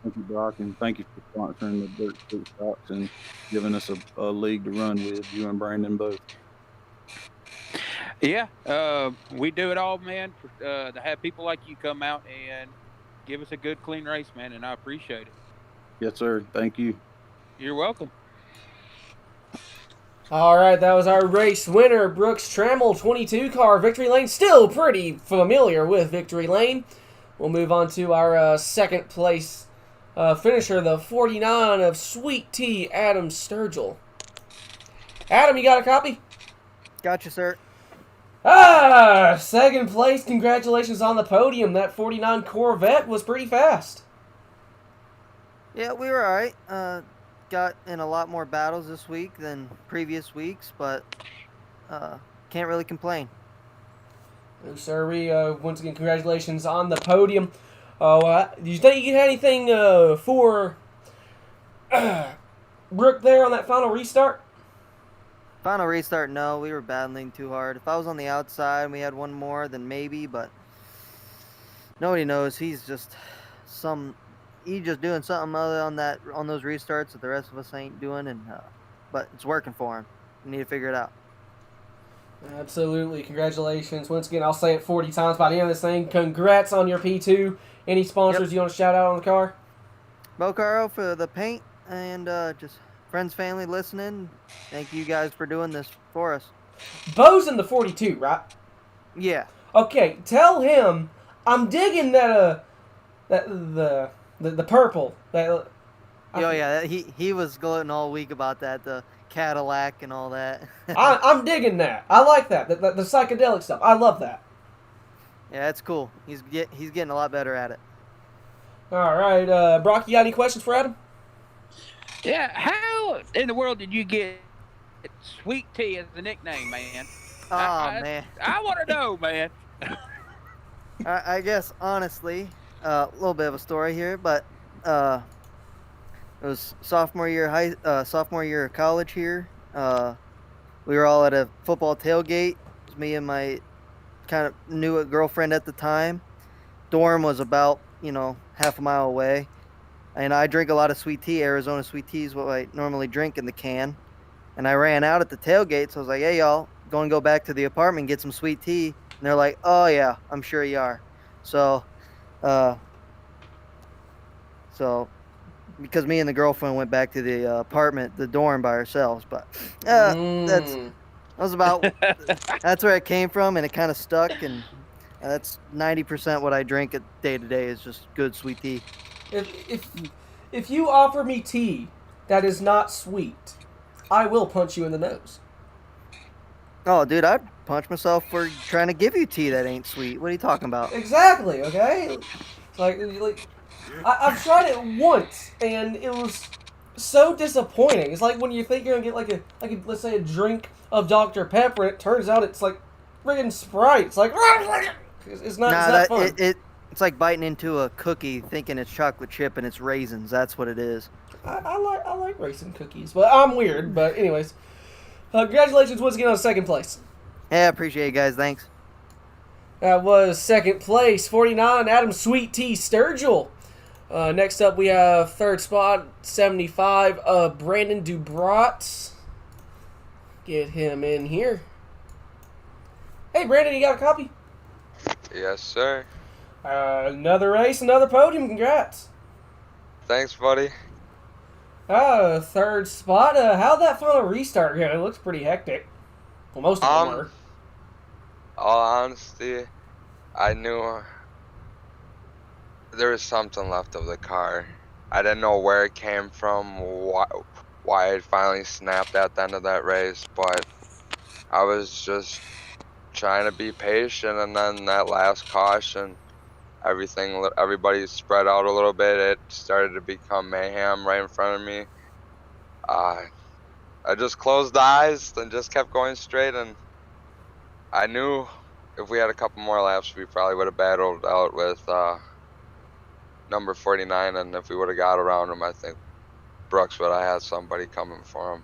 Thank you, Brock, and thank you for sponsoring the Dirt Street Stocks and giving us a league to run with, you and Brandon both. Yeah, we do it all, man, to have people like you come out and give us a good, clean race, man, and I appreciate it. Yes, sir. Thank you. You're welcome. All right, that was our race winner, Brooks Trammell, 22 car, Victory Lane. Still pretty familiar with Victory Lane. We'll move on to our second place finisher, the 49 of Sweet Tea, Adam Sturgill. Adam, you got a copy? Gotcha, sir. Second place. Congratulations on the podium. That 49 Corvette was pretty fast. Yeah, we were all right. Got in a lot more battles this week than previous weeks, but can't really complain. No, sir. Once again, congratulations on the podium. Do you think you had anything for Brooke there on that final restart? Final restart, no. We were battling too hard. If I was on the outside and we had one more, then maybe, but nobody knows. He's just doing something other on those restarts that the rest of us ain't doing, and but it's working for him. We need to figure it out. Absolutely. Congratulations. Once again, I'll say it 40 times by the end of this thing. Congrats on your P2. Any sponsors you want to shout out on the car? Bocaro for the paint, and just friends, family listening. Thank you guys for doing this for us. Bo's in the 42, right? Yeah. Okay, tell him I'm digging that the purple. Oh yeah, he was gloating all week about that, the Cadillac and all that. I'm digging that. I like that. The psychedelic stuff. I love that. Yeah, it's cool. He's getting a lot better at it. All right, Brock, you got any questions for Adam? Yeah, how in the world did you get Sweet Tea as the nickname, man? Man. I want to know, man. I guess honestly, a little bit of a story here, but it was sophomore year of college here. We were all at a football tailgate. It was me and my kind of new girlfriend at the time. Dorm was about half a mile away, and I drink a lot of sweet tea. Arizona sweet tea is what I normally drink in the can. And I ran out at the tailgate, so I was like, "Hey y'all, going to go back to the apartment and get some sweet tea." And they're like, "Oh yeah, I'm sure you are." So because me and the girlfriend went back to the apartment, the dorm by ourselves, but that's where it came from, and it kind of stuck, and that's 90% what I drink day to day is just good sweet tea. If you offer me tea that is not sweet, I will punch you in the nose. Oh, dude, I'd punch myself for trying to give you tea that ain't sweet. What are you talking about? Exactly. Okay. I've tried it once, and it was so disappointing. It's like when you think you're gonna get like a let's say a drink of Dr. Pepper, and it turns out it's like friggin' Sprite. It's like it's not fun. It's like biting into a cookie, thinking it's chocolate chip and it's raisins. That's what it is. I like raisin cookies, but I'm weird. But anyways, congratulations once again on second place. Yeah, appreciate it, guys. Thanks. That was second place, 49, Adam Sweet Tea Sturgill. Next up, we have third spot, 75, Brandon Dubrat. Get him in here. Hey, Brandon, you got a copy? Yes, sir. Another race, another podium. Congrats. Thanks, buddy. Third spot. How'd that final restart go? It looks pretty hectic. Well, most of them were. All honesty, I knew there was something left of the car. I didn't know where it came from, why it finally snapped at the end of that race, but I was just trying to be patient, and then that last caution, everybody spread out a little bit. It started to become mayhem right in front of me. I just closed the eyes and just kept going straight, and I knew if we had a couple more laps, we probably would have battled out with number 49, and if we would have got around him, I think Brooks would have had somebody coming for him.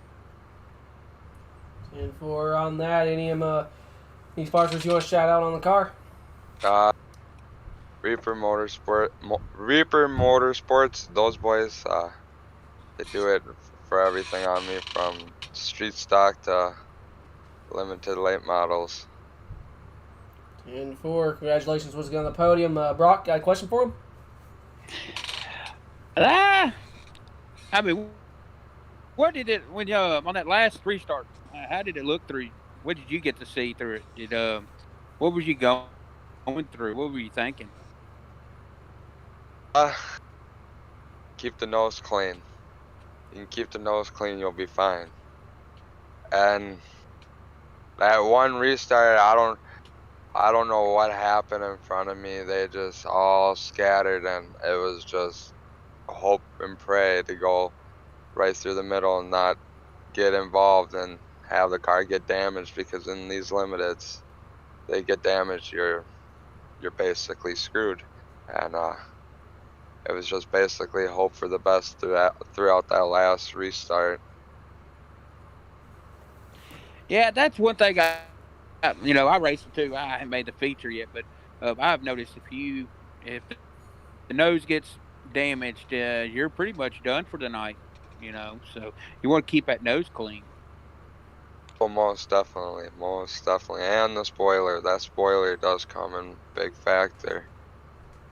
And for on that, any sponsors you want to shout out on the car? Reaper Motorsports, those boys, they do it for everything on me, from street stock to limited late models. And for congratulations once again on the podium. Brock, got a question for him? I mean, what did it when on that last restart? How did it look through? What did you get to see through it? What was you going through? What were you thinking? Keep the nose clean. You can keep the nose clean, you'll be fine. And that one restart, I don't know what happened in front of me. They just all scattered, and it was just hope and pray to go right through the middle and not get involved and have the car get damaged, because in these limiteds, they get damaged, you're basically screwed. And it was just basically hope for the best throughout that last restart. Yeah, that's one thing I race it too. I haven't made the feature yet, but I've noticed if the nose gets damaged, you're pretty much done for the night. So you want to keep that nose clean. Well, most definitely, and the spoiler. That spoiler does come in big factor.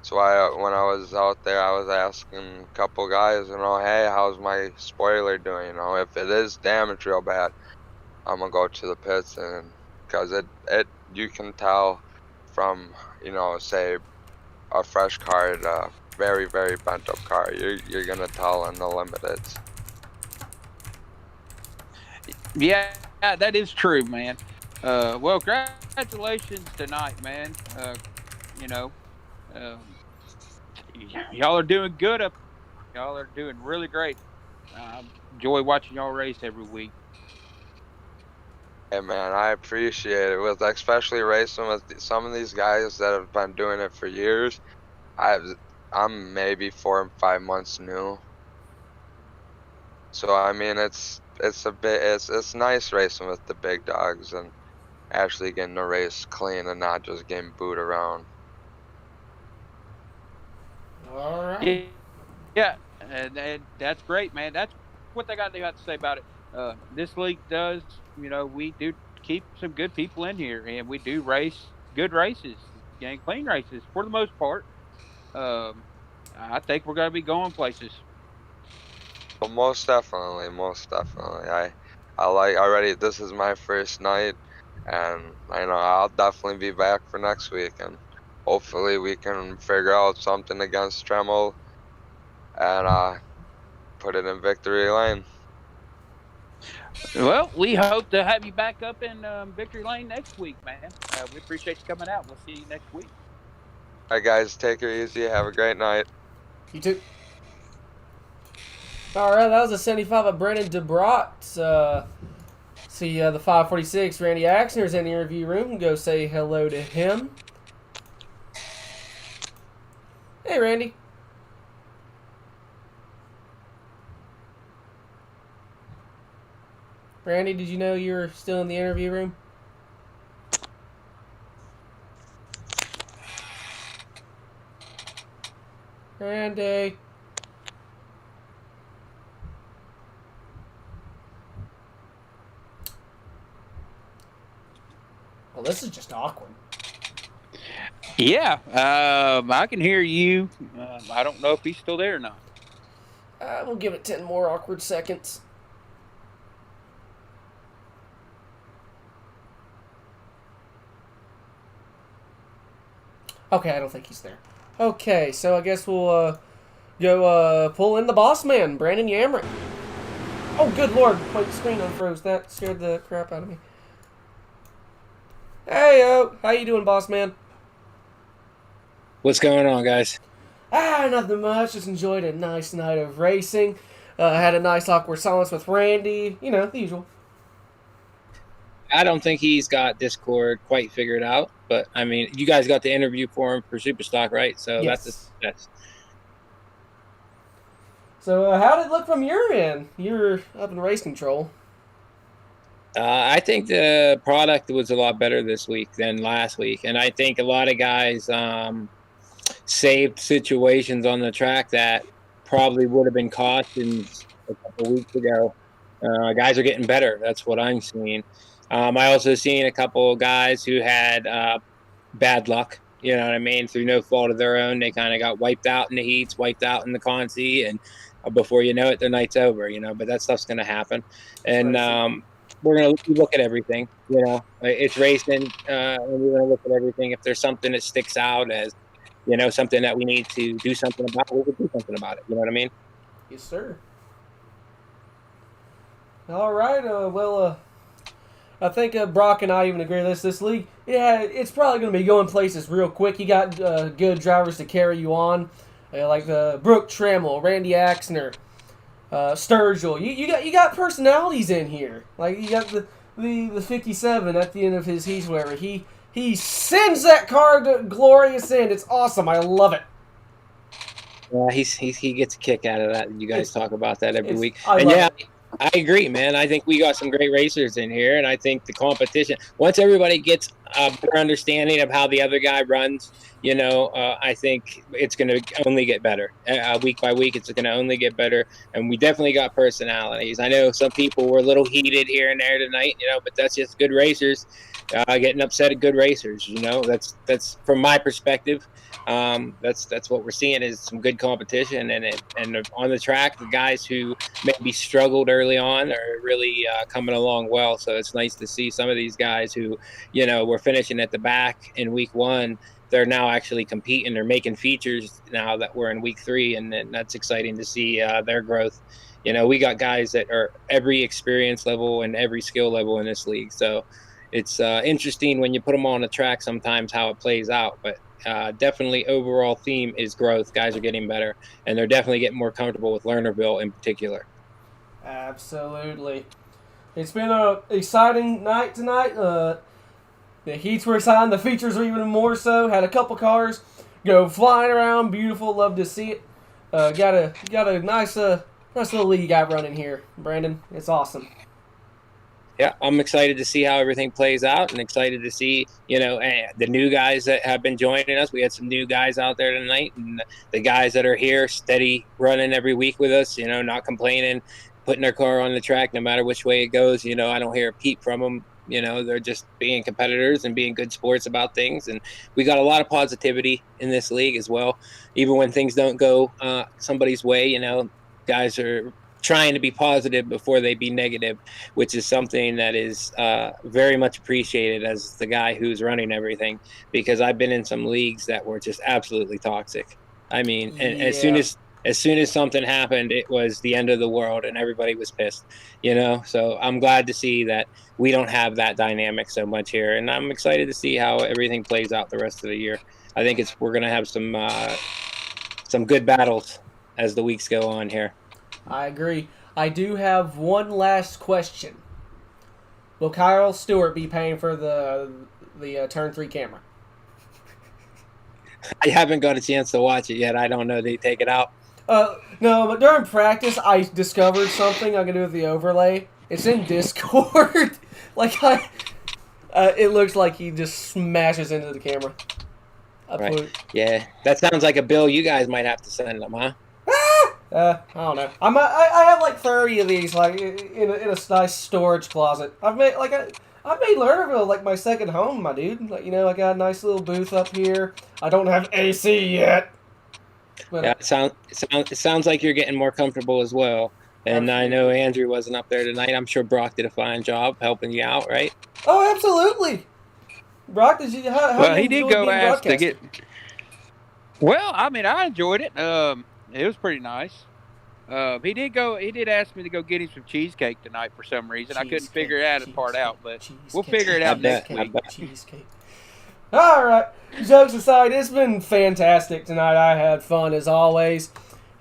So when I was out there, I was asking a couple guys, hey, how's my spoiler doing? If it is damaged real bad, I'm gonna go to the pits, and because you can tell from, say a fresh car to a very, very bent up car. You're gonna tell in the limiteds. Yeah, that is true, man. Well, congratulations tonight, man. You know, um, y'all are doing good up. Y'all are doing really great. Enjoy watching y'all race every week. Hey man, I appreciate it. With especially racing with some of these guys that have been doing it for years. I'm maybe 4 and 5 months new. So I mean, it's nice racing with the big dogs and actually getting the race clean and not just getting booed around. All right. Yeah, and that's great, man. That's what they got to say about it. This league does, we do keep some good people in here, and we do race good races and clean races for the most part. Um, I think we're going to be going places. But most definitely, most definitely. I like already. This is my first night, and I know I'll definitely be back for next week, and hopefully we can figure out something against Tremel and put it in victory lane. Well, we hope to have you back up in Victory Lane next week, man. We appreciate you coming out. We'll see you next week. All right, guys, take it easy. Have a great night. You too. All right, that was a 75 of Brennan DeBrot. See the 546 Randy Axner's in the interview room. Go say hello to him. Hey, Randy. Randy, did you know you were still in the interview room? Randy. Well, this is just awkward. Yeah, I can hear you. I don't know if he's still there or not. We'll give it 10 more awkward seconds. Okay, I don't think he's there. Okay, so I guess we'll go pull in the boss man, Brandon Yamrick. Oh, good lord. Wait, the screen unfroze. That scared the crap out of me. Hey, yo. How you doing, boss man? What's going on, guys? Nothing much. Just enjoyed a nice night of racing. Had a nice awkward silence with Randy. You know, the usual. I don't think he's got Discord quite figured out, but I mean, you guys got the interview for him for Superstock, right? So Yes. that's. So, how did it look from your end? You're up in race control. I think the product was a lot better this week than last week, and I think a lot of guys saved situations on the track that probably would have been cautions a couple weeks ago. Guys are getting better. That's what I'm seeing. I also seen a couple of guys who had bad luck. You know what I mean? Through no fault of their own, they kind of got wiped out in the heats, wiped out in the consi, and before you know it, their night's over. But that stuff's going to happen, and we're going to look at everything. It's racing, and we're going to look at everything. If there's something that sticks out as something that we need to do something about, we will do something about it. You know what I mean? Yes, sir. All right. I think Brock and I even agree with this league. Yeah, it's probably going to be going places real quick. You got good drivers to carry you on, like Brooke Trammell, Randy Axner, Sturgill. You got personalities in here. Like you got the 57 at the end of his heat, whatever. He sends that car to glorious end. It's awesome. I love it. Yeah, he gets a kick out of that. You guys talk about that every week. I love it. I agree, man. I think we got some great racers in here, and I think the competition, once everybody gets a better understanding of how the other guy runs, I think it's going to only get better. Week by week, it's going to only get better. And we definitely got personalities. I know some people were a little heated here and there tonight, but that's just good racers getting upset at good racers. That's from my perspective. That's what we're seeing is some good competition, and on the track, the guys who maybe struggled early on are really coming along well. So it's nice to see some of these guys who, were finishing at the back in week 1. They're now actually competing. They're making features now that we're in week 3, and that's exciting to see their growth. We got guys that are every experience level and every skill level in this league. So it's interesting when you put them on the track sometimes how it plays out. But definitely overall theme is growth. Guys are getting better, and they're definitely getting more comfortable with Lernerville in particular. Absolutely. It's been an exciting night tonight. The heats were exciting. The features were even more so. Had a couple cars go flying around. Beautiful. Love to see it. Got a nice little league out running here, Brandon. It's awesome. Yeah, I'm excited to see how everything plays out, and excited to see, the new guys that have been joining us. We had some new guys out there tonight, and the guys that are here, steady running every week with us, not complaining, putting their car on the track no matter which way it goes. I don't hear a peep from them. They're just being competitors and being good sports about things. And we got a lot of positivity in this league as well. Even when things don't go somebody's way, guys are trying to be positive before they be negative, which is something that is very much appreciated as the guy who's running everything, because I've been in some leagues that were just absolutely toxic. I mean, and as soon as something happened, it was the end of the world and everybody was pissed, So I'm glad to see that we don't have that dynamic so much here. And I'm excited to see how everything plays out the rest of the year. I think we're going to have some good battles as the weeks go on here. I agree. I do have one last question. Will Kyle Stewart be paying for the Turn 3 camera? I haven't got a chance to watch it yet. I don't know. They take it out. No, but during practice, I discovered something I can do with the overlay. It's in Discord. It looks like he just smashes into the camera. Right. Yeah, that sounds like a bill you guys might have to send them, huh? I don't know. I have like 30 of these, like in a nice storage closet. I've made Lernerville like my second home, my dude. Like, I got a nice little booth up here. I don't have AC yet. But, yeah, it sounds like you're getting more comfortable as well. And I know Andrew wasn't up there tonight. I'm sure Brock did a fine job helping you out, right? Oh, absolutely. Brock, did you? How he did go ask to get. Well, I mean, I enjoyed it. It was pretty nice. He did ask me to go get him some cheesecake tonight for some reason. I couldn't figure that part out, but we'll figure it out next week. Cheesecake. All right. Jokes aside, it's been fantastic tonight. I had fun as always.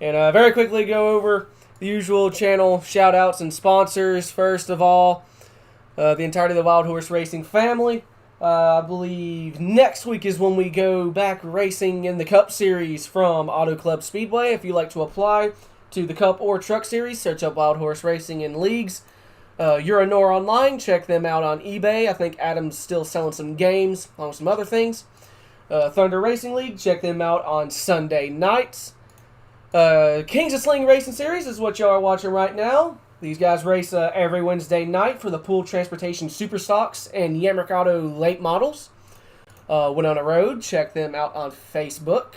And very quickly go over the usual channel shout-outs and sponsors. First of all, the entirety of the Wild Horse Racing family. I believe next week is when we go back racing in the Cup Series from Auto Club Speedway. If you'd like to apply to the Cup or Truck Series, search up Wild Horse Racing in leagues. Uranor Online, check them out on eBay. I think Adam's still selling some games, along with some other things. Thunder Racing League, check them out on Sunday nights. Kings of Sling Racing Series is what y'all are watching right now. These guys race every Wednesday night for the Pool Transportation Super Stocks and Yamrick Auto late models. Winona Road, check them out on Facebook.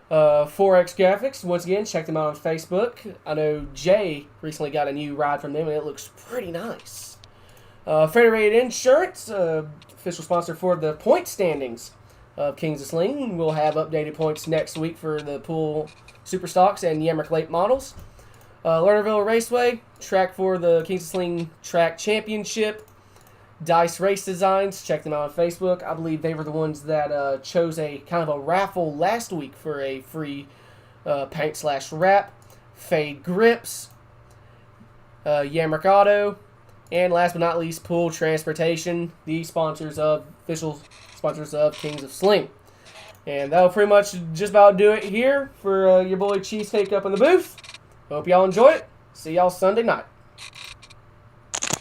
4X Graphics, once again, check them out on Facebook. I know Jay recently got a new ride from them, and it looks pretty nice. Federated Insurance, official sponsor for the point standings of Kings of Sling. We'll have updated points next week for the Pool Super Stocks and Yamrick late models. Lernerville Raceway, track for the Kings of Sling Track Championship. Dice Race Designs, check them out on Facebook. I believe they were the ones that chose a kind of a raffle last week for a free paint/wrap. Fade Grips, Yamrick Auto, and last but not least, Pool Transportation, the official sponsors of Kings of Sling. And that'll pretty much just about do it here for your boy Cheesecake up in the booth. Hope y'all enjoy it. See y'all Sunday night.